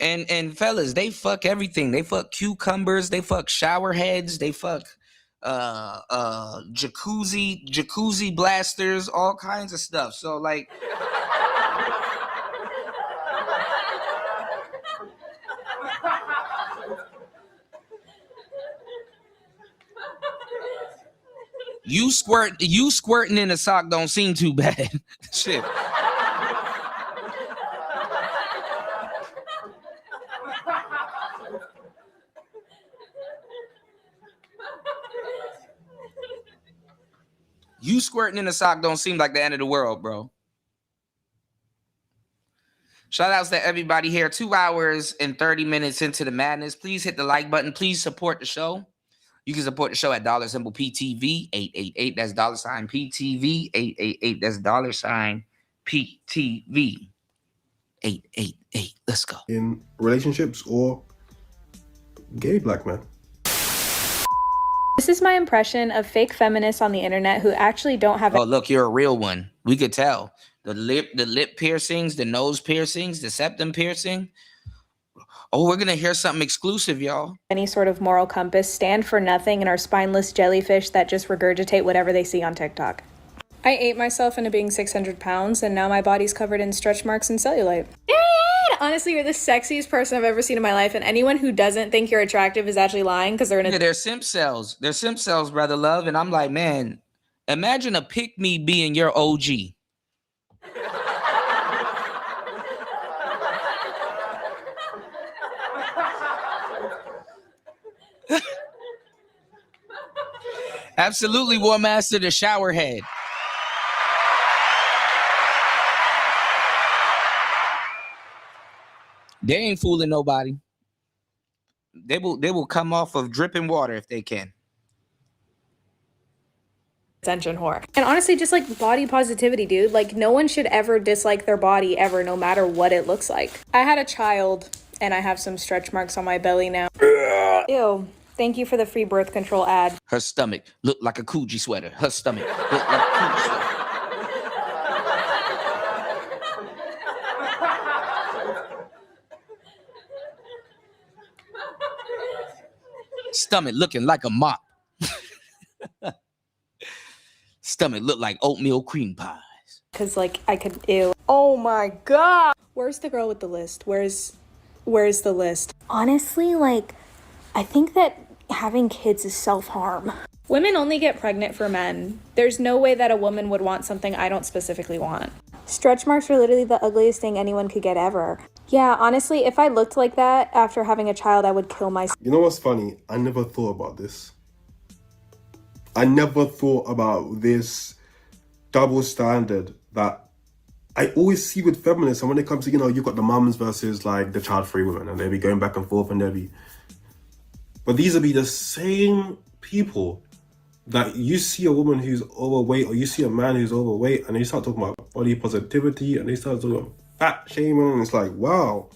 and fellas, they fuck everything. They fuck cucumbers, they fuck shower heads, they fuck jacuzzi blasters, all kinds of stuff. So like you squirting in a sock don't seem too bad. Shit. You squirting in a sock don't seem like the end of the world, bro. Shout outs to everybody here. 2 hours and 30 minutes into the madness. Please hit the like button. Please support the show. You can support the show at $PTV 888. That's $PTV 888. That's $PTV 888. Let's go. In relationships or gay black men. This is my impression of fake feminists on the internet who actually don't have. Oh, look, you're a real one. We could tell. The lip piercings, the nose piercings, the septum piercing. Oh, we're gonna hear something exclusive, y'all. Any sort of moral compass, stand for nothing, and are spineless jellyfish that just regurgitate whatever they see on TikTok. I ate myself into being 600 pounds, and now my body's covered in stretch marks and cellulite. Honestly, you're the sexiest person I've ever seen in my life, and anyone who doesn't think you're attractive is actually lying because they're in a... Yeah, they're simp cells. They're simp cells, brother love. And I'm like, man, imagine a pick-me being your OG. Absolutely, War Master, the shower head. They ain't fooling nobody. They will come off of dripping water if they can. Attention whore. And honestly, just like body positivity, dude. Like, no one should ever dislike their body ever, no matter what it looks like. I had a child and I have some stretch marks on my belly now. Ew. Thank you for the free birth control ad. Her stomach looked like a Coogee sweater. Her stomach looked like a Coogee sweater. Stomach looking like a mop. Stomach look like oatmeal cream pies. Cause like I could ew. Oh my god. Where's the girl with the list? Where's the list? Honestly, like, I think that having kids is self-harm. Women only get pregnant for men. There's no way that a woman would want something I don't specifically want. Stretch marks are literally the ugliest thing anyone could get ever. Yeah, honestly, if I looked like that after having a child, I would kill myself. You know what's funny? I never thought about this. I never thought about this double standard that I always see with feminists. And when it comes to, you know, you've got the mums versus like the child-free women, and they'll be going back and forth, and they'll be... But these will be the same people that you see a woman who's overweight, or you see a man who's overweight, and they start talking about body positivity, and they start talking about fat shaming, and it's like, wow,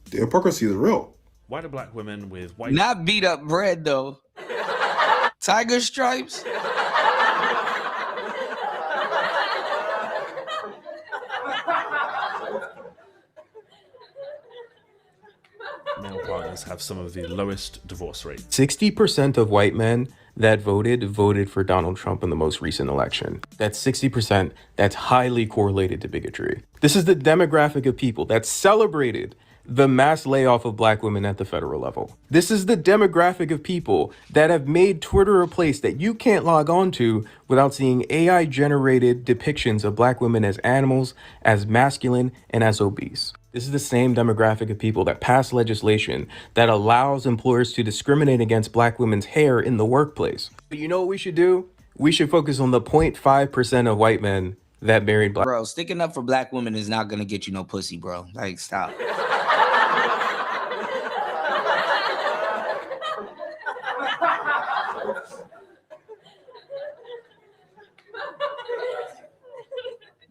the hypocrisy is real. Why do black women with white... Not beat up bread, though. Tiger stripes? male partners have some of the lowest divorce rates. 60% of white men that voted for Donald Trump in the most recent election. That's 60%. That's highly correlated to bigotry. This is the demographic of people that celebrated the mass layoff of black women at the federal level. This is the demographic of people that have made Twitter a place that you can't log on to without seeing AI-generated depictions of black women as animals, as masculine, and as obese. This is the same demographic of people that passed legislation that allows employers to discriminate against black women's hair in the workplace. But you know what we should do? We should focus on the 0.5% of white men that married black. Bro, sticking up for black women is not gonna get you no pussy, bro. Like, stop.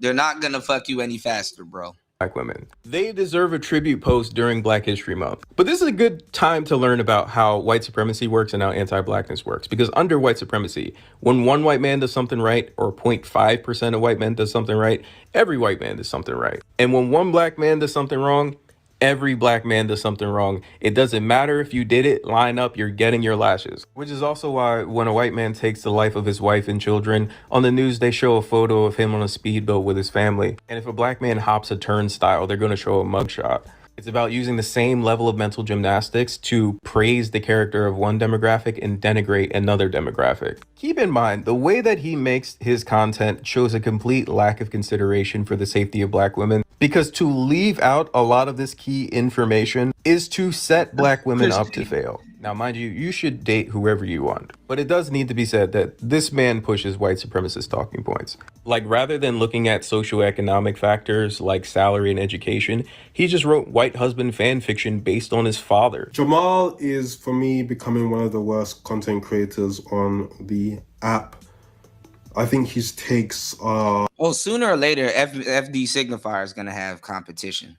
They're not gonna fuck you any faster, bro. Black women. They deserve a tribute post during Black History Month. But this is a good time to learn about how white supremacy works and how anti-blackness works. Because under white supremacy, when one white man does something right, or 0.5% of white men does something right, every white man does something right. And when one black man does something wrong, every black man does something wrong. It doesn't matter if you did it, line up, you're getting your lashes. Which is also why when a white man takes the life of his wife and children, on the news they show a photo of him on a speedboat with his family. And if a black man hops a turnstile, they're going to show a mugshot. It's about using the same level of mental gymnastics to praise the character of one demographic and denigrate another demographic. Keep in mind, the way that he makes his content shows a complete lack of consideration for the safety of black women, because to leave out a lot of this key information is to set black women up to fail. Now, mind you, you should date whoever you want, but it does need to be said that this man pushes white supremacist talking points. Like, rather than looking at socioeconomic factors like salary and education, he just wrote white husband fan fiction based on his father. Jamal is, for me, becoming one of the worst content creators on the app. I think his takes are... Well, sooner or later, FD Signifier is going to have competition.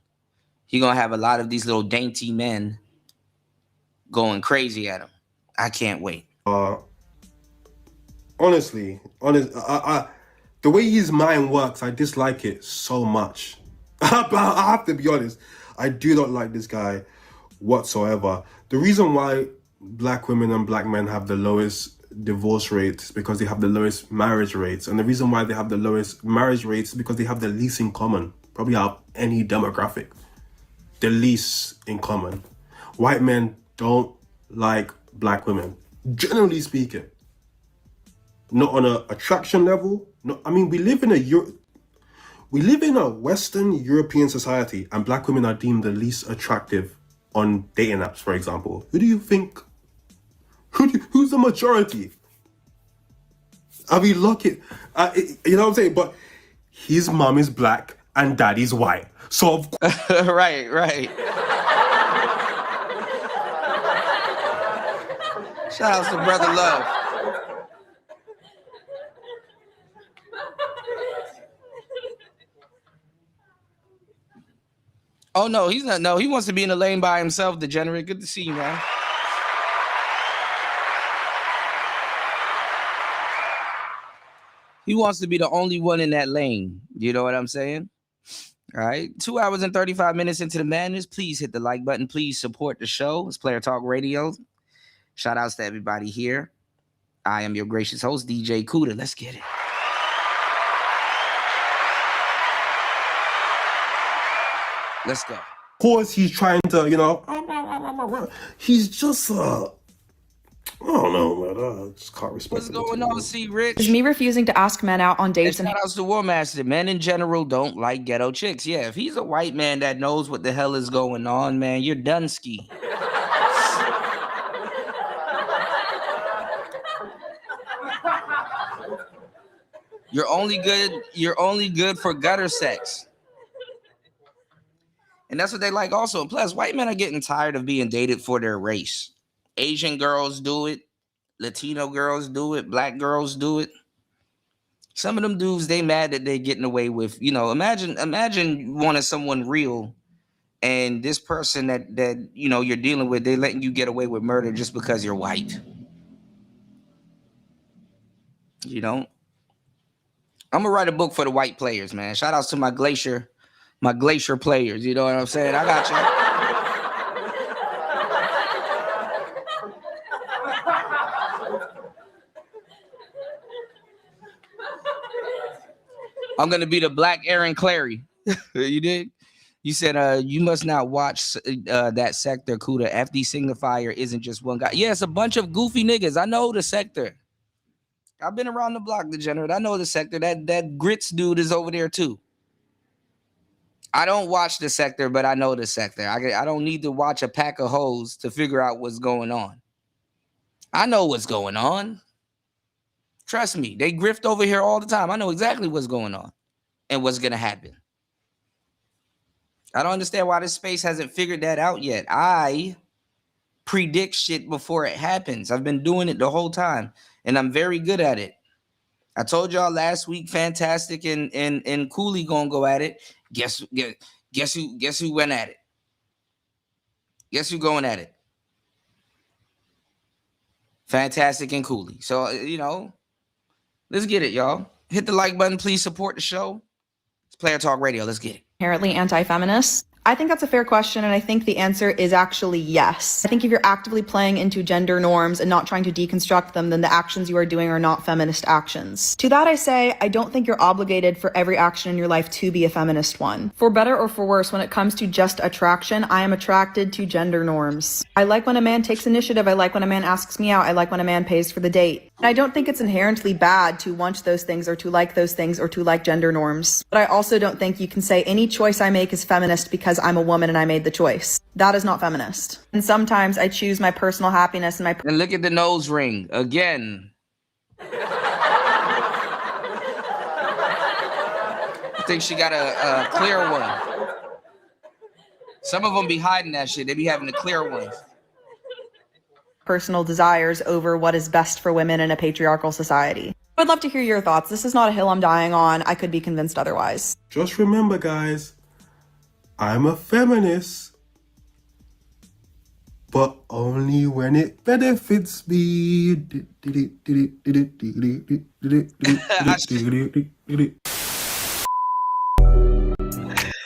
He's going to have a lot of these little dainty men going crazy at him. I can't wait. Honestly, the way his mind works, I dislike it so much. I have to be honest. I do not like this guy whatsoever. The reason why black women and black men have the lowest divorce rates is because they have the lowest marriage rates. And the reason why they have the lowest marriage rates is because they have the least in common. Probably out of any demographic. The least in common. White men don't like black women, generally speaking. Not on an attraction level. No, I mean, we live in a Western European society, and black women are deemed the least attractive on dating apps, for example. Who do you think? Who's the majority? I mean, look it. You know what I'm saying? But his mom is black and daddy's white, so of course. right. Shout out to Brother Love. Oh, no, he's not. No, he wants to be in the lane by himself, degenerate. Good to see you, man. He wants to be the only one in that lane. You know what I'm saying? All right. 2 hours and 35 minutes into the madness. Please hit the like button. Please support the show. It's Player Talk Radio. Shout outs to everybody here. I am your gracious host, DJ Kuda. Let's get it. Let's go. Of course, he's trying to, you know, he's just, I don't know, man. I just can't respect What's going on, C. Rich? Is me refusing to ask men out on dates and shout outs to War Master. Men in general don't like ghetto chicks. Yeah, if he's a white man that knows what the hell is going on, man, you're done ski. You're only good for gutter sex. And that's what they like also. And plus, white men are getting tired of being dated for their race. Asian girls do it. Latino girls do it. Black girls do it. Some of them dudes, they mad that they're getting away with, you know, imagine wanting someone real and this person that you know you're dealing with, they letting you get away with murder just because you're white. You know? I'm gonna write a book for the white players, man. Shout outs to my glacier players. You know what I'm saying? I got you. I'm gonna be the black Aaron Clary. You did? You said you must not watch that sector, Kuda. FD Signifier isn't just one guy. Yeah, it's a bunch of goofy niggas. I know the sector. I've been around the block, Degenerate. I know the sector. That grits dude is over there too. I don't watch the sector, but I know the sector. I don't need to watch a pack of hoes to figure out what's going on. I know what's going on. Trust me, they grift over here all the time. I know exactly what's going on and what's going to happen. I don't understand why this space hasn't figured that out yet. I predict shit before it happens. I've been doing it the whole time, and I'm very good at it. I told y'all last week, Fantastic and Cooley gonna go at it. Guess who went at it? Guess who going at it? Fantastic and Cooley. So, you know, let's get it, y'all. Hit the like button. Please support the show. It's Player Talk Radio. Let's get it. Inherently anti-feminist? I think that's a fair question, and I think the answer is actually yes. I think if you're actively playing into gender norms and not trying to deconstruct them, then the actions you are doing are not feminist actions. To that I say, I don't think you're obligated for every action in your life to be a feminist one. For better or for worse, when it comes to just attraction, I am attracted to gender norms. I like when a man takes initiative. I like when a man asks me out. I like when a man pays for the date. And I don't think it's inherently bad to want those things or to like those things or to like gender norms. But I also don't think you can say any choice I make is feminist because I'm a woman and I made the choice. That is not feminist. And sometimes I choose my personal happiness and my... And look at the nose ring again. I think she got a clear one. Some of them be hiding that shit. They be having the clear ones. Personal desires over what is best for women in a patriarchal society. I'd love to hear your thoughts. This is not a hill I'm dying on. I could be convinced otherwise. Just remember, guys, I'm a feminist, but only when it benefits me.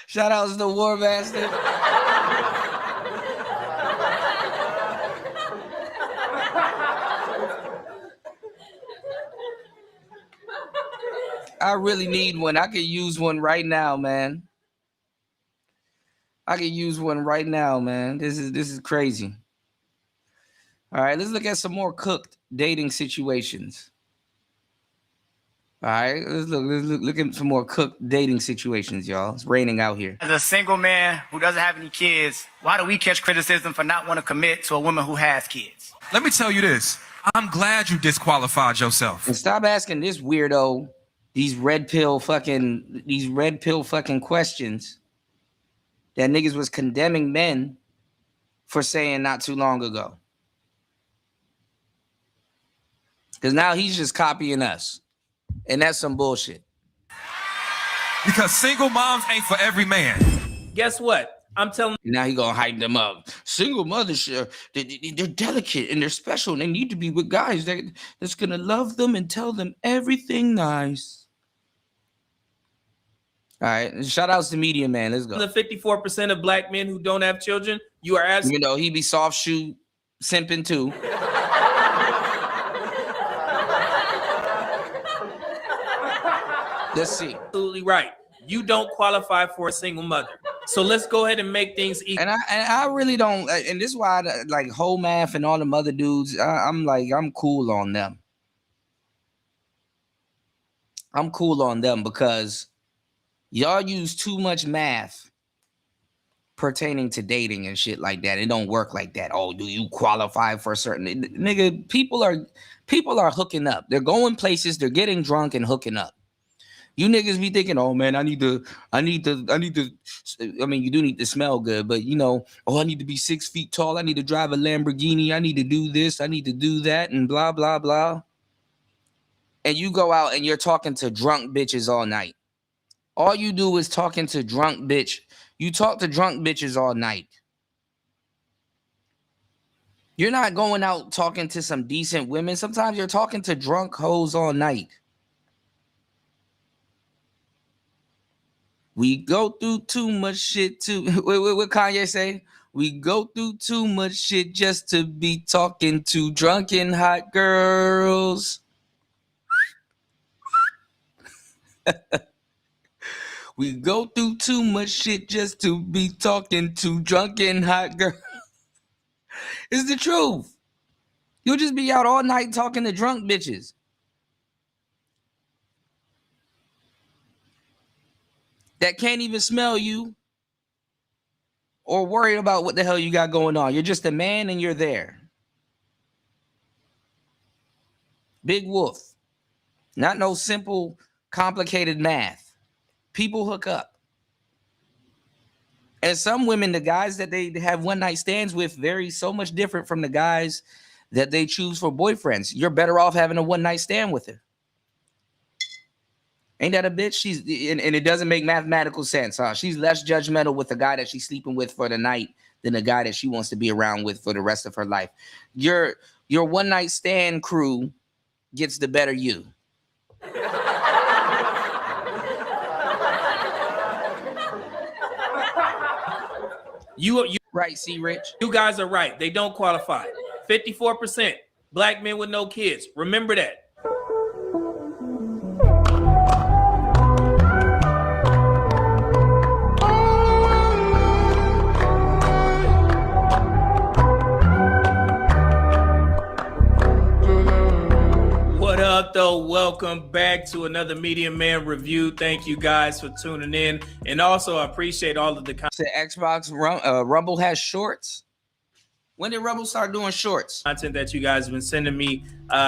Shout outs to War Master. I really need one. I could use one right now, man. I could use one right now, man. This is crazy. All right, let's look at some more cooked dating situations. All right, let's look at some more cooked dating situations, y'all. It's raining out here. As a single man who doesn't have any kids, why do we catch criticism for not wanting to commit to a woman who has kids? Let me tell you this. I'm glad you disqualified yourself. And stop asking this weirdo these red pill fucking questions that niggas was condemning men for saying not too long ago. Because now he's just copying us. And that's some bullshit. Because single moms ain't for every man. Guess what? I'm telling you. Now he gonna hype them up. Single mothers, they're delicate and they're special. And they need to be with guys that's gonna love them and tell them everything nice. All right, shout outs to Media Man. Let's go. The 54% of black men who don't have children, you are asking. You know, he be soft shoe simping too. Let's see. Absolutely right. You don't qualify for a single mother. So let's go ahead and make things equal. And I really don't, and this is why like whole math and all them other dudes, I'm cool on them. I'm cool on them because y'all use too much math pertaining to dating and shit like that. It don't work like that. Oh, do you qualify for a certain nigga? People are hooking up. They're going places, they're getting drunk and hooking up. You niggas be thinking, oh man, I mean, you do need to smell good, but you know, oh, I need to be 6 feet tall. I need to drive a Lamborghini. I need to do this. I need to do that and blah, blah, blah. And you go out and you're talking to drunk bitches all night. All you do is talking to drunk bitch. You talk to drunk bitches all night. You're not going out talking to some decent women. Sometimes you're talking to drunk hoes all night. We go through too much shit to what Kanye say? We go through too much shit just to be talking to drunken hot girls. We go through too much shit just to be talking to drunken hot girls. It's the truth. You'll just be out all night talking to drunk bitches. That can't even smell you or worry about what the hell you got going on. You're just a man and you're there. Big Wolf. Not no simple, complicated math. People hook up. And some women, the guys that they have one night stands with vary so much different from the guys that they choose for boyfriends. You're better off having a one night stand with her. Ain't that a bitch? And it doesn't make mathematical sense, huh? She's less judgmental with the guy that she's sleeping with for the night than the guy that she wants to be around with for the rest of her life. Your one night stand crew gets the better you. You right, see, Rich. You guys are right. They don't qualify. 54% black men with no kids. Remember that. What up, though? Welcome back to another Media Man review. Thank you guys for tuning in, and also I appreciate all of the content. Xbox Rumble has shorts. When did Rumble start doing shorts? Content that you guys have been sending me.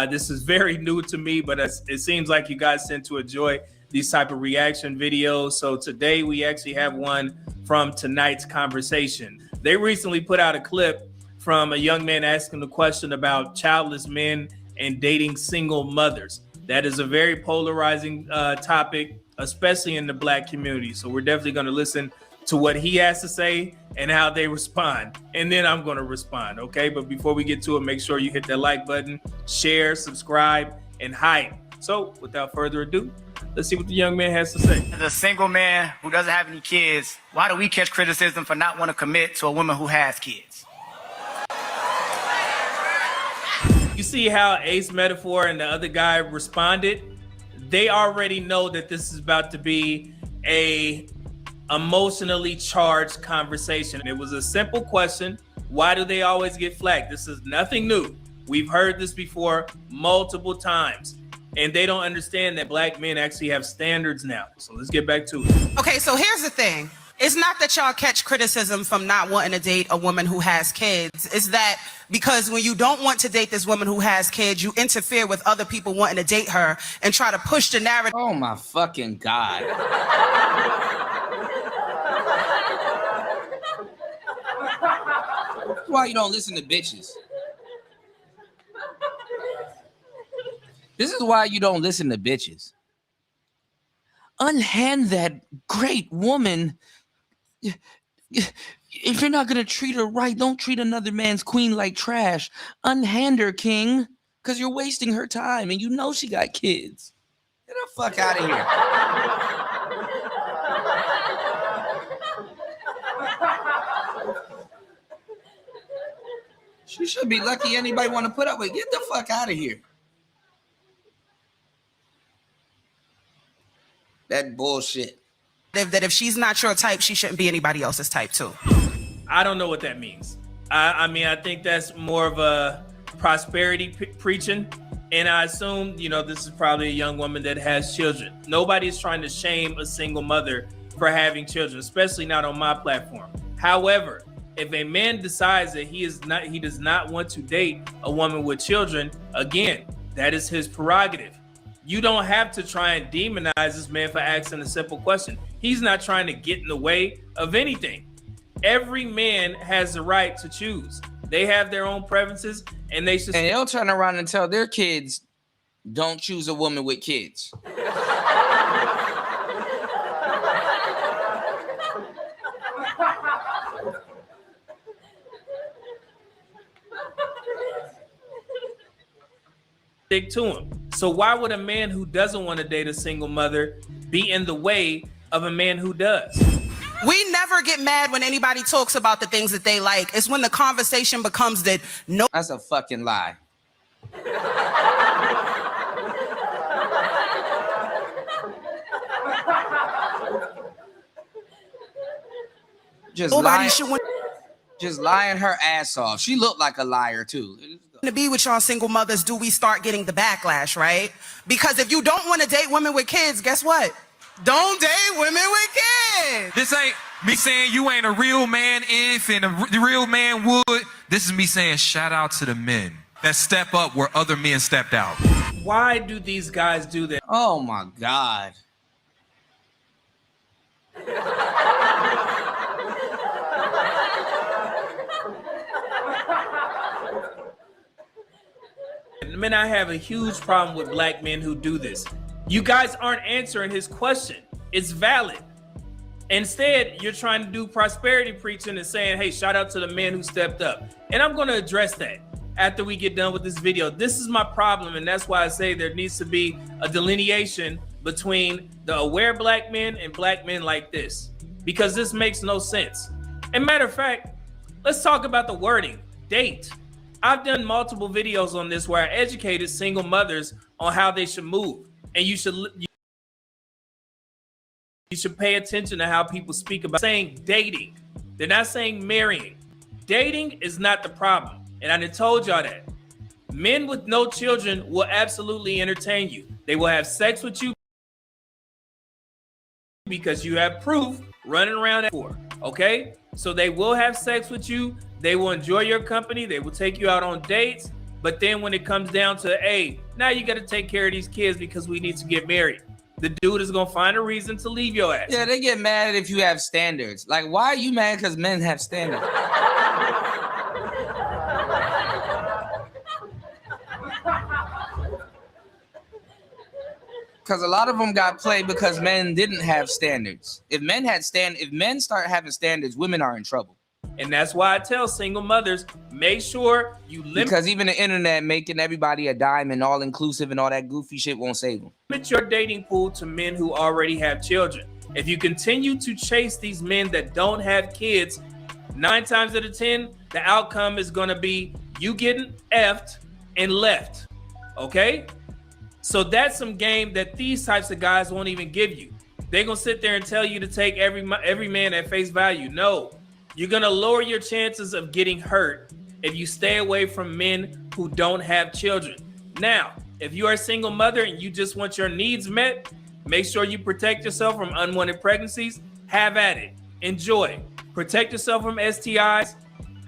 This is very new to me, but it seems like you guys tend to enjoy these type of reaction videos. So today we actually have one from tonight's conversation. They recently put out a clip from a young man asking the question about childless men and dating single mothers. That is a very polarizing topic, especially in the black community. So we're definitely going to listen to what he has to say and how they respond. And then I'm going to respond, okay? But before we get to it, make sure you hit that like button, share, subscribe, and hype. So without further ado, let's see what the young man has to say. As a single man who doesn't have any kids, why do we catch criticism for not wanting to commit to a woman who has kids? You see how Ace Metaphor and the other guy responded? They already know that this is about to be a emotionally charged conversation. It was a simple question. Why do they always get flagged? This is nothing new. We've heard this before multiple times. And they don't understand that black men actually have standards now. So let's get back to it. Okay, so here's the thing. It's not that y'all catch criticism from not wanting to date a woman who has kids. It's that because when you don't want to date this woman who has kids, you interfere with other people wanting to date her and try to push the narrative. Oh my fucking God. That's why you don't listen to bitches. This is why you don't listen to bitches. Unhand that great woman. If you're not going to treat her right, don't treat another man's queen like trash. Unhand her, king, because you're wasting her time and you know she got kids. Get the fuck out of here. She should be lucky anybody want to put up with. Get the fuck out of here. That bullshit. That if she's not your type, she shouldn't be anybody else's type too. I don't know what that means. I mean, I think that's more of a prosperity preaching. And I assume, you know, this is probably a young woman that has children. Nobody's trying to shame a single mother for having children, especially not on my platform. However, if a man decides that he does not want to date a woman with children, again, that is his prerogative. You don't have to try and demonize this man for asking a simple question. He's not trying to get in the way of anything. Every man has the right to choose. They have their own preferences, and they should. And they'll turn around and tell their kids, "Don't choose a woman with kids." Stick to him. So why would a man who doesn't want to date a single mother be in the way of a man who does? We never get mad when anybody talks about the things that they like. It's when the conversation becomes that no. That's a fucking lie. Just lying her ass off. She looked like a liar too. To be with y'all single mothers, do we start getting the backlash, right? Because if you don't want to date women with kids, guess what? Don't date women with kids. This ain't me saying you ain't a real man if and a real man would. This is me saying shout out to the men that step up where other men stepped out. Why do these guys do that? Oh my God. Men, I have a huge problem with black men who do this. You guys aren't answering his question. It's valid. Instead, you're trying to do prosperity preaching and saying, hey, shout out to the men who stepped up. And I'm going to address that after we get done with this video. This is my problem, and that's why I say there needs to be a delineation between the aware black men and black men like this, because this makes no sense. And matter of fact, let's talk about the wording, date. I've done multiple videos on this where I educated single mothers on how they should move. And you should pay attention to how people speak about saying dating. They're not saying marrying. Dating is not the problem. And I done told y'all that. Men with no children will absolutely entertain you. They will have sex with you because you have proof running around for, okay? So they will have sex with you. They will enjoy your company. They will take you out on dates. But then when it comes down to, hey, now you got to take care of these kids because we need to get married, the dude is going to find a reason to leave your ass. Yeah, they get mad if you have standards. Like, why are you mad because men have standards? Because a lot of them got played because men didn't have standards. If men start having standards, women are in trouble. And that's why I tell single mothers, make sure you limit. Because even the internet making everybody a dime and all inclusive and all that goofy shit won't save them. Limit your dating pool to men who already have children. If you continue to chase these men that don't have kids, 9 times out of 10, the outcome is going to be you getting effed and left. Okay? So that's some game that these types of guys won't even give you. They're going to sit there and tell you to take every man at face value. No. You're going to lower your chances of getting hurt if you stay away from men who don't have children. Now, if you are a single mother and you just want your needs met, make sure you protect yourself from unwanted pregnancies. Have at it. Enjoy. Protect yourself from STIs.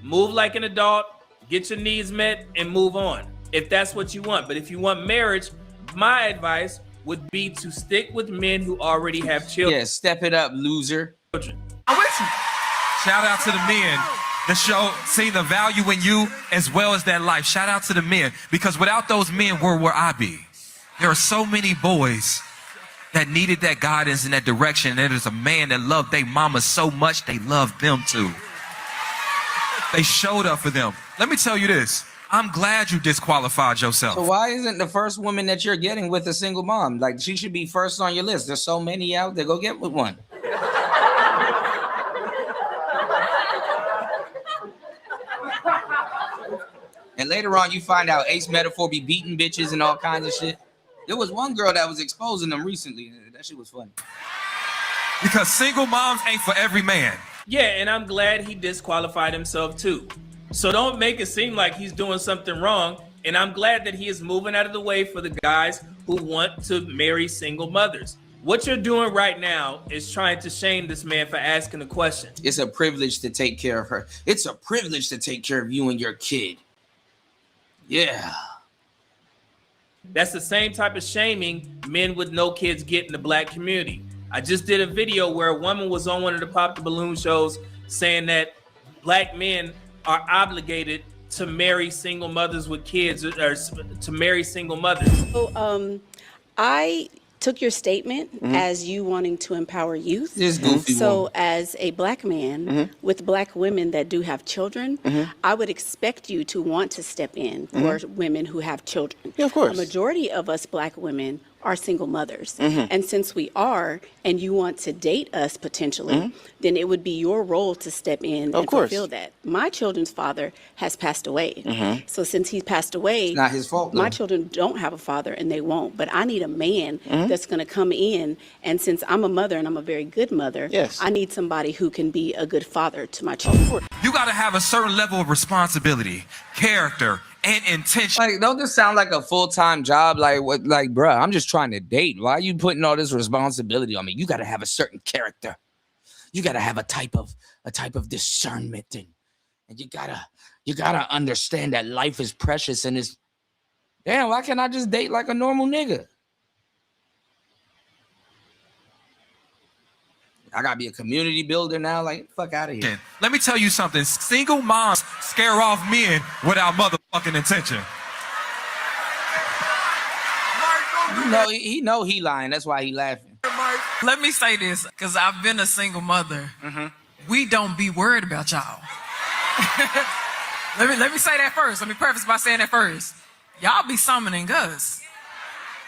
Move like an adult. Get your needs met and move on if that's what you want. But if you want marriage, my advice would be to stick with men who already have children. Yeah, step it up, loser. I'm with you. Shout out to the men that see the value in you as well as that life. Shout out to the men, because without those men, where would I be? There are so many boys that needed that guidance and that direction. And there's a man that loved their mama so much, they loved them too. They showed up for them. Let me tell you this. I'm glad you disqualified yourself. So why isn't the first woman that you're getting with a single mom? Like, she should be first on your list. There's so many out there. Go get with one. And later on, you find out Ace Metaphor be beating bitches and all kinds of shit. There was one girl that was exposing them recently. That shit was funny. Because single moms ain't for every man. Yeah, and I'm glad he disqualified himself too. So don't make it seem like he's doing something wrong. And I'm glad that he is moving out of the way for the guys who want to marry single mothers. What you're doing right now is trying to shame this man for asking a question. It's a privilege to take care of her. It's a privilege to take care of you and your kid. Yeah. That's the same type of shaming men with no kids get in the black community. I just did a video where a woman was on one of the Pop the Balloon shows saying that black men are obligated to marry single mothers with kids, or to marry single mothers. So, I took your statement as you wanting to empower youth. This goofy So woman. as a black man with black women that do have children, I would expect you to want to step in for women who have children. Yeah, of course. A majority of us black women are single mothers. And since we are, and you want to date us potentially, then it would be your role to step in and fulfill that. My children's father has passed away. So since he's passed away, It's not his fault, my though. children don't have a father and they won't. But I need a man that's going to come in. And since I'm a mother and I'm a very good mother, I need somebody who can be a good father to my children. You got to have a certain level of responsibility, character, and intention. Like, don't this sound like a full-time job? Like, what? Like, bruh, I'm just trying to date. Why are you putting all this responsibility on me? You got to have a certain character. You got to have a type of discernment, and you gotta understand that life is precious and it's. Damn, why can't I just date like a normal nigga? I gotta be a community builder now. Like, fuck out of here. Let me tell you something. Single moms scare off men without motherfucking intention. You know, he know he lying. That's why he laughing. Let me say this, because I've been a single mother. We don't be worried about y'all. let me say that first. Let me preface by saying that first. Y'all be summoning us.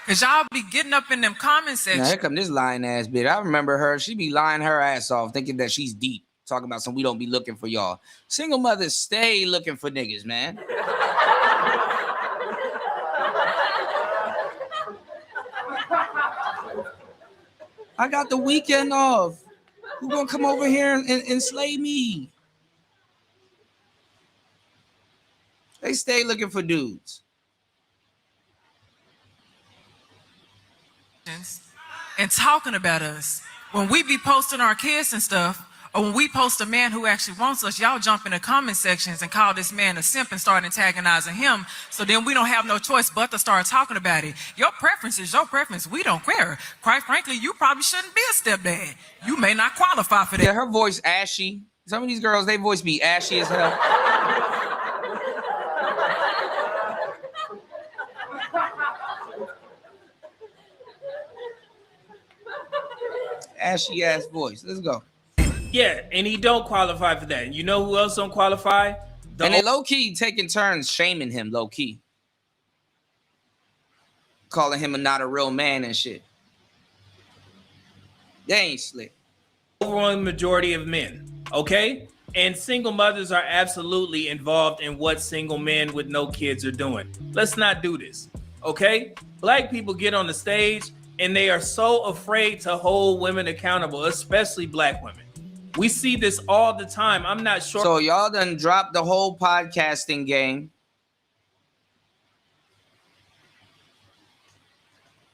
Because y'all be getting up in them comment Now, sections. here come this lying ass bitch. I remember her. She be lying her ass off, thinking that she's deep. Talking about some we don't be looking for y'all. Single mothers stay looking for niggas, man. I got the weekend off. Who gonna come over here and slay me? They stay looking for dudes. And talking about us. When we be posting our kids and stuff, or when we post a man who actually wants us, y'all jump in the comment sections and call this man a simp and start antagonizing him. So then we don't have no choice but to start talking about it. Your preference is your preference. We don't care. Quite frankly, you probably shouldn't be a stepdad. You may not qualify for that. Yeah, her voice ashy. Some of these girls, they voice be ashy as hell. Ashy ass voice. Let's go. Yeah, and he don't qualify for that. You know who else don't qualify? And they low key taking turns shaming him, low key, calling him not a real man and shit. They ain't slick. Overwhelming majority of men, okay? And single mothers are absolutely involved in what single men with no kids are doing. Let's not do this, okay? Black people get on the stage and they are so afraid to hold women accountable, especially black women. We see this all the time. I'm not sure. So y'all done dropped the whole podcasting game.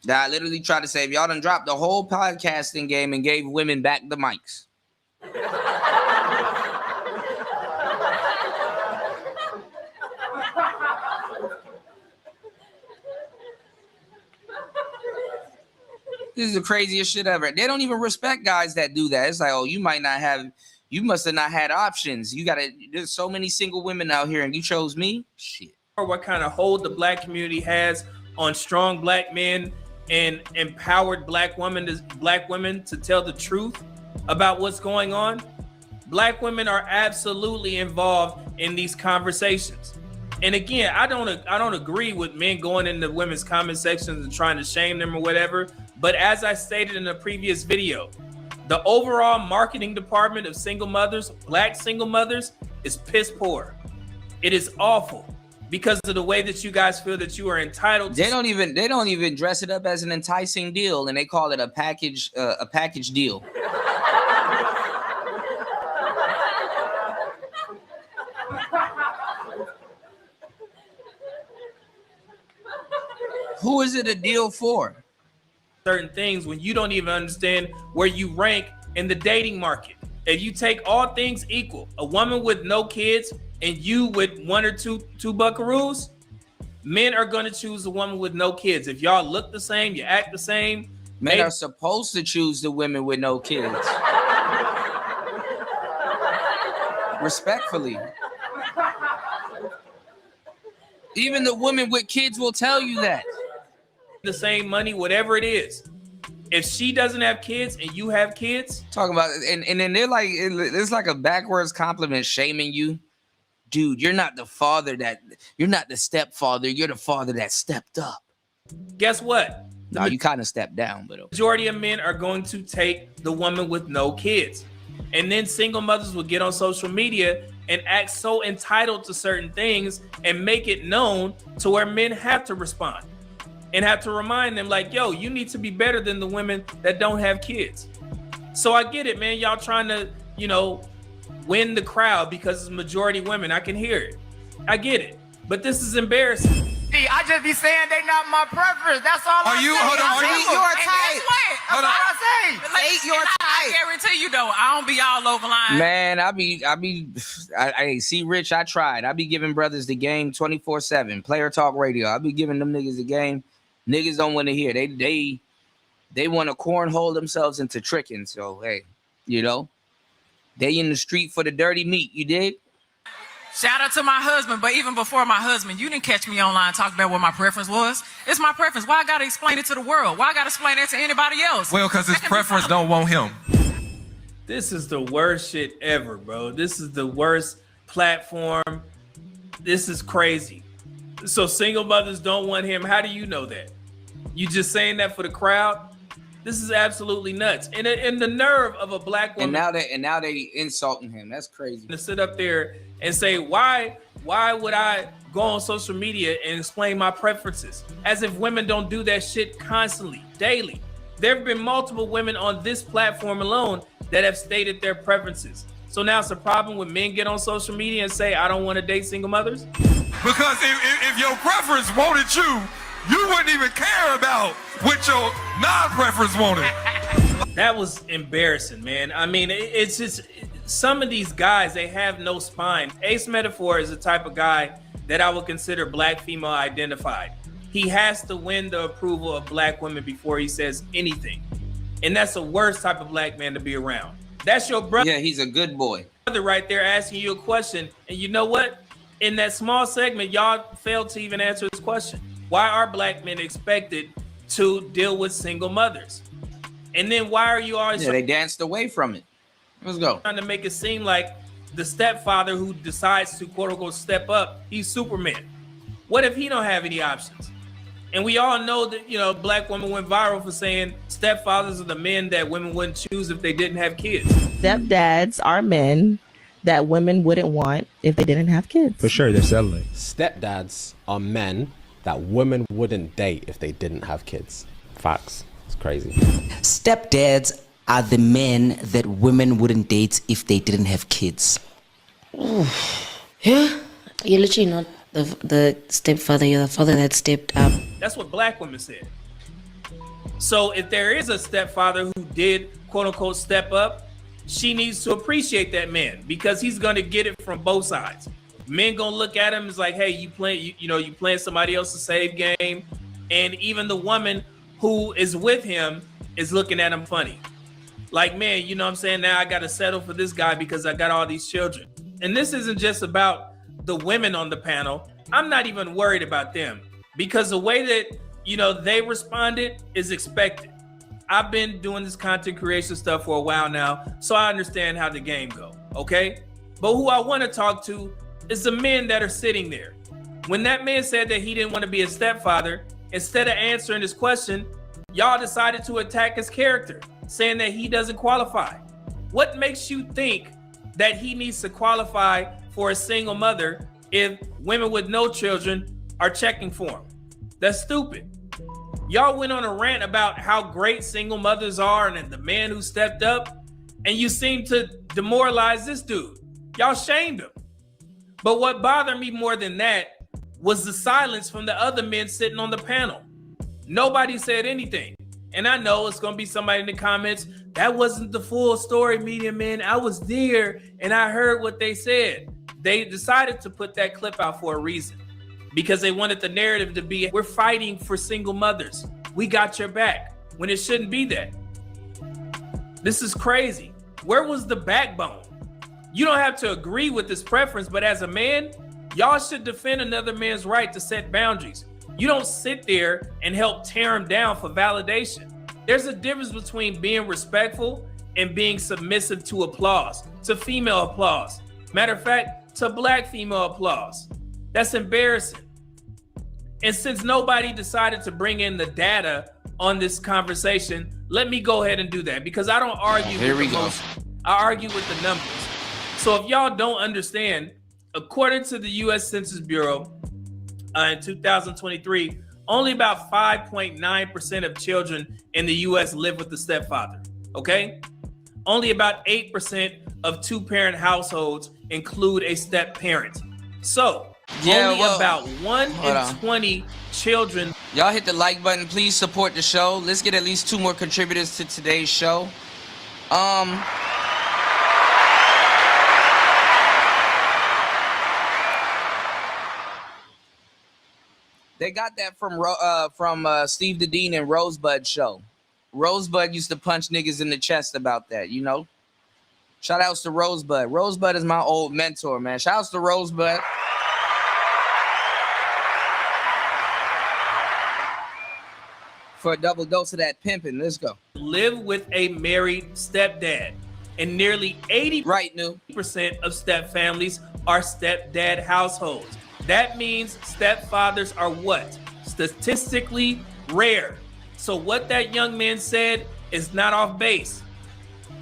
That I literally tried to say, if y'all done dropped the whole podcasting game and gave women back the mics. This is the craziest shit ever. They don't even respect guys that do that. It's like, oh, you must have not had options. There's so many single women out here and you chose me? Shit. What kind of hold the black community has on strong black men and empowered black women to tell the truth about what's going on. Black women are absolutely involved in these conversations. And again, I don't agree with men going into women's comment sections and trying to shame them or whatever. But as I stated in a previous video, the overall marketing department of single mothers, black single mothers, is piss poor. It is awful. because of the way that you guys feel that you are entitled to. They don't even dress it up as an enticing deal, and they call it a package deal. Who is it a deal for? Certain things when you don't even understand where you rank in the dating market. If you take all things equal, a woman with no kids and you with one or two buckaroos, men are going to choose a woman with no kids. If y'all look the same, you act the same. Men are supposed to choose the women with no kids. Respectfully. Even the women with kids will tell you that. The same money, whatever it is. If she doesn't have kids and you have kids, talking about it, and then they're like, it's like a backwards compliment shaming you. Dude, you're not the stepfather, you're the father that stepped up. Guess what? No, you kind of stepped down, but okay. Majority of men are going to take the woman with no kids. And then single mothers will get on social media and act so entitled to certain things and make it known to where men have to respond. And have to remind them like, yo, you need to be better than the women that don't have kids. So I get it, man. Y'all trying to, win the crowd because it's majority women. I can hear it. I get it. But this is embarrassing. I just be saying they not my preference. That's all I say. Date your type. That's all I say. Date your type. I guarantee you though, I don't be all over line. Man, I see Rich, I tried. I be giving brothers the game 24/7. Player Talk Radio. I be giving them niggas the game. Niggas don't want to hear. They want to cornhole themselves into tricking. So hey, they in the street for the dirty meat. You dig? Shout out to my husband, but even before my husband, you didn't catch me online talking about what my preference was. It's my preference. Why I gotta explain it to the world? Why I gotta explain it to anybody else? Well, because his preference don't want him. This is the worst shit ever, bro. This is the worst platform. This is crazy. So single mothers don't want him. How do you know that? You just saying that for the crowd? This is absolutely nuts. And the nerve of a black woman. And now they insulting him. That's crazy. To sit up there and say, why would I go on social media and explain my preferences? As if women don't do that shit constantly, daily. There have been multiple women on this platform alone that have stated their preferences. So now it's a problem when men get on social media and say, I don't want to date single mothers? Because if your preference wanted you wouldn't even care about what your non-preference wanted. That was embarrassing, man. I mean, it's just some of these guys, they have no spine. Ace Metaphor is the type of guy that I would consider black female identified. He has to win the approval of black women before he says anything. And that's the worst type of black man to be around. That's your brother. Yeah, he's a good boy. Brother right there asking you a question. And you know what? In that small segment, y'all failed to even answer this question. Why are black men expected to deal with single mothers? And then why are you always they danced away from it? Let's go. Trying to make it seem like the stepfather who decides to quote unquote step up, he's Superman. What if he don't have any options? And we all know that, black women went viral for saying stepfathers are the men that women wouldn't choose if they didn't have kids. Stepdads are men that women wouldn't want if they didn't have kids. For sure, they're settling. Stepdads are men that women wouldn't date if they didn't have kids. Facts. It's crazy. Stepdads are the men that women wouldn't date if they didn't have kids. Yeah, you're literally not the stepfather, you're the father that stepped up. That's what black women said. So if there is a stepfather who did quote unquote step up, she needs to appreciate that man because he's gonna get it from both sides. Men gonna look at him as like, hey, you playing somebody else's save game, and even the woman who is with him is looking at him funny. Like, man, you know what I'm saying? Now I gotta settle for this guy because I got all these children. And this isn't just about the women on the panel. I'm not even worried about them because the way that, they responded is expected. I've been doing this content creation stuff for a while now, so I understand how the game go, okay? But who I want to talk to is the men that are sitting there. When that man said that he didn't want to be a stepfather, instead of answering his question, y'all decided to attack his character, saying that he doesn't qualify. What makes you think that he needs to qualify for a single mother if women with no children are checking for them. That's stupid. Y'all went on a rant about how great single mothers are and the man who stepped up, and you seem to demoralize this dude. Y'all shamed him. But what bothered me more than that was the silence from the other men sitting on the panel. Nobody said anything. And I know it's going to be somebody in the comments, that wasn't the full story, media men. I was there and I heard what they said. They decided to put that clip out for a reason, because they wanted the narrative to be, we're fighting for single mothers. We got your back, when it shouldn't be that. This is crazy. Where was the backbone? You don't have to agree with this preference, but as a man, y'all should defend another man's right to set boundaries. You don't sit there and help tear him down for validation. There's a difference between being respectful and being submissive to applause, to female applause. Matter of fact, to black female applause. That's embarrassing. And since nobody decided to bring in the data on this conversation, let me go ahead and do that, because I don't argue with the emotion. I argue with the numbers. So if y'all don't understand, according to the U.S. Census Bureau, in 2023, only about 5.9% of children in the U.S. live with a stepfather, okay? Only about 8% of two-parent households include a step-parent. So, only about 1 in 20 children. Y'all hit the like button. Please support the show. Let's get at least 2 more contributors to today's show. They got that from Steve the Dean and Rosebud show. Rosebud used to punch niggas in the chest about that, you know? Shout outs to Rosebud. Rosebud is my old mentor, man. Shout outs to Rosebud. For a double dose of that pimping. Let's go. Live with a married stepdad. And nearly 80% of step families are stepdad households. That means stepfathers are what? Statistically rare. So what that young man said is not off base.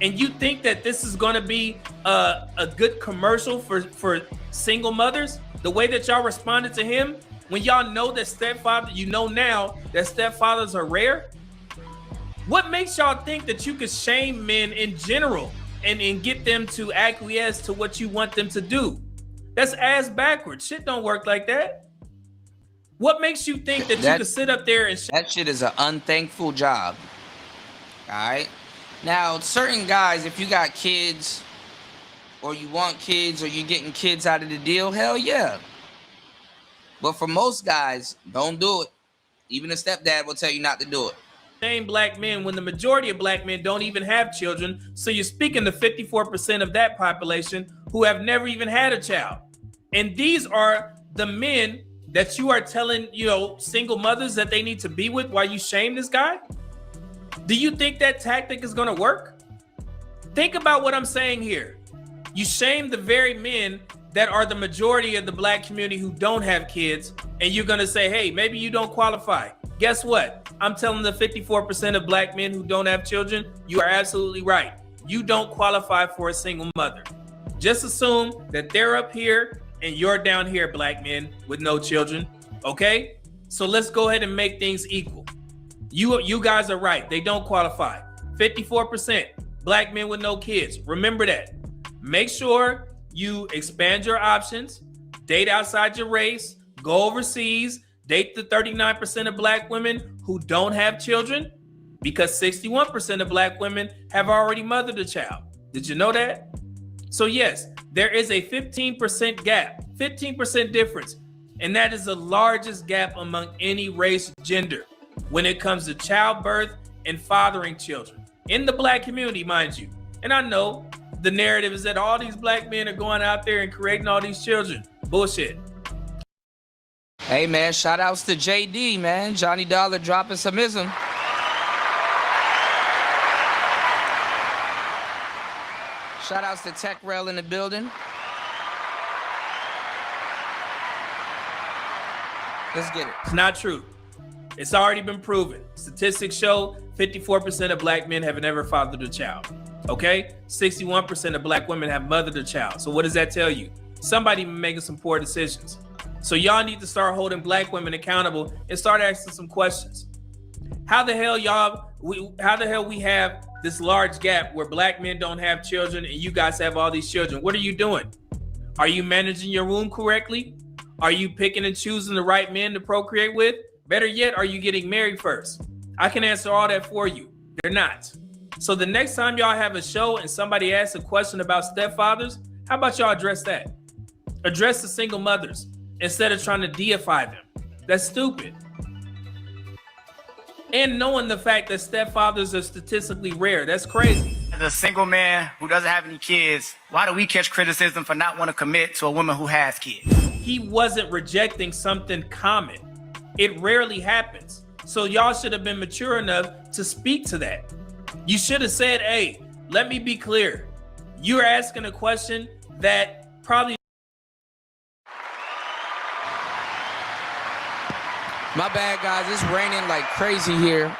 And you think that this is going to be a good commercial for single mothers? The way that y'all responded to him, when y'all know that you know now that stepfathers are rare? What makes y'all think that you could shame men in general and get them to acquiesce to what you want them to do? That's ass backwards. Shit don't work like that. What makes you think that you can sit up there and... That shit is an unthankful job. All right? Now, certain guys, if you got kids, or you want kids, or you're getting kids out of the deal, hell yeah. But for most guys, don't do it. Even a stepdad will tell you not to do it. Same black men when the majority of black men don't even have children. So you're speaking to 54% of that population who have never even had a child. And these are the men that you are telling, single mothers that they need to be with while you shame this guy? Do you think that tactic is going to work? Think about what I'm saying here. You shame the very men that are the majority of the black community who don't have kids, and you're going to say, hey, maybe you don't qualify. Guess what? I'm telling the 54% of black men who don't have children, you are absolutely right. You don't qualify for a single mother. Just assume that they're up here and you're down here, black men with no children, okay? So let's go ahead and make things equal. You guys are right. They don't qualify. 54% black men with no kids. Remember that. Make sure you expand your options, date outside your race, go overseas, date the 39% of black women who don't have children, because 61% of black women have already mothered a child. Did you know that? So yes, there is a 15% gap, 15% difference, and that is the largest gap among any race, gender, when it comes to childbirth and fathering children. In the black community, mind you. And I know the narrative is that all these black men are going out there and creating all these children. Bullshit. Hey, man, shout outs to JD, man. Johnny Dollar dropping some ism. Shout outs to Tech Rail in the building. Let's get it. It's not true. It's already been proven. Statistics show 54% of black men have never fathered a child. Okay? 61% of black women have mothered a child. So what does that tell you? somebody making some poor decisions. So y'all need to start holding black women accountable and start asking some questions. How the hell we have this large gap where black men don't have children and you guys have all these children? What are you doing? Are you managing your womb correctly? Are you picking and choosing the right men to procreate with? Better yet, are you getting married first? I can answer all that for you. They're not. So the next time y'all have a show and somebody asks a question about stepfathers, how about y'all address that? Address the single mothers instead of trying to deify them. That's stupid. And knowing the fact that stepfathers are statistically rare, that's crazy. As a single man who doesn't have any kids, why do we catch criticism for not wanting to commit to a woman who has kids? He wasn't rejecting something common. It rarely happens. So y'all should have been mature enough to speak to that. You should have said, hey, let me be clear. You're asking a question that probably... My bad, guys. It's raining like crazy here.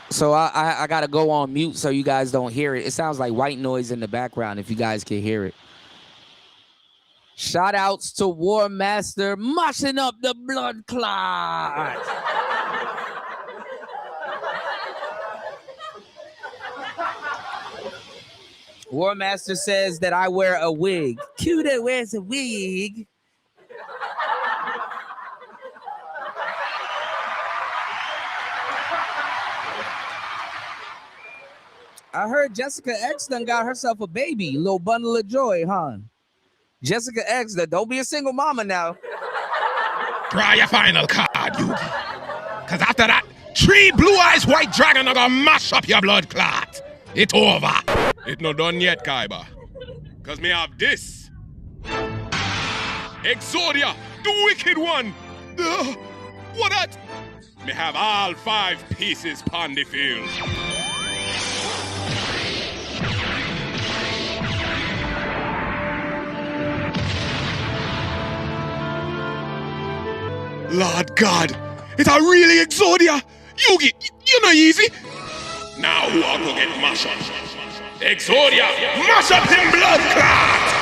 So I got to go on mute so you guys don't hear it. It sounds like white noise in the background if you guys can hear it. Shout outs to War Master moshing up the blood clot. War Master says that I wear a wig. Cute that wears a wig. I heard Jessica X done got herself a baby, little bundle of joy, huh? Jessica X, don't be a single mama now. Try your final card, Yugi. Cause after that, 3 blue eyes white dragon are gonna mash up your blood clot. It over. It not done yet, Kaiba. Cause me have this. Exodia, the wicked one. What that? Me have all 5 pieces pon the field. Lord God, it's a really Exodia. Yugi, you're not easy. Now who are gonna get mashed up? Exodia, mash up him blood clot!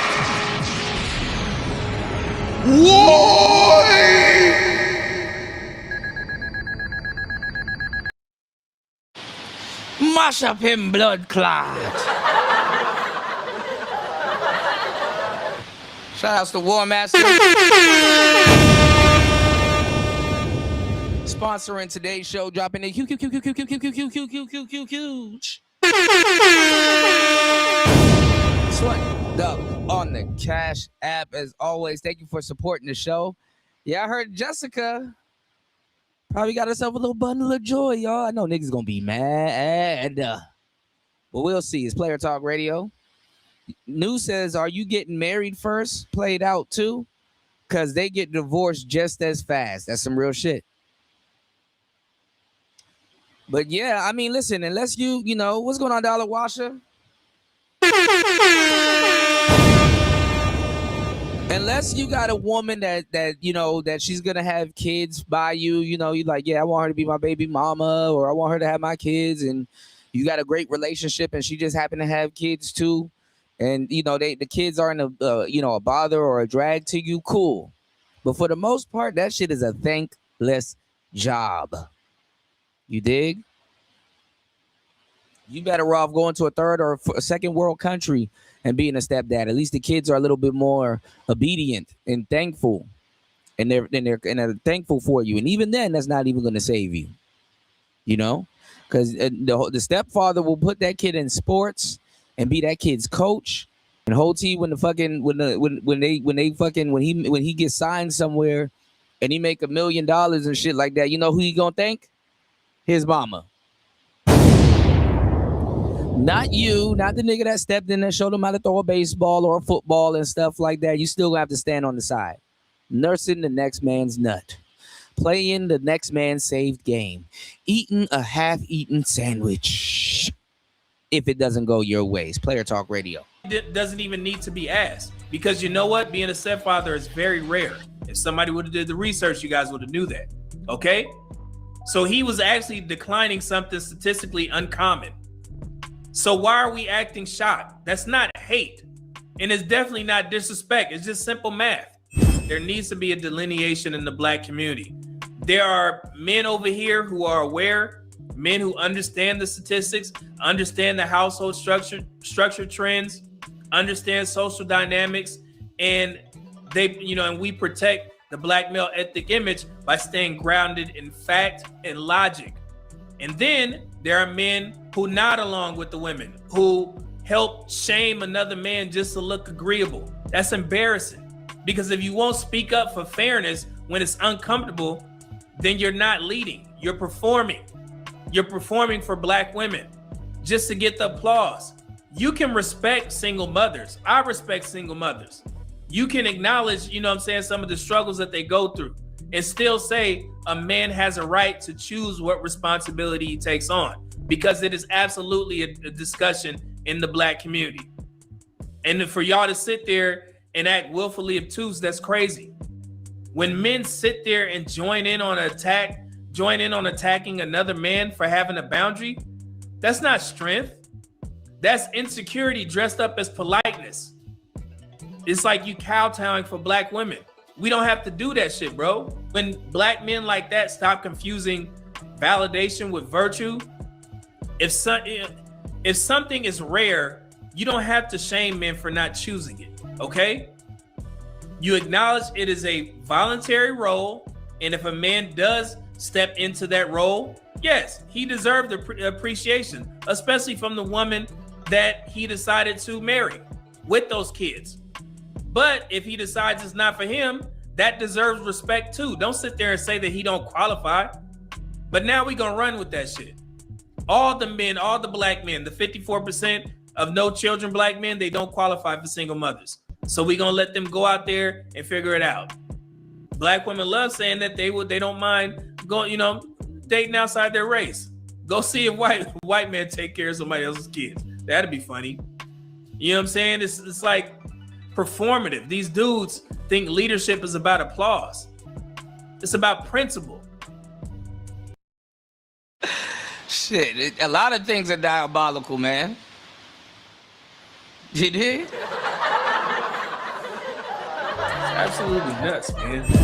Whoa! Mash up him blood clot. Shout outs to War Master. Sponsoring today's show, dropping a huge sweat up on the Cash App as always. Thank you for supporting the show. Yeah, I heard Jessica probably got herself a little bundle of joy, y'all. I know niggas gonna be mad, but we'll see. It's Player Talk Radio. News says, are you getting married first? Played out too, because they get divorced just as fast. That's some real shit. But yeah, I mean, listen, unless you know, what's going on, Dollar Washer? Unless you got a woman that you know, that she's going to have kids by you, you know, you're like, yeah, I want her to be my baby mama, or I want her to have my kids, and you got a great relationship and she just happened to have kids too. And, you know, the kids aren't a bother or a drag to you, cool. But for the most part, that shit is a thankless job. You dig? You better off going to a third or a second world country and being a stepdad. At least the kids are a little bit more obedient and thankful, and they're thankful for you. And even then, that's not even going to save you. You know, because the stepfather will put that kid in sports and be that kid's coach and whole team when he gets signed somewhere and he make $1 million and shit like that. You know who he gonna thank? His mama. Not you, not the nigga that stepped in and showed him how to throw a baseball or a football and stuff like that. You still have to stand on the side, nursing the next man's nut, playing the next man's saved game, eating a half-eaten sandwich if it doesn't go your ways. Player Talk Radio. It doesn't even need to be asked, because you know what? Being a stepfather is very rare. If somebody would have did the research, you guys would have knew that. Okay? So he was actually declining something statistically uncommon. So why are we acting shocked? That's not hate. And it's definitely not disrespect. It's just simple math. There needs to be a delineation in the black community. There are men over here who are aware, men who understand the statistics, understand the household structure trends, understand social dynamics, and they, and we protect the black male ethnic image by staying grounded in fact and logic. And then there are men who nod along with the women, who help shame another man just to look agreeable. That's embarrassing. Because if you won't speak up for fairness when it's uncomfortable, then you're not leading. You're performing. You're performing for black women just to get the applause. You can respect single mothers. I respect single mothers. You can acknowledge, some of the struggles that they go through and still say a man has a right to choose what responsibility he takes on, because it is absolutely a discussion in the black community. And for y'all to sit there and act willfully obtuse, that's crazy. When men sit there and join in on attacking another man for having a boundary, that's not strength. That's insecurity dressed up as politeness. It's like you kowtowing for black women. We don't have to do that shit, bro. When black men like that stop confusing validation with virtue, if something is rare, you don't have to shame men for not choosing it, okay? You acknowledge it is a voluntary role, and if a man does step into that role, yes, he deserved appreciation, especially from the woman that he decided to marry with those kids. But if he decides it's not for him, that deserves respect too. Don't sit there and say that he don't qualify. But now we gonna run with that shit. All the men, all the black men, the 54% of no children black men, they don't qualify for single mothers. So we gonna let them go out there and figure it out. Black women love saying that they don't mind going, dating outside their race. Go see a white man take care of somebody else's kids. That'd be funny. You know what I'm saying? It's like performative. These dudes think leadership is about applause. It's about principle. Shit, a lot of things are diabolical, man. You did? It's absolutely nuts, man. So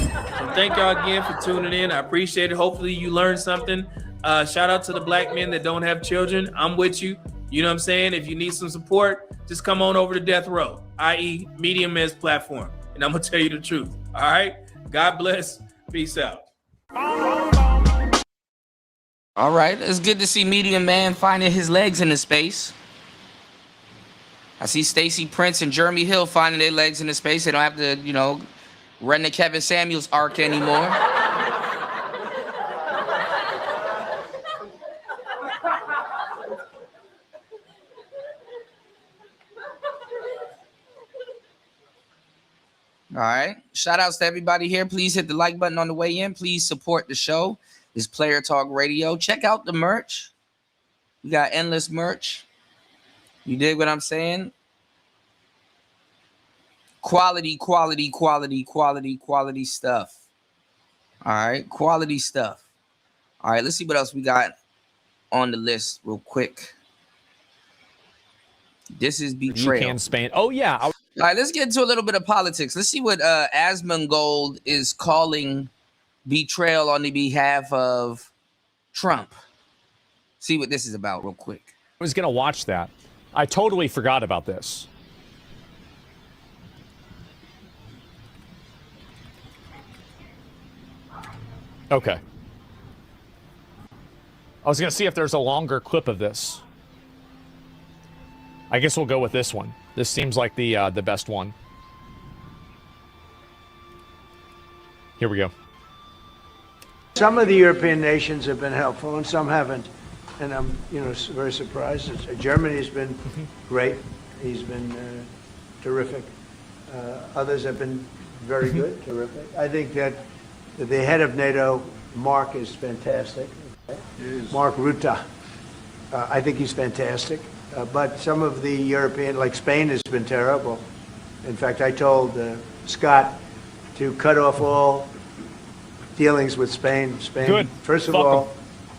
thank y'all again for tuning in. I appreciate it. Hopefully you learned something. Shout out to the black men that don't have children. I'm with you. You know what I'm saying? If you need some support, just come on over to Death Row, i.e. Medium Men's platform. And I'm going to tell you the truth. All right? God bless. Peace out. All right. It's good to see Medium Man finding his legs in the space. I see Stacey Prince and Jeremy Hill finding their legs in the space. They don't have to, run the Kevin Samuels arc anymore. All right. Shout outs to everybody here. Please hit the like button on the way in. Please support the show. This Player Talk Radio. Check out the merch. We got endless merch. You dig what I'm saying? Quality stuff. All right. Quality stuff. All right. Let's see what else we got on the list real quick. This is betrayal. You can Spain. Oh, yeah. All right, let's get into a little bit of politics. Let's see what Asmongold is calling betrayal on the behalf of Trump. See what this is about real quick. I was going to watch that. I totally forgot about this. Okay. I was going to see if there's a longer clip of this. I guess we'll go with this one. This seems like the best one. Here we go. Some of the European nations have been helpful and some haven't. And I'm, very surprised. Germany has been great. He's been terrific. Others have been very good, terrific. I think that the head of NATO, Mark, is fantastic. Mark Rutte. I think he's fantastic. But some of the European, like Spain, has been terrible. In fact, I told Scott to cut off all dealings with Spain. Spain, Good. first of Fuck all,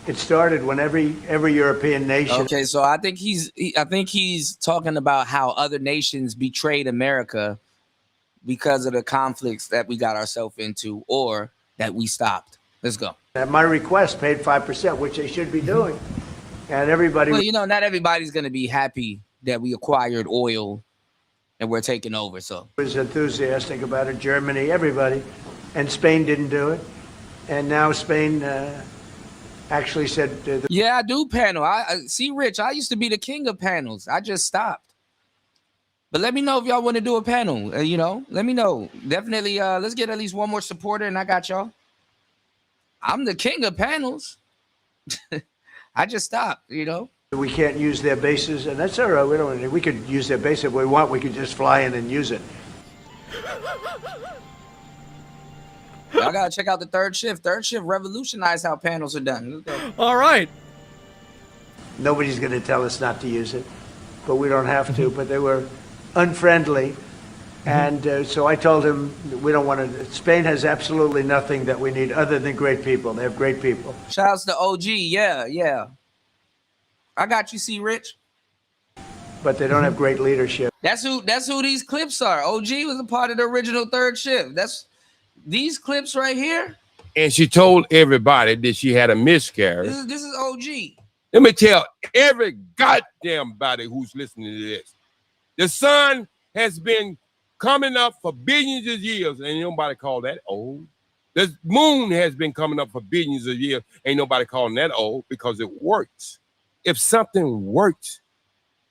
It started when every European nation. Okay, so I think he's talking about how other nations betrayed America because of the conflicts that we got ourselves into or that we stopped. Let's go. At my request, paid 5%, which they should be doing, and everybody. Well, you know, not everybody's going to be happy that we acquired oil and we're taking over. So was enthusiastic about it. Germany, everybody, and Spain didn't do it, and now Spain. Actually said yeah, I do panel. I see, Rich, I used to be the king of panels. I just stopped. But let me know if y'all want to do a panel. You know, let me know. Definitely, let's get at least one more supporter, and I got y'all. I'm the king of panels. I just stopped, you know. We can't use their bases, and that's all right. We don't. We could use their base if we want. We could just fly in and use it. I gotta check out the third shift. Third shift revolutionized how panels are done. All right. Nobody's going to tell us not to use it, but we don't have to. But they were unfriendly, and so I told him we don't want to. Spain has absolutely nothing that we need other than great people. They have great people. Shouts to OG. Yeah. I got you, C. Rich. But they don't have great leadership. That's who these clips are. OG was a part of the original third shift. That's these clips right here. And she told everybody that she had a miscarriage. This is OG. Let me tell every goddamn body who's listening to this. The sun has been coming up for billions of years. Ain't nobody call that old. The moon has been coming up for billions of years. Ain't nobody calling that old because it works. If something works,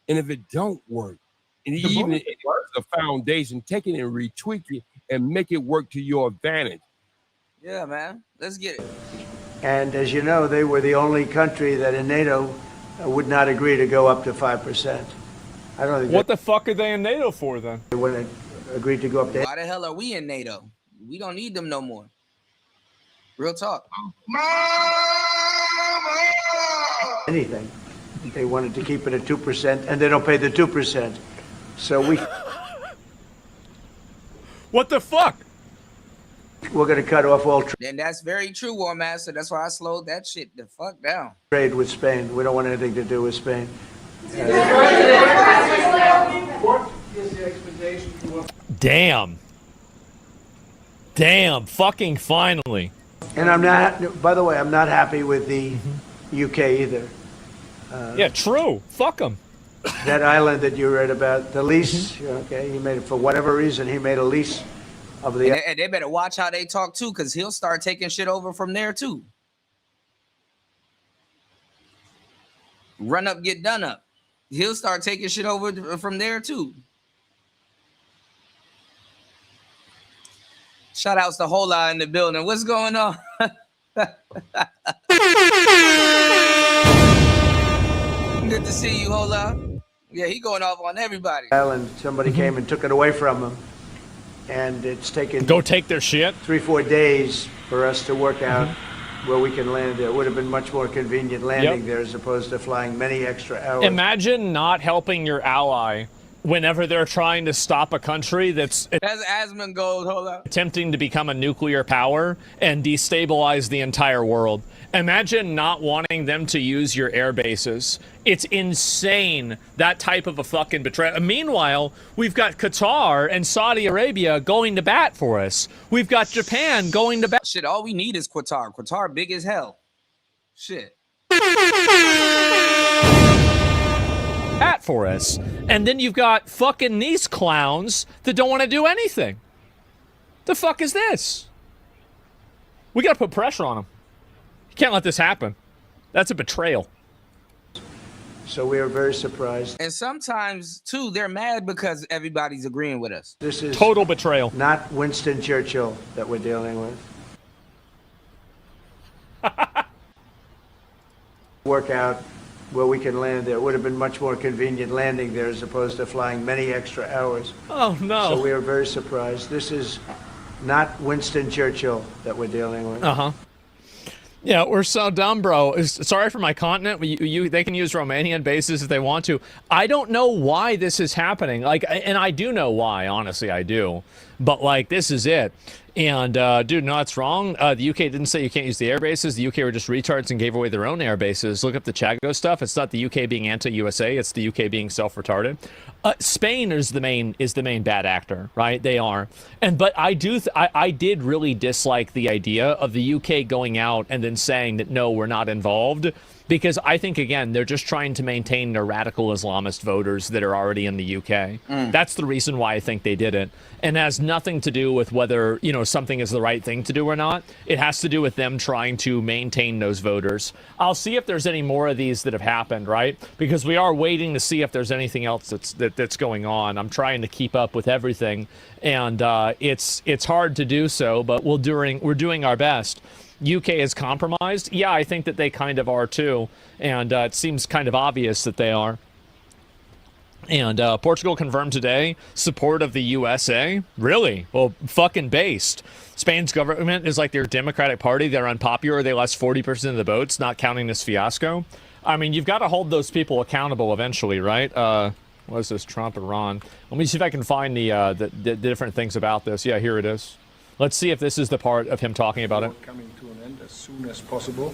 and if it don't work, and even if it works, the foundation, take it and retweak it and make it work to your advantage. Yeah, man. Let's get it. And as you know, they were the only country that in NATO would not agree to go up to 5%. I don't think. What the fuck are they in NATO for then? They wouldn't agree to go up to. Why the hell are we in NATO? We don't need them no more. Real talk. Anything. They wanted to keep it at 2%, and they don't pay the 2%. So what the fuck? We're going to cut off all And that's very true, War Master. That's why I slowed that shit the fuck down. trade with Spain. We don't want anything to do with Spain. Damn, fucking finally. And I'm not, by the way, I'm not happy with the UK either. Yeah, true. Fuck them. That island that you read about, the lease, okay, he made it for whatever reason, he made a lease of the. And they better watch how they talk too, because he'll start taking shit over from there too. Run up, get done up. He'll start taking shit over from there too. Shout outs to Hola in the building. What's going on? Good to see you, Hola. Yeah, he going off on everybody. Island, somebody came and took it away from him. And it's taken. Go take their shit. 3-4 days for us to work out where we can land there. It would have been much more convenient landing there as opposed to flying many extra hours. Imagine not helping your ally whenever they're trying to stop a country that's Asmongold, hold on. attempting to become a nuclear power and destabilize the entire world. Imagine not wanting them to use your air bases. It's insane, that type of a fucking betrayal. Meanwhile, we've got Qatar and Saudi Arabia going to bat for us. We've got Japan going to bat. Shit, all we need is Qatar. Qatar big as hell. Shit. Bat for us. And then you've got fucking these clowns that don't want to do anything. The fuck is this? We gotta put pressure on them. You can't let this happen. That's a betrayal. So we are very surprised. And sometimes, too, they're mad because everybody's agreeing with us. This is total betrayal. Not Winston Churchill that we're dealing with. Work out where we can land there. It would have been much more convenient landing there as opposed to flying many extra hours. Oh, no. So we are very surprised. This is not Winston Churchill that we're dealing with. Uh-huh. Yeah, we're so dumb, bro. Sorry for my continent. They can use Romanian bases if they want to. I don't know why this is happening. Like, and I do know why, honestly, I do. But, like, this is it. And dude, no, it's wrong. The UK didn't say you can't use the air bases. The UK were just retards and gave away their own air bases. Look up the Chago stuff. It's not the UK being anti-USA. It's the UK being self-retarded. Spain is the main bad actor, right? They are. But I did really dislike the idea of the UK going out and then saying that no, we're not involved. Because I think, again, they're just trying to maintain their radical Islamist voters that are already in the UK. That's the reason why I think they did it. And it has nothing to do with whether, something is the right thing to do or not. It has to do with them trying to maintain those voters. I'll see if there's any more of these that have happened, right? Because we are waiting to see if there's anything else that's going on. I'm trying to keep up with everything. And it's hard to do so, but we're doing our best. UK is compromised? Yeah, I think that they kind of are too. And it seems kind of obvious that they are. And Portugal confirmed today support of the USA? Really? Well, fucking based. Spain's government is like their Democratic Party. They're unpopular. They lost 40% of the votes, not counting this fiasco. I mean, you've got to hold those people accountable eventually, right? What is this, Trump, Iran? Let me see if I can find the different things about this. Yeah, here it is. Let's see if this is the part of him talking about it. Coming to an end as soon as possible,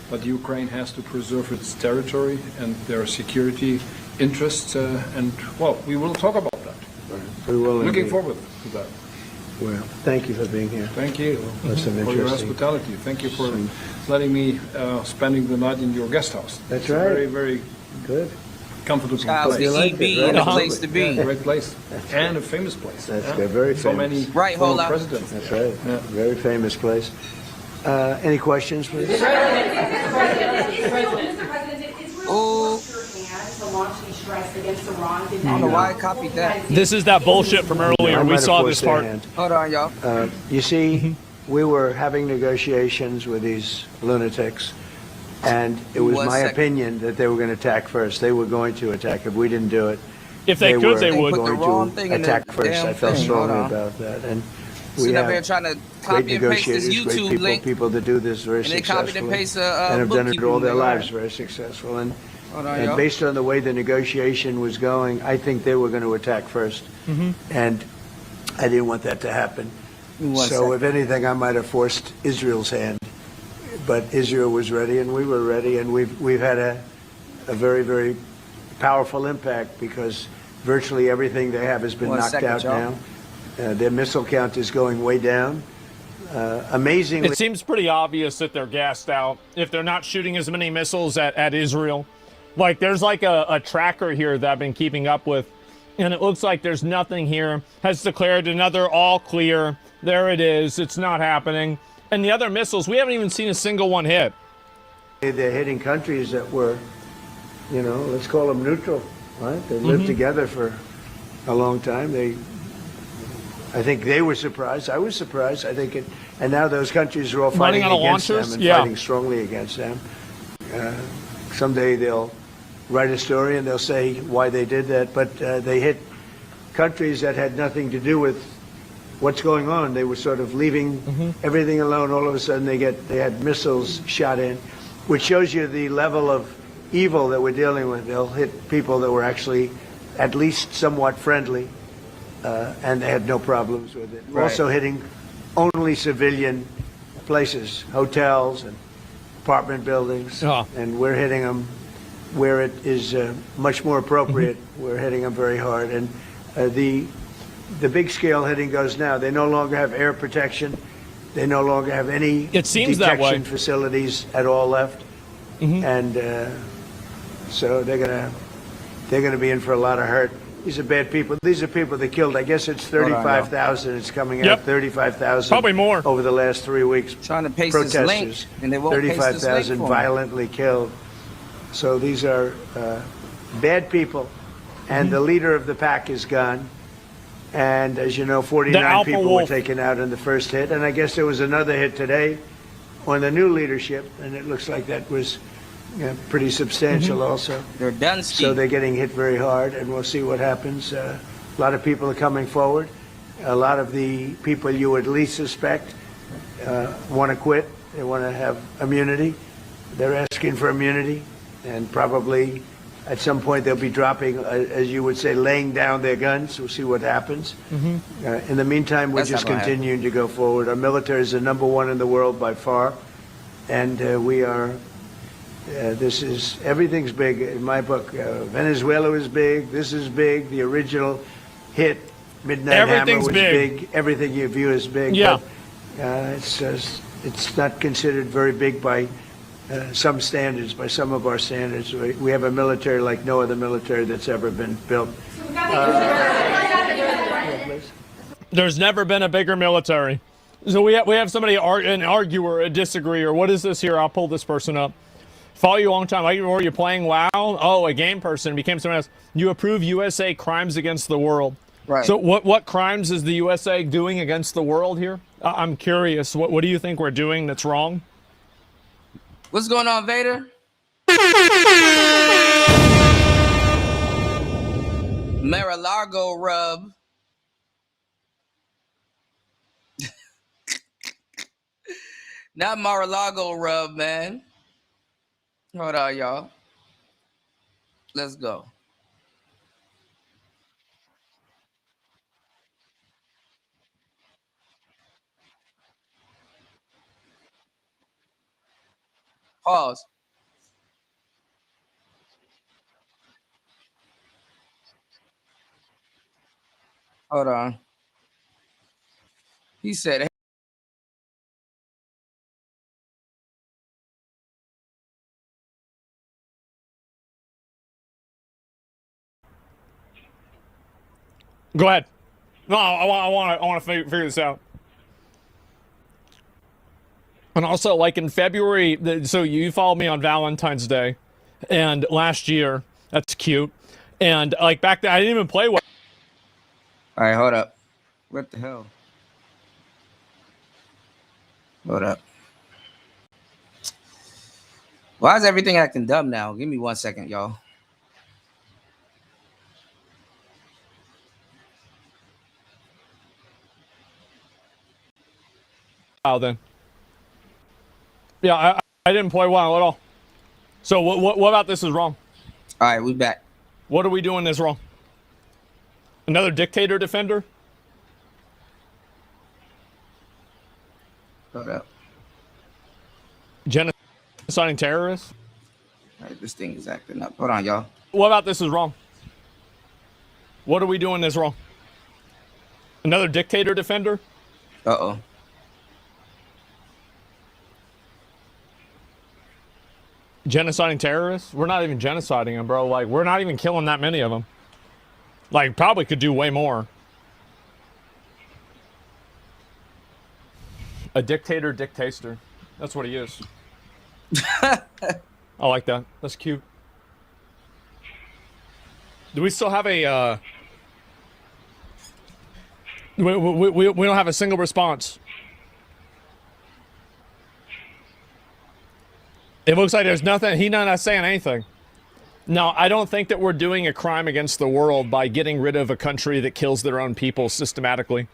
but Ukraine has to preserve its territory and their security interests, and well, we will talk about that. We will. Looking indeed. forward to that. Well, thank you for being here. Thank you That's some for your interesting. hospitality. Thank you for letting me spending the night in your guest house. That's It's a right. very, very good, comfortable Child's place. EB and a place to be. Yeah, great place and a famous place. That's yeah. good. Very so famous. many Right, former hold up. presidents. That's right. Yeah. Very famous place. Any questions, please? Oh, I don't know why I copied that. This is that bullshit from earlier. I We might have saw forced this part. their hand. Hold on, y'all. You see, we were having negotiations with these lunatics, and it was 1 my second. opinion that they were going to attack first. They were going to attack. If we didn't do it, If they could, they would. Put the wrong going thing to in the attack first. damn I felt thing. strongly Hold on. about that. And we Sitting up have here trying to great copy and paste this negotiators, great YouTube people, link. people that do this very And they copied and successfully, pasted and have done it bookkeeping all their link. lives very successful. And, Hold on, and y'all. based on the way the negotiation was going, I think they were going to attack first. And I didn't want that to happen. So if anything, I might have forced Israel's hand. But Israel was ready, and we were ready, and we've had a very, very powerful impact because virtually everything they have has been 1 knocked second, out y'all. now. Their missile count is going way down. Amazingly, It seems pretty obvious that they're gassed out if they're not shooting as many missiles at Israel. Like, there's like a tracker here that I've been keeping up with, and it looks like there's nothing here. Has declared another all clear. There it is. It's not happening. And the other missiles, we haven't even seen a single one hit. they're hitting countries that were, let's call them neutral, right? They lived together for a long time. I think they were surprised. I was surprised. I think and now those countries are all fighting Running out of against them launchers? and Yeah. fighting strongly against them. Someday they'll write a story and they'll say why they did that, but they hit countries that had nothing to do with what's going on. They were sort of leaving everything alone. All of a sudden they had missiles shot in, which shows you the level of evil that we're dealing with. They'll hit people that were actually at least somewhat friendly, and they had no problems with it. We're Right. also hitting only civilian places, hotels and apartment buildings, and we're hitting them where it is much more appropriate. We're hitting them very hard, and the big scale hitting goes now. They no longer have air protection. They no longer have any It seems that way. detection facilities at all left, and so they're gonna be in for a lot of hurt. These are bad people. These are people that killed. I guess it's 35,000. It's coming out 35,000. Probably more over the last 3 weeks. Trying to paste Protesters, this link, and they won't paste this link 35,000 for me. violently killed. So these are bad people, and the leader of the pack is gone. And as you know, 49 alpha people wolf. were taken out in the first hit, and I guess there was another hit today on the new leadership, and it looks like that was pretty substantial also. They're done, So they're getting hit very hard, and we'll see what happens. A lot of people are coming forward. A lot of the people you would least suspect want to quit. They want to have immunity. They're asking for immunity, and probably At some point, they'll be dropping, as you would say, laying down their guns. We'll see what happens. In the meantime, we're just continuing to go forward. Our military is the #1 in the world by far, and we are. Everything's big in my book. Venezuela was big. This is big. The original hit, Midnight Hammer, was big. Everything you view is big. Yeah. But, it's not considered very big by some standards, by some of our standards. We have a military like no other military that's ever been built. There's never been a bigger military. So we have somebody, an arguer, a disagreeer. What is this here? I'll pull this person up. Follow you a long time. Were you playing WoW? Oh, a game person became someone else. You approve USA crimes against the world. Right. So what crimes is the USA doing against the world here? I'm curious. What do you think we're doing that's wrong? What's going on, Vader? Mar-a-Lago rub. Not Mar-a-Lago rub, man. Hold on, y'all. Let's go. Pause. Hold on. He said, Go ahead. No, I want to figure this out. And also, like in February, so you followed me on Valentine's Day, and last year, that's cute. And like back then, I didn't even play well. all right, hold up. What the hell? Hold up. Why is everything acting dumb now? Give me 1 second, y'all. Then. Yeah, I didn't play well at all. So what about this is wrong? All right, we back. What are we doing that's wrong? Another dictator defender? Hold up. Genociding terrorists? All right, this thing is acting up. Hold on, y'all. What about this is wrong? What are we doing that's wrong? Another dictator defender? Uh-oh. Genociding terrorists? We're not even genociding them, bro. Like, we're not even killing that many of them. Like, probably could do way more. A dictator dictator. That's what he is. I like that. That's cute. Do we still have a, we don't have a single response. It looks like there's nothing. He's not saying anything. No, I don't think that we're doing a crime against the world by getting rid of a country that kills their own people systematically,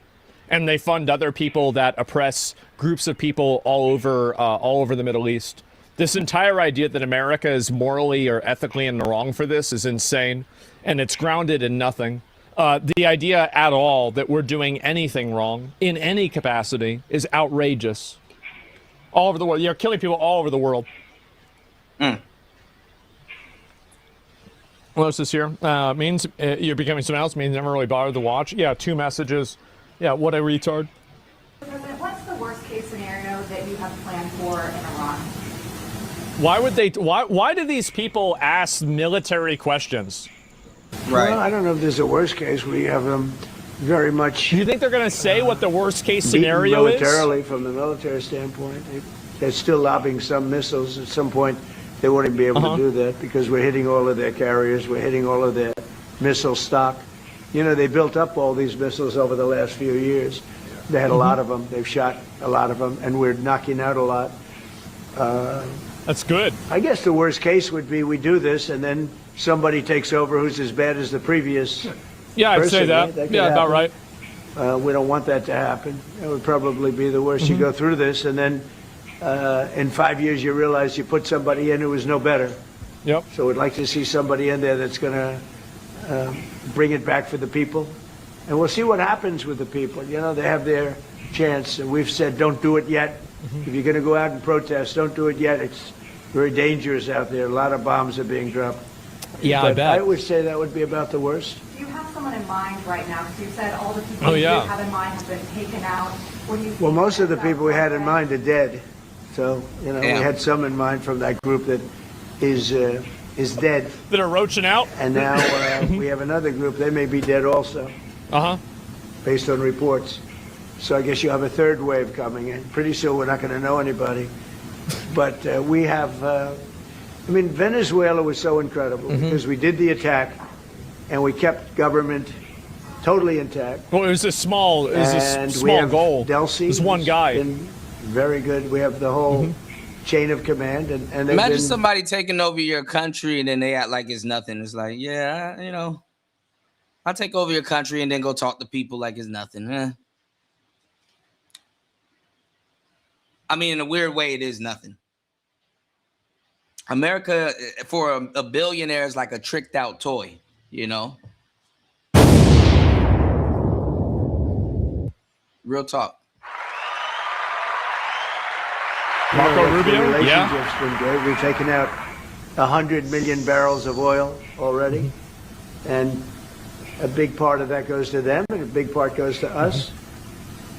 and they fund other people that oppress groups of people all over the Middle East. This entire idea that America is morally or ethically in the wrong for this is insane, and it's grounded in nothing. The idea at all that we're doing anything wrong in any capacity is outrageous. All over the world, you're killing people all over the world. What else is here? Means you're becoming someone else. Means never really bothered to watch. Yeah, 2 messages. Yeah, what a retard. President, what's the worst case scenario that you have planned for in Iran? Why would they? Why do these people ask military questions? Right. Well, I don't know if there's a worst case. We have them very much. Do you think they're going to say what the worst case scenario militarily, from the military standpoint, they're still lobbing some missiles. At some point, they won't even be able to do that because we're hitting all of their carriers. We're hitting all of their missile stock. You know, they built up all these missiles over the last few years. They had a lot of them. They've shot a lot of them, and we're knocking out a lot. That's good. I guess the worst case would be we do this, and then somebody takes over who's as bad as the previous. Yeah, I'd say that. Right? Yeah, about right. We don't want that to happen. That would probably be the worst. You go through this, and then in 5 years you realize you put somebody in who was no better. Yep. So we'd like to see somebody in there that's going to bring it back for the people. And we'll see what happens with the people. You know, they have their chance. And we've said, don't do it yet. If you're going to go out and protest, don't do it yet. It's very dangerous out there. A lot of bombs are being dropped. Yeah, but I bet. I would say that would be about the worst. Do you have someone in mind right now? Because you said all the people you have in mind have been taken out. What do you Well, most of the people we had in mind are dead. So, you know, we Yeah. had some in mind from that group that is dead. That are roaching out? And now we have another group. They may be dead also. Uh-huh. Based on reports. So I guess you have a third wave coming in. Pretty soon we're not going to know anybody. But we have, I mean, Venezuela was so incredible because we did the attack and we kept government totally intact. Well, it was a small, And we small have goal. Delcy, It was one guy. been very good. We have the whole chain of command. And they've Imagine been, somebody taking over your country and then they act like it's nothing. It's like, yeah, you know, I'll take over your country and then go talk to people like it's nothing. I mean, in a weird way, it is nothing. America, for a billionaire, is like a tricked out toy, you know? Real talk. Marco Rubio? The Yeah. relationship's been great. We've taken out 100 million barrels of oil already. And a big part of that goes to them, and a big part goes to us.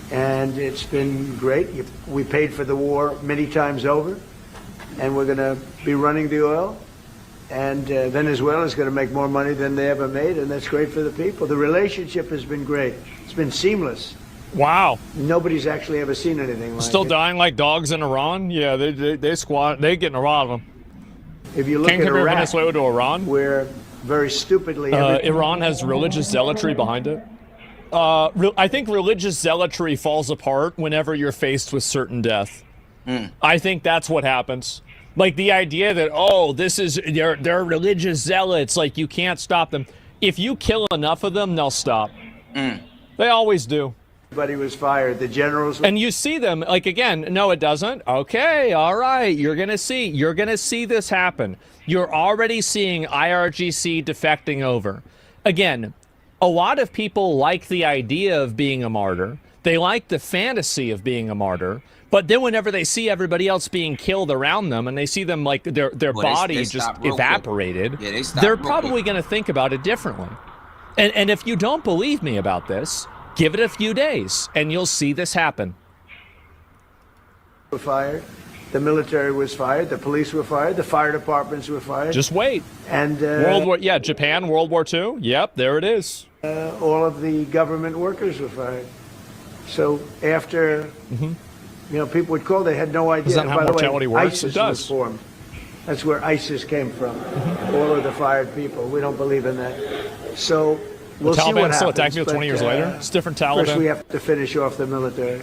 And it's been great. We paid for the war many times over, and we're going to be running the oil. And Venezuela is going to make more money than they ever made, and that's great for the people. The relationship has been great. It's been seamless. Wow. Nobody's actually ever seen anything like Still it. dying like dogs in Iran? Yeah, they squat. They getting a lot of them. If you look Can't at compare Iraq, Venezuela to Iran. where very stupidly Iran has religious zealotry behind it. I think religious zealotry falls apart whenever you're faced with certain death. I think that's what happens. Like the idea that, oh, this is they're religious zealots, like you can't stop them. If you kill enough of them, they'll stop. They always do. everybody was fired. The generals. And you see them, like, again, no, it doesn't. Okay, all right, you're going to see this happen. You're already seeing IRGC defecting over. Again, a lot of people like the idea of being a martyr. They like the fantasy of being a martyr. But then whenever they see everybody else being killed around them and they see them like their body just evaporated, they're probably going to think about it differently. And if you don't believe me about this, give it a few days and you'll see this happen. Were fired. The military was fired. The police were fired. The fire departments were fired. Just wait. And Japan, World War II. Yep, there it is. All of the government workers were fired. So after, people would call, they had no idea. Is that how By the mortality way, works? ISIS It does. was formed. That's where ISIS came from. All of the fired people. We don't believe in that. So we'll see what Taliban happens. still attacking people 20 years later? It's different Taliban. First, we have to finish off the military.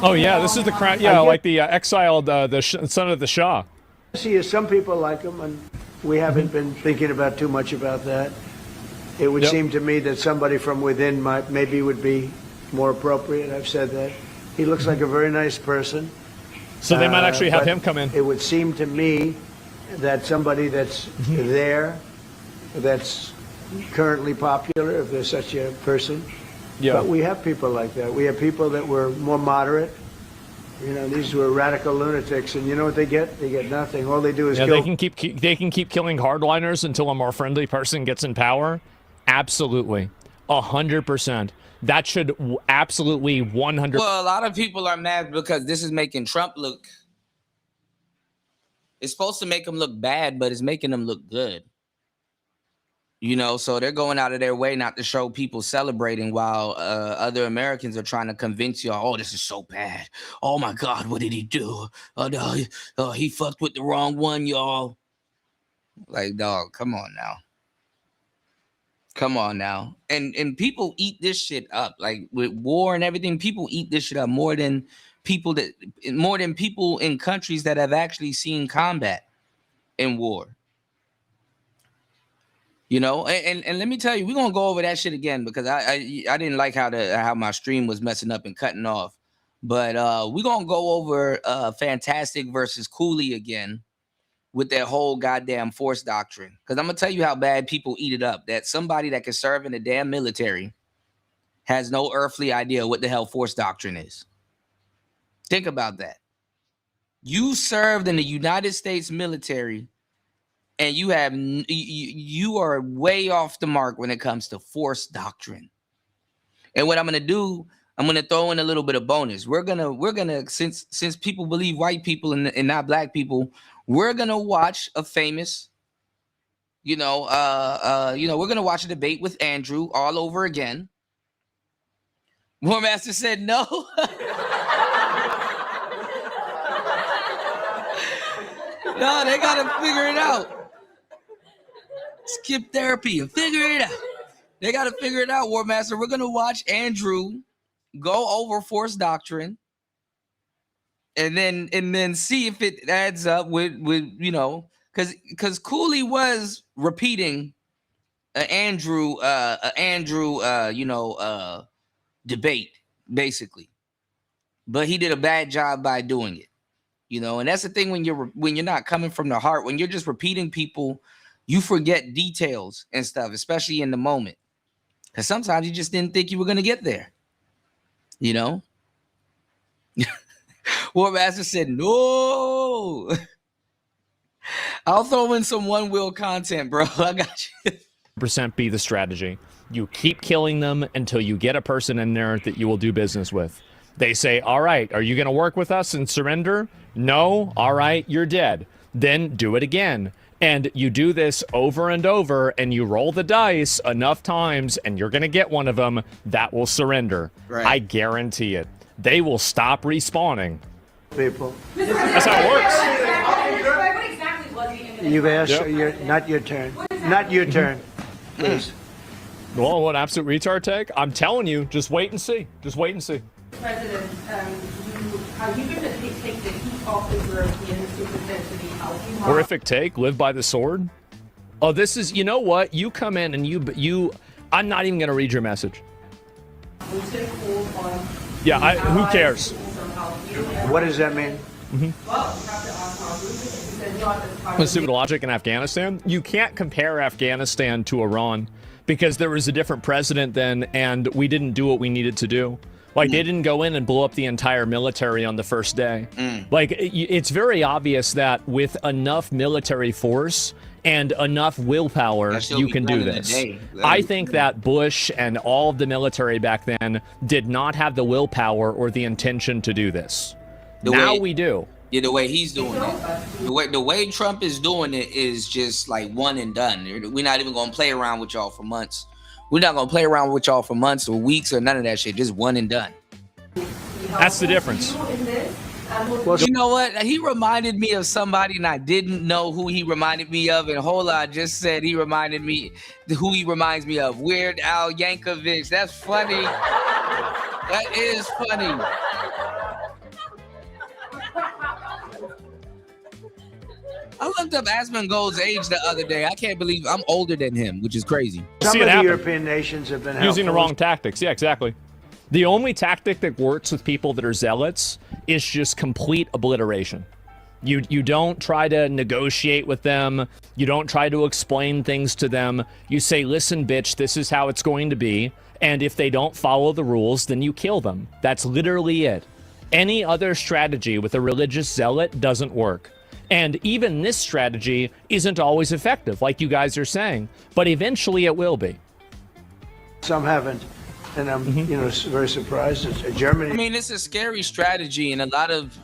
Oh yeah, this is the crown. Yeah, like the exiled son of the Shah. See, some people like him, and we haven't been thinking about too much about that. It would seem to me that somebody from within maybe would be more appropriate. I've said that. He looks like a very nice person. So they might actually have but him come in. It would seem to me that somebody that's there, that's currently popular, if there's such a person. Yeah. But we have people like that. We have people that were more moderate. You know, these were radical lunatics, and you know what they get? They get nothing. All they do is kill. They can keep killing hardliners until a more friendly person gets in power. Absolutely, 100%. That should absolutely 100. Well, a lot of people are mad because this is making Trump look. It's supposed to make him look bad, but it's making him look good. You know, so they're going out of their way not to show people celebrating while other Americans are trying to convince you, oh, this is so bad. Oh, my God, what did he do? Oh, no, he fucked with the wrong one, y'all. Like, dog, come on now. Come on now. And people eat this shit up. Like, with war and everything, people eat this shit up more than people in countries that have actually seen combat in war. You know, and let me tell you, we're gonna go over that shit again because I didn't like how my stream was messing up and cutting off. But we're gonna go over Fantastic versus Cooley again with that whole goddamn force doctrine. Because I'm gonna tell you how bad people eat it up. That somebody that can serve in the damn military has no earthly idea what the hell force doctrine is. Think about that. You served in the United States military, and you are way off the mark when it comes to force doctrine. And what I'm gonna do, I'm gonna throw in a little bit of bonus. We're gonna since people believe white people and not black people, we're gonna watch a famous, we're gonna watch a debate with Andrew all over again. War Master said no. No, they gotta figure it out. Skip therapy and figure it out. They gotta figure it out, War Master. We're gonna watch Andrew go over force doctrine, and then see if it adds up with because Cooley was repeating Andrew debate basically, but he did a bad job by doing it. And that's the thing when you're not coming from the heart, when you're just repeating people, you forget details and stuff, especially in the moment. Because sometimes you just didn't think you were going to get there. War Master said, no. I'll throw in some one-wheel content, bro. I got you. % be the strategy. You keep killing them until you get a person in there that you will do business with. They say, all right, are you going to work with us and surrender? No? All right, you're dead. Then do it again. And you do this over and over, and you roll the dice enough times, and you're going to get one of them that will surrender. Right. I guarantee it. They will stop respawning. People. That's how it works. What exactly was he in the You've asked, not your turn. Not your turn, please. Well, what absolute retard take? I'm telling you, just wait and see. Just wait and see. President, you've been to take the heat off the European superintendent. Horrific take, live by the sword. Oh, this is, you know what? You come in and I'm not even going to read your message. Yeah, who cares? What does that mean? Stupid logic in Afghanistan. You can't compare Afghanistan to Iran because there was a different president then and we didn't do what we needed to do. Like, they didn't go in and blow up the entire military on the first day. Like, it's very obvious that with enough military force and enough willpower, you can do this. I think that Bush and all of the military back then did not have the willpower or the intention to do this. Now we do. Yeah, the way he's doing it. The way Trump is doing it is just like one and done. We're not even going to play around with y'all for months. We're not going to play around with y'all for months or weeks or none of that shit. Just one and done. That's the difference. Well, you know what? He reminded me of somebody and I didn't know who he reminded me of. And Hola just said he reminded me who he reminds me of. Weird Al Yankovic. That's funny. That is funny. I looked up Asmongold's age the other day. I can't believe I'm older than him, which is crazy. Some of the European nations have been using the wrong tactics. Yeah, exactly. The only tactic that works with people that are zealots is just complete obliteration. You don't try to negotiate with them. You don't try to explain things to them. You say, listen, bitch, this is how it's going to be. And if they don't follow the rules, then you kill them. That's literally it. Any other strategy with a religious zealot doesn't work. And even this strategy isn't always effective, like you guys are saying. But eventually it will be. Some haven't. And I'm, very surprised. It's Germany. I mean, it's a scary strategy, and a lot of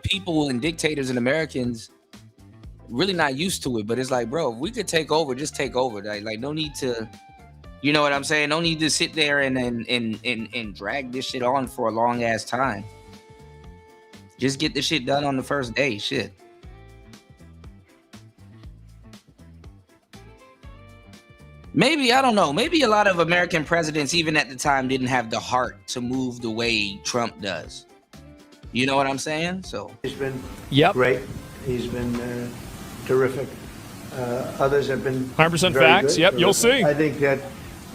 people and dictators and Americans really not used to it. But it's like, bro, if we could take over, just take over. Like no need to, you know what I'm saying? No need to sit there and drag this shit on for a long ass time. Just get the shit done on the first day. Shit. Maybe, I don't know, maybe a lot of American presidents, even at the time, didn't have the heart to move the way Trump does. You know what I'm saying? So he's been great. He's been terrific. Others have been 100% facts. Good, yep, terrific. you'll see. I think that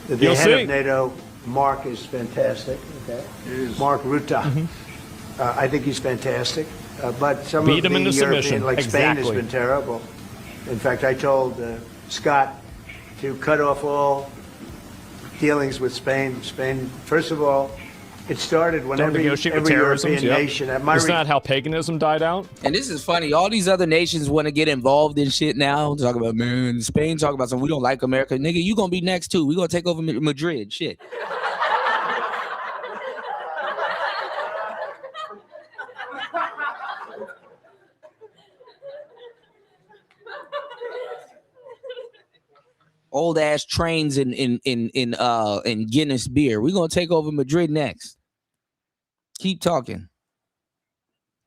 the head of NATO Mark is fantastic. Okay, Mark Rutte. I think he's fantastic. But some Beat him of the into European, submission. like Spain, has Exactly. been terrible. In fact, I told Scott to cut off all dealings with Spain. Spain, first of all, it started when Don't every negotiate with European terrorism. nation. At my Isn't that how paganism died out? And this is funny. All these other nations want to get involved in shit now. Talk about, man, Spain talk about something. We don't like America. Nigga, you going to be next too. We going to take over Madrid. Shit. Old ass trains in Guinness beer. We're gonna take over Madrid next. Keep talking.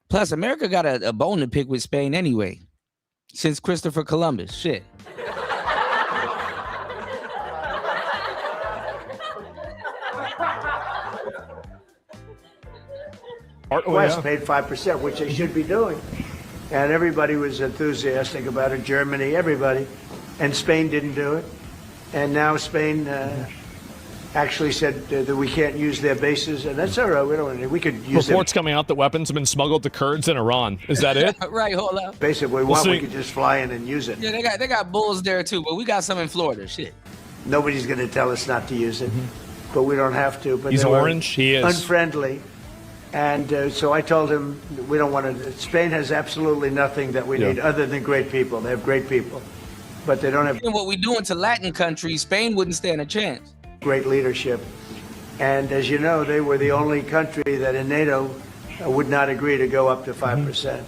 Plus, America got a bone to pick with Spain anyway, since Christopher Columbus. Shit. West paid 5%, which they should be doing, and everybody was enthusiastic about it. Germany, everybody. And Spain didn't do it. And now Spain actually said that we can't use their bases, and that's all right. We don't. We could use them. Reports coming out that weapons have been smuggled to Kurds in Iran. Is that it? Right, hold up. Basically, we could just fly in and use it. Yeah, they got bulls there too, but we got some in Florida. Shit. Nobody's going to tell us not to use it, but we don't have to. But He's they were orange. He is unfriendly, and so I told him we don't want to. Spain has absolutely nothing that we need other than great people. They have great people, but they don't have. What we doing to Latin countries, Spain wouldn't stand a chance. Great leadership. And as you know, they were the only country that in NATO would not agree to go up to 5%.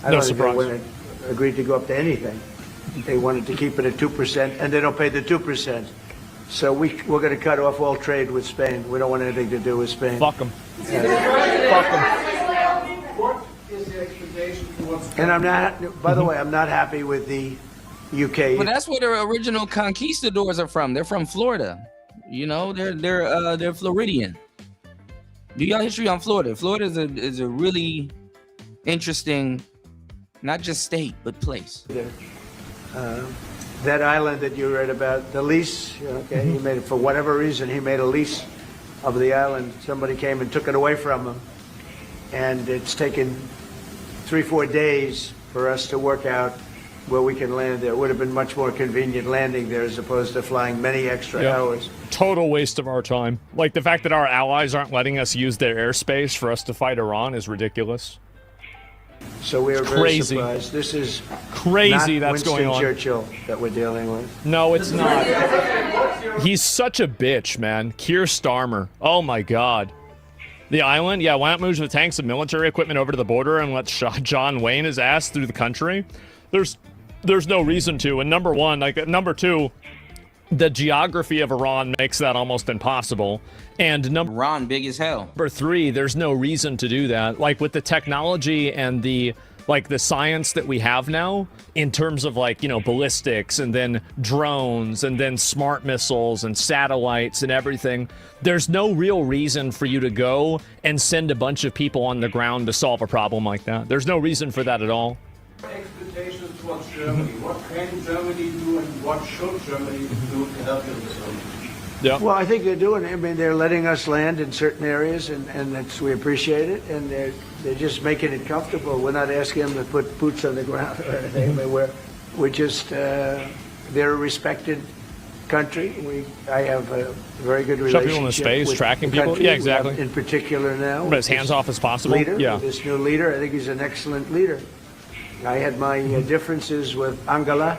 I don't think they would agree to go up to anything. They wanted to keep it at 2%, and they don't pay the 2%. So we're going to cut off all trade with Spain. We don't want anything to do with Spain. Fuck them. Fuck them. What is the expectation towards? And I'm not, by the way, I'm not happy with the UK. Well, that's where the original conquistadors are from. They're from Florida. You know, they're Floridian. Do y'all history on Florida? Florida is a really interesting, not just state but place. That island that you read about, the lease. Okay, he made it for whatever reason. He made a lease of the island. Somebody came and took it away from him, and it's taken 3-4 days for us to work out where we can land there. It would have been much more convenient landing there as opposed to flying many extra hours. Total waste of our time. Like, the fact that our allies aren't letting us use their airspace for us to fight Iran is ridiculous. So we are very surprised. This is crazy not that's going on. Churchill that we're dealing with. No, it's not. He's such a bitch, man. Keir Starmer. Oh my god. The island? Yeah, why not move the tanks and military equipment over to the border and let John Wayne his ass through the country? There's no reason to. And number one, number two, the geography of Iran makes that almost impossible. And Iran big as hell. Number three, there's no reason to do that. Like, with the technology and the science that we have now in terms of ballistics and then drones and then smart missiles and satellites and everything, there's no real reason for you to go and send a bunch of people on the ground to solve a problem like that. There's no reason for that at all. Expectations towards Germany. What can Germany do and what should Germany do to help you with this? Yeah. Well, I think they're doing it. I mean, they're letting us land in certain areas, and we appreciate it. And they're just making it comfortable. We're not asking them to put boots on the ground or anything. I mean, we're just they're a respected country. I have a very good relationship. Shove people into space, with tracking the people. country. Yeah, exactly. In particular now, but as hands off as possible. Leader, yeah. This new leader, I think he's an excellent leader. I had my differences with Angela.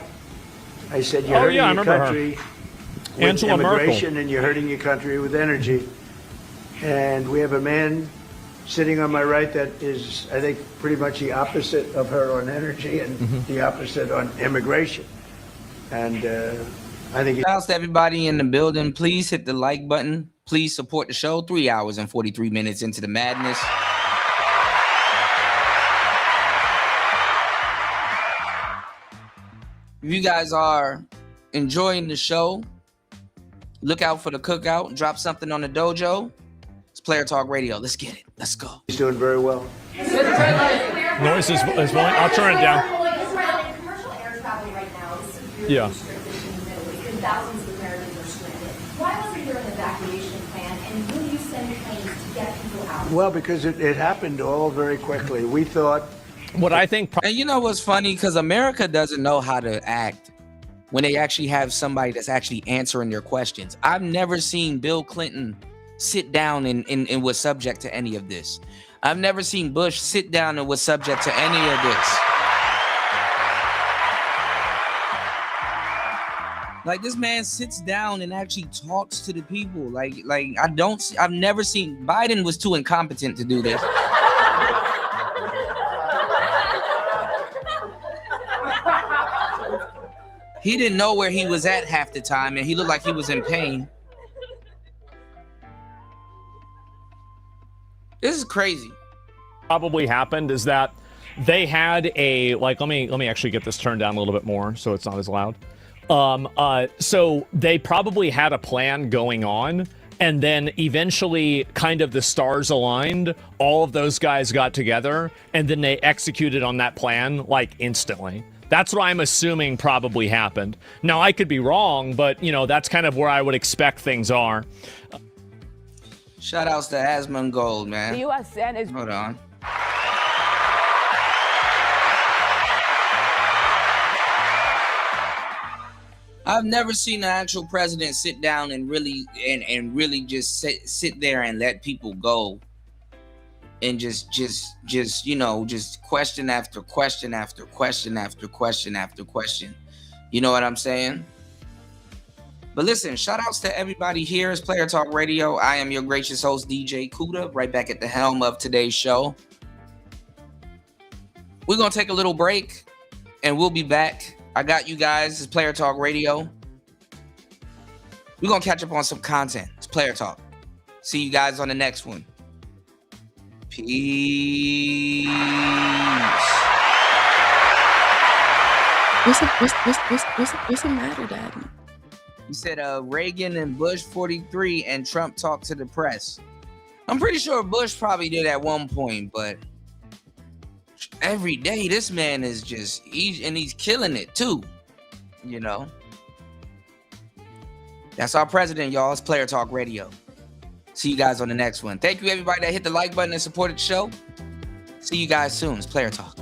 I said, you're hurting your country with Angela immigration, Merkel. and you're hurting your country with energy. And we have a man sitting on my right that is, I think, pretty much the opposite of her on energy and the opposite on immigration. And I think... Shout out to everybody in the building. Please hit the like button. Please support the show. 3 hours and 43 minutes into the madness. If you guys are enjoying the show, look out for the cookout. Drop something on the dojo. It's Player Talk Radio. Let's get it. Let's go. He's doing very well. Noise is one. I'll turn it down. Commercial air travel right now is severely Yeah. restricted in the Middle East, and thousands of Americans are stranded. Why wasn't there an evacuation plan send planes to get people out? Well, because it happened all very quickly. We thought. What I think. And you know what's funny? Because America doesn't know how to act when they actually have somebody that's actually answering their questions. I've never seen Bill Clinton sit down and was subject to any of this. I've never seen Bush sit down and was subject to any of this. Like, this man sits down and actually talks to the people. I've never seen, Biden was too incompetent to do this. He didn't know where he was at half the time, and he looked like he was in pain. This is crazy. Probably happened is that they had a, like, let me actually get this turned down a little bit more so it's not as loud. So they probably had a plan going on, and then eventually kind of the stars aligned, all of those guys got together, and then they executed on that plan like instantly. That's what I'm assuming probably happened. Now, I could be wrong, but, you know, that's kind of where I would expect things are. Shout outs to Asmund Gold, man. The U.S. Senate is... Hold on. I've never seen an actual president sit down and really just sit there and let people go and just you know, just question after question after question after question after question. You know what I'm saying? But listen, shout outs to everybody here. It's Player Talk Radio. I am your gracious host, DJ Kuda, right back at the helm of today's show. We're going to take a little break and we'll be back. I got you guys. It's Player Talk Radio. We're going to catch up on some content. It's Player Talk. See you guys on the next one. Peace. What's the matter, Daddy? He said Reagan and Bush 43 and Trump talked to the press. I'm pretty sure Bush probably did at one point, but every day this man is just, he's killing it too, you know. That's our president, y'all. It's Player Talk Radio. See you guys on the next one. Thank you, everybody that hit the like button and supported the show. See you guys soon. It's Player Talk.